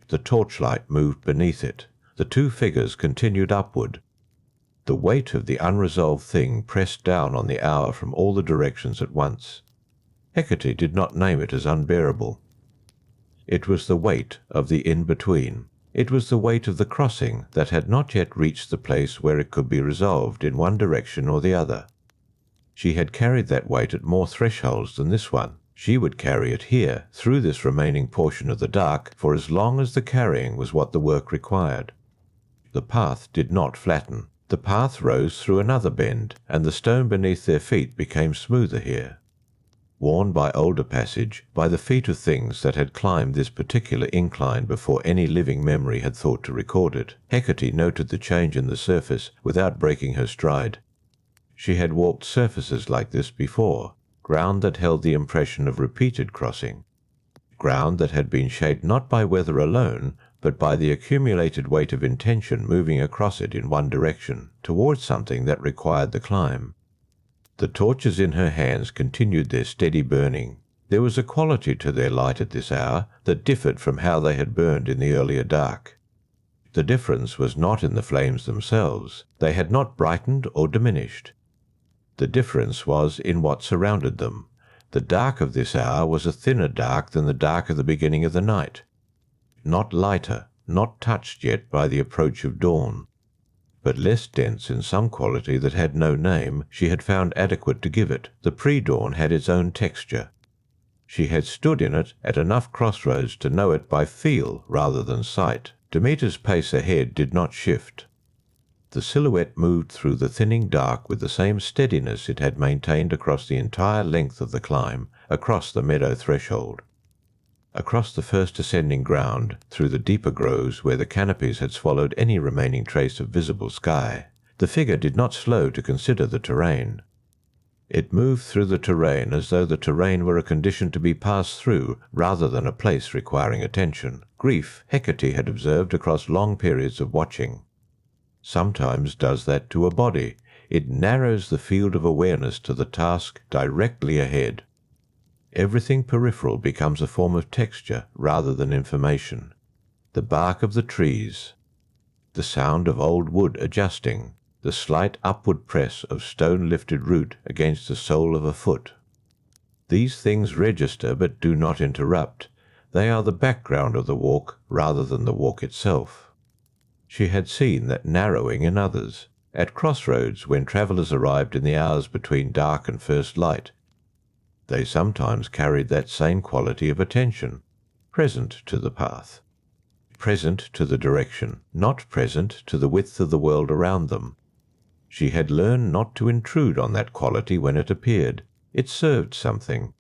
The torchlight moved beneath it. The two figures continued upward. The weight of the unresolved thing pressed down on the hour from all the directions at once. Hecate did not name it as unbearable. It was the weight of the in-between. It was the weight of the crossing that had not yet reached the place where it could be resolved in one direction or the other. She had carried that weight at more thresholds than this one. She would carry it here, through this remaining portion of the dark, for as long as the carrying was what the work required. The path did not flatten. The path rose through another bend, and the stone beneath their feet became smoother here. Worn by older passage, by the feet of things that had climbed this particular incline before any living memory had thought to record it, Hecate noted the change in the surface without breaking her stride. She had walked surfaces like this before, ground that held the impression of repeated crossing, ground that had been shaped not by weather alone, but by the accumulated weight of intention moving across it in one direction, towards something that required the climb. The torches in her hands continued their steady burning. There was a quality to their light at this hour that differed from how they had burned in the earlier dark. The difference was not in the flames themselves. They had not brightened or diminished. The difference was in what surrounded them. The dark of this hour was a thinner dark than the dark of the beginning of the night. Not lighter, not touched yet by the approach of dawn, but less dense in some quality that had no name she had found adequate to give it. The pre-dawn had its own texture. She had stood in it at enough crossroads to know it by feel rather than sight. Demeter's pace ahead did not shift. The silhouette moved through the thinning dark with the same steadiness it had maintained across the entire length of the climb, across the meadow threshold, across the first ascending ground, through the deeper groves where the canopies had swallowed any remaining trace of visible sky. The figure did not slow to consider the terrain. It moved through the terrain as though the terrain were a condition to be passed through rather than a place requiring attention. Grief, Hecate had observed across long periods of watching, sometimes does that to a body. It narrows the field of awareness to the task directly ahead. Everything peripheral becomes a form of texture rather than information. The bark of the trees, the sound of old wood adjusting, the slight upward press of stone-lifted root against the sole of a foot. These things register but do not interrupt. They are the background of the walk rather than the walk itself. She had seen that narrowing in others. At crossroads, when travellers arrived in the hours between dark and first light, they sometimes carried that same quality of attention, present to the path, present to the direction, not present to the width of the world around them. She had learned not to intrude on that quality when it appeared. It served something.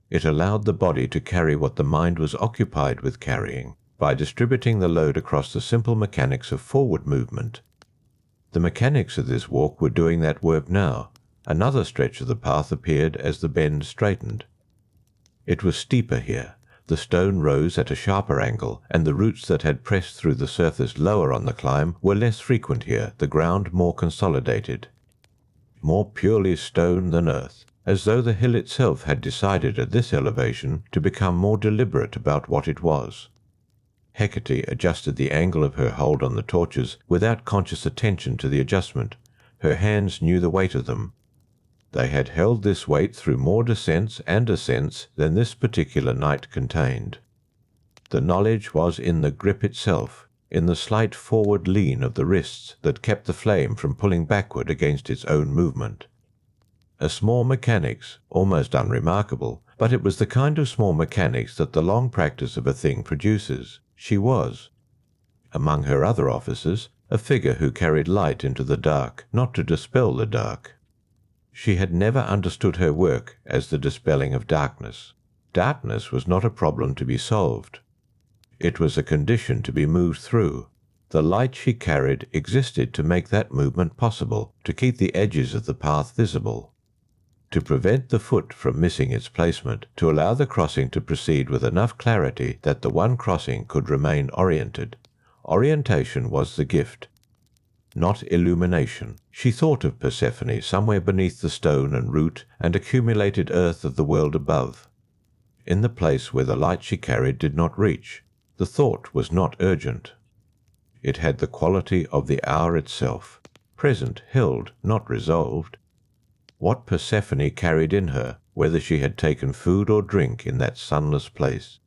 It allowed the body to carry what the mind was occupied with carrying, by distributing the load across the simple mechanics of forward movement. The mechanics of this walk were doing that work now. Another stretch of the path appeared as the bend straightened. It was steeper here. The stone rose at a sharper angle, and the roots that had pressed through the surface lower on the climb were less frequent here, the ground more consolidated, more purely stone than earth, as though the hill itself had decided at this elevation to become more deliberate about what it was. Hecate adjusted the angle of her hold on the torches without conscious attention to the adjustment. Her hands knew the weight of them. They had held this weight through more descents and ascents than this particular night contained. The knowledge was in the grip itself, in the slight forward lean of the wrists that kept the flame from pulling backward against its own movement. A small mechanics, almost unremarkable, but it was the kind of small mechanics that the long practice of a thing produces. She was, among her other officers, a figure who carried light into the dark, not to dispel the dark. She had never understood her work as the dispelling of darkness. Darkness was not a problem to be solved. It was a condition to be moved through. The light she carried existed to make that movement possible, to keep the edges of the path visible, to prevent the foot from missing its placement, to allow the crossing to proceed with enough clarity that the one crossing could remain oriented. Orientation was the gift. not illumination. She thought of Persephone somewhere beneath the stone and root and accumulated earth of the world above, in the place where the light she carried did not reach. The thought was not urgent. It had the quality of the hour itself, present, held, not resolved. What Persephone carried in her, whether she had taken food or drink in that sunless place.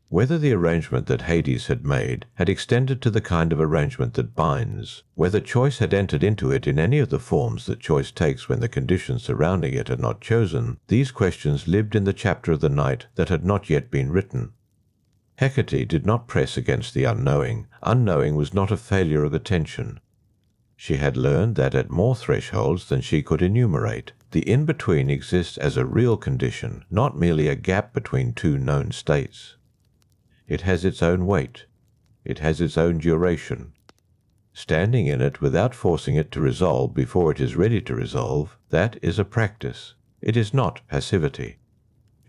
Whether the arrangement that Hades had made had extended to the kind of arrangement that binds, whether choice had entered into it in any of the forms that choice takes when the conditions surrounding it are not chosen, these questions lived in the chapter of the night that had not yet been written. Hecate did not press against the unknowing. Unknowing was not a failure of attention. She had learned that at more thresholds than she could enumerate, the in-between exists as a real condition, not merely a gap between two known states. It has its own weight. It has its own duration. Standing in it without forcing it to resolve before it is ready to resolve, that is a practice. It is not passivity.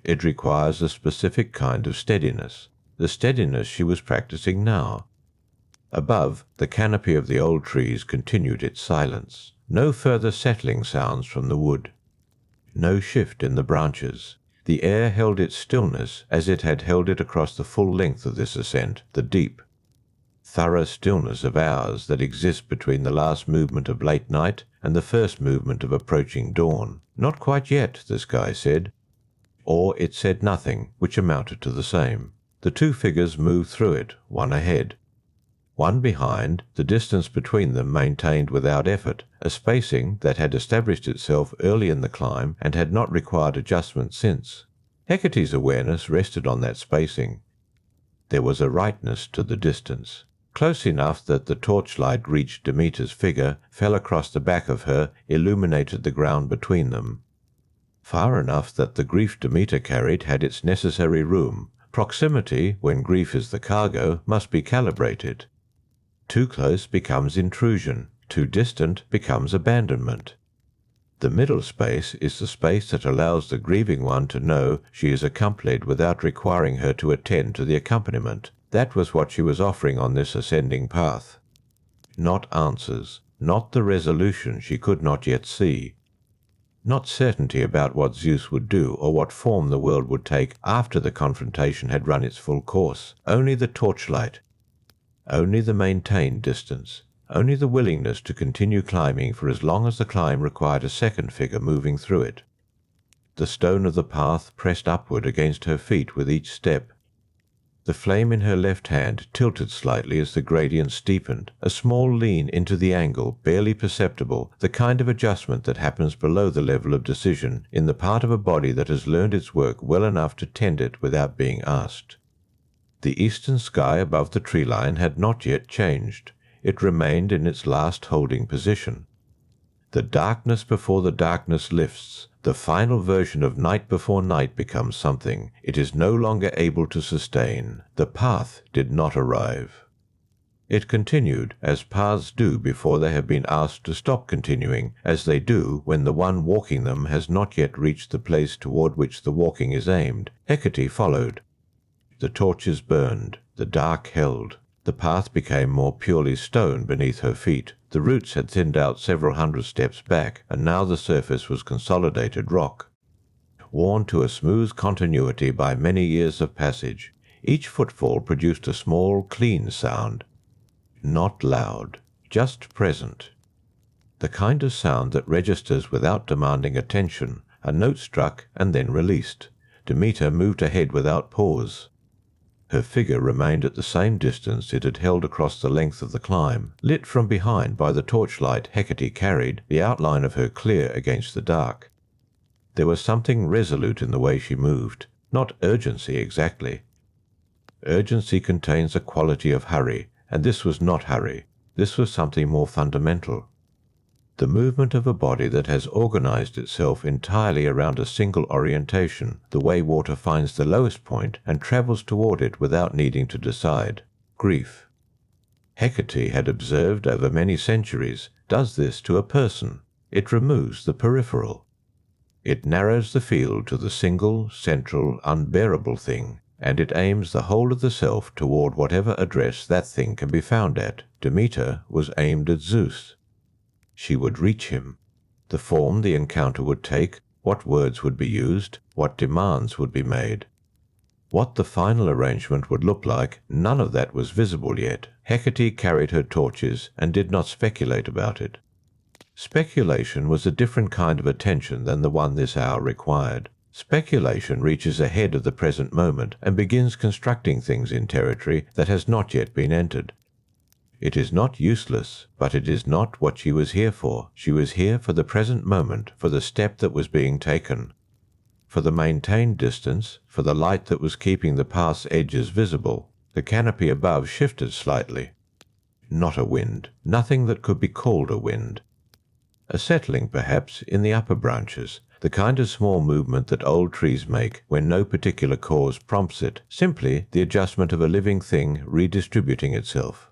It requires a specific kind of steadiness, the steadiness she was practicing now. Above, the canopy of the old trees continued its silence. No further settling sounds from the wood. No shift in the branches. The air held its stillness as it had held it across the full length of this ascent, the deep, thorough stillness of hours that exists between the last movement of late night and the first movement of approaching dawn. Not quite yet, the sky said. Or it said nothing, which amounted to the same. The two figures moved through it, one ahead, one behind, the distance between them maintained without effort, a spacing that had established itself early in the climb and had not required adjustment since. Hecate's awareness rested on that spacing. There was a rightness to the distance, close enough that the torchlight reached Demeter's figure, fell across the back of her, illuminated the ground between them. Far enough that the grief Demeter carried had its necessary room. Proximity, when grief is the cargo, must be calibrated. Too close becomes intrusion, too distant becomes abandonment. The middle space is the space that allows the grieving one to know she is accompanied without requiring her to attend to the accompaniment. That was what she was offering on this ascending path. Not answers, not the resolution she could not yet see, not certainty about what Zeus would do or what form the world would take after the confrontation had run its full course, only the torchlight. Only the maintained distance, only the willingness to continue climbing for as long as the climb required a second figure moving through it. The stone of the path pressed upward against her feet with each step. The flame in her left hand tilted slightly as the gradient steepened, a small lean into the angle, barely perceptible, the kind of adjustment that happens below the level of decision in the part of a body that has learned its work well enough to tend it without being asked. The eastern sky above the tree line had not yet changed. It remained in its last holding position. The darkness before the darkness lifts. The final version of night before night becomes something it is no longer able to sustain. The path did not arrive. It continued, as paths do before they have been asked to stop continuing, as they do when the one walking them has not yet reached the place toward which the walking is aimed. Hecate followed. The torches burned, the dark held. The path became more purely stone beneath her feet. The roots had thinned out several hundred steps back, and now the surface was consolidated rock, worn to a smooth continuity by many years of passage. Each footfall produced a small, clean sound. Not loud, just present. The kind of sound that registers without demanding attention, a note struck and then released. Demeter moved ahead without pause. Her figure remained at the same distance it had held across the length of the climb, lit from behind by the torchlight Hecate carried, the outline of her clear against the dark. There was something resolute in the way she moved, not urgency exactly. Urgency contains a quality of hurry, and this was not hurry. This was something more fundamental. The movement of a body that has organized itself entirely around a single orientation, the way water finds the lowest point and travels toward it without needing to decide. Grief. Hecate had observed over many centuries, does this to a person. It removes the peripheral. It narrows the field to the single, central, unbearable thing, and it aims the whole of the self toward whatever address that thing can be found at. Demeter was aimed at Zeus. She would reach him. The form the encounter would take, what words would be used, what demands would be made. What the final arrangement would look like, none of that was visible yet. Hecate carried her torches and did not speculate about it. Speculation was a different kind of attention than the one this hour required. Speculation reaches ahead of the present moment and begins constructing things in territory that has not yet been entered. It is not useless, but it is not what she was here for. She was here for the present moment, for the step that was being taken, for the maintained distance, for the light that was keeping the path's edges visible. The canopy above shifted slightly. Not a wind, nothing that could be called a wind. A settling, perhaps, in the upper branches, the kind of small movement that old trees make when no particular cause prompts it, simply the adjustment of a living thing redistributing itself.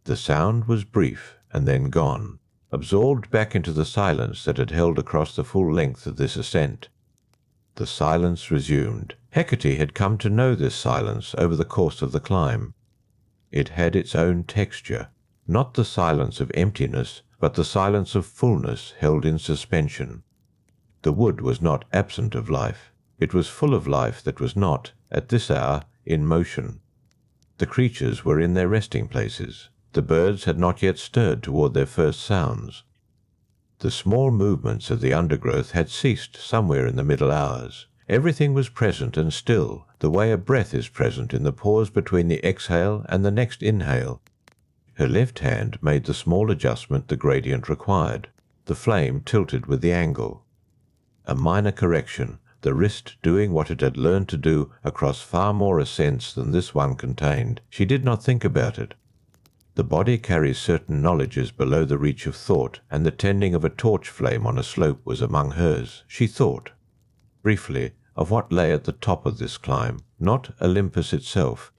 The sound was brief and then gone, absorbed back into the silence that had held across the full length of this ascent. The silence resumed. Hecate had come to know this silence over the course of the climb. It had its own texture, not the silence of emptiness, but the silence of fullness held in suspension. The wood was not absent of life. It was full of life that was not, at this hour, in motion. The creatures were in their resting places. The birds had not yet stirred toward their first sounds. The small movements of the undergrowth had ceased somewhere in the middle hours. Everything was present and still, the way a breath is present in the pause between the exhale and the next inhale. Her left hand made the small adjustment the gradient required. The flame tilted with the angle. A minor correction, the wrist doing what it had learned to do across far more ascents than this one contained. She did not think about it. The body carries certain knowledges below the reach of thought, and the tending of a torch flame on a slope was among hers. She thought, briefly, of what lay at the top of this climb, not Olympus itself.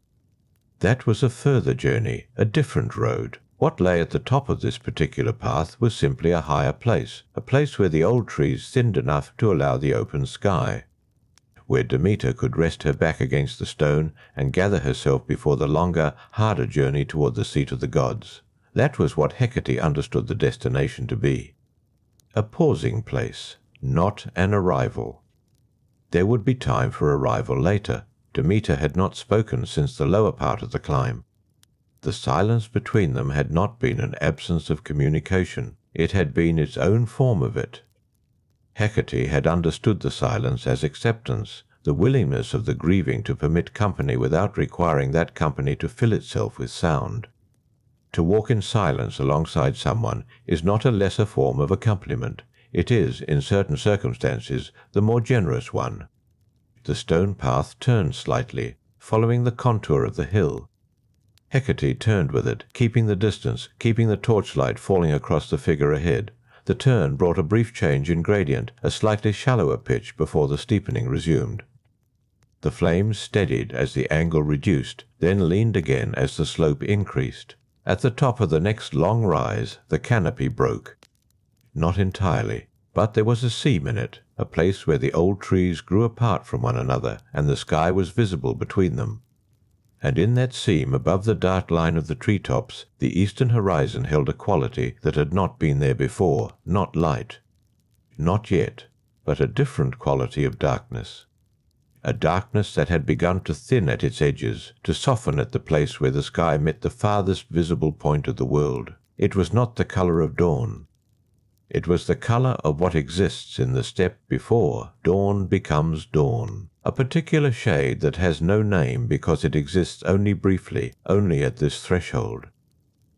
That was a further journey, a different road. What lay at the top of this particular path was simply a higher place, a place where the old trees thinned enough to allow the open sky, where Demeter could rest her back against the stone and gather herself before the longer, harder journey toward the seat of the gods. That was what Hecate understood the destination to be. A pausing place, not an arrival. There would be time for arrival later. Demeter had not spoken since the lower part of the climb. The silence between them had not been an absence of communication. It had been its own form of it. Hecate had understood the silence as acceptance, the willingness of the grieving to permit company without requiring that company to fill itself with sound. To walk in silence alongside someone is not a lesser form of accompaniment. It is, in certain circumstances, the more generous one. The stone path turned slightly, following the contour of the hill. Hecate turned with it, keeping the distance, keeping the torchlight falling across the figure ahead. The turn brought a brief change in gradient, a slightly shallower pitch before the steepening resumed. The flames steadied as the angle reduced, then leaned again as the slope increased. At the top of the next long rise, the canopy broke. Not entirely, but there was a seam in it, a place where the old trees grew apart from one another and the sky was visible between them. And in that seam above the dark line of the treetops, the eastern horizon held a quality that had not been there before, not light. Not yet, but a different quality of darkness. A darkness that had begun to thin at its edges, to soften at the place where the sky met the farthest visible point of the world. It was not the colour of dawn. It was the colour of what exists in the step before dawn becomes dawn. A particular shade that has no name because it exists only briefly, only at this threshold.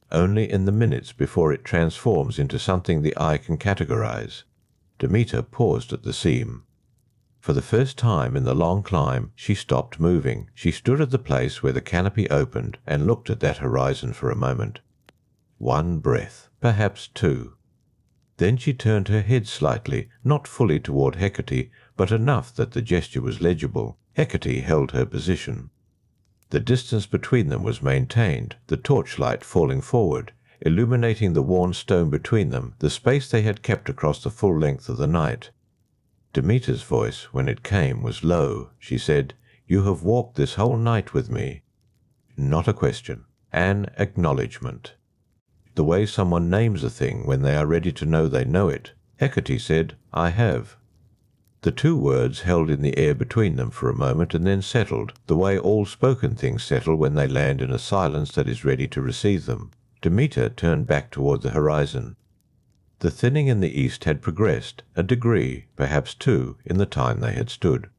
Only in the minutes before it transforms into something the eye can categorize. Demeter paused at the seam. For the first time in the long climb, she stopped moving. She stood at the place where the canopy opened and looked at that horizon for a moment. One breath, perhaps two. Then she turned her head slightly, not fully toward Hecate, but enough that the gesture was legible. Hecate held her position. The distance between them was maintained, the torchlight falling forward, illuminating the worn stone between them, the space they had kept across the full length of the night. Demeter's voice, when it came, was low. She said, You have walked this whole night with me. Not a question, an acknowledgement. The way someone names a thing when they are ready to know they know it. Hecate said, I have. The two words held in the air between them for a moment and then settled, the way all spoken things settle when they land in a silence that is ready to receive them. Demeter turned back toward the horizon. The thinning in the east had progressed, a degree, perhaps two, in the time they had stood.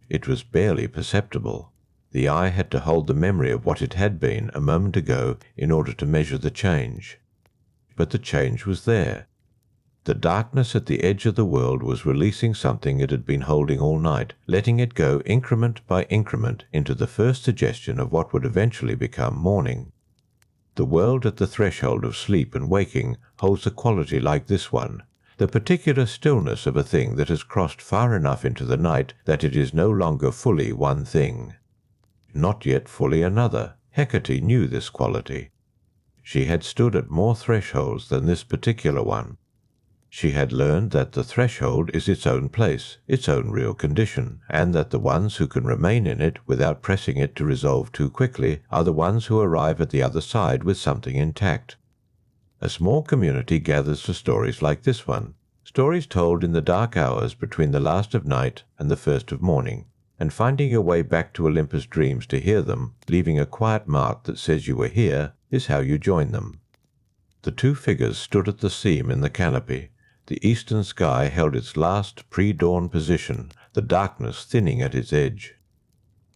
It was barely perceptible. The eye had to hold the memory of what it had been a moment ago in order to measure the change. But the change was there. The darkness at the edge of the world was releasing something it had been holding all night, letting it go increment by increment into the first suggestion of what would eventually become morning. The world at the threshold of sleep and waking holds a quality like this one, the particular stillness of a thing that has crossed far enough into the night that it is no longer fully one thing. Not yet fully another. Hecate knew this quality. She had stood at more thresholds than this particular one. She had learned that the threshold is its own place, its own real condition, and that the ones who can remain in it without pressing it to resolve too quickly are the ones who arrive at the other side with something intact. A small community gathers for stories like this one, stories told in the dark hours between the last of night and the first of morning, and finding your way back to Olympus dreams to hear them, leaving a quiet mark that says you were here, is how you join them. The two figures stood at the seam in the canopy. The eastern sky held its last pre-dawn position, the darkness thinning at its edge.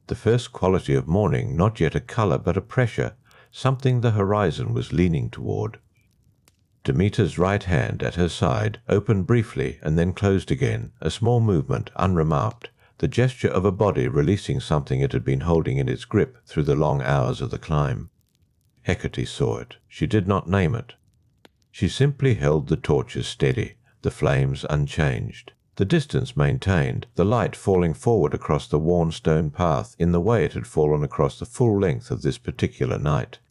The first quality of morning, not yet a colour but a pressure, something the horizon was leaning toward. Demeter's right hand at her side opened briefly and then closed again, a small movement unremarked, the gesture of a body releasing something it had been holding in its grip through the long hours of the climb. Hecate saw it. She did not name it. She simply held the torches steady, the flames unchanged, the distance maintained, the light falling forward across the worn stone path in the way it had fallen across the full length of this particular night.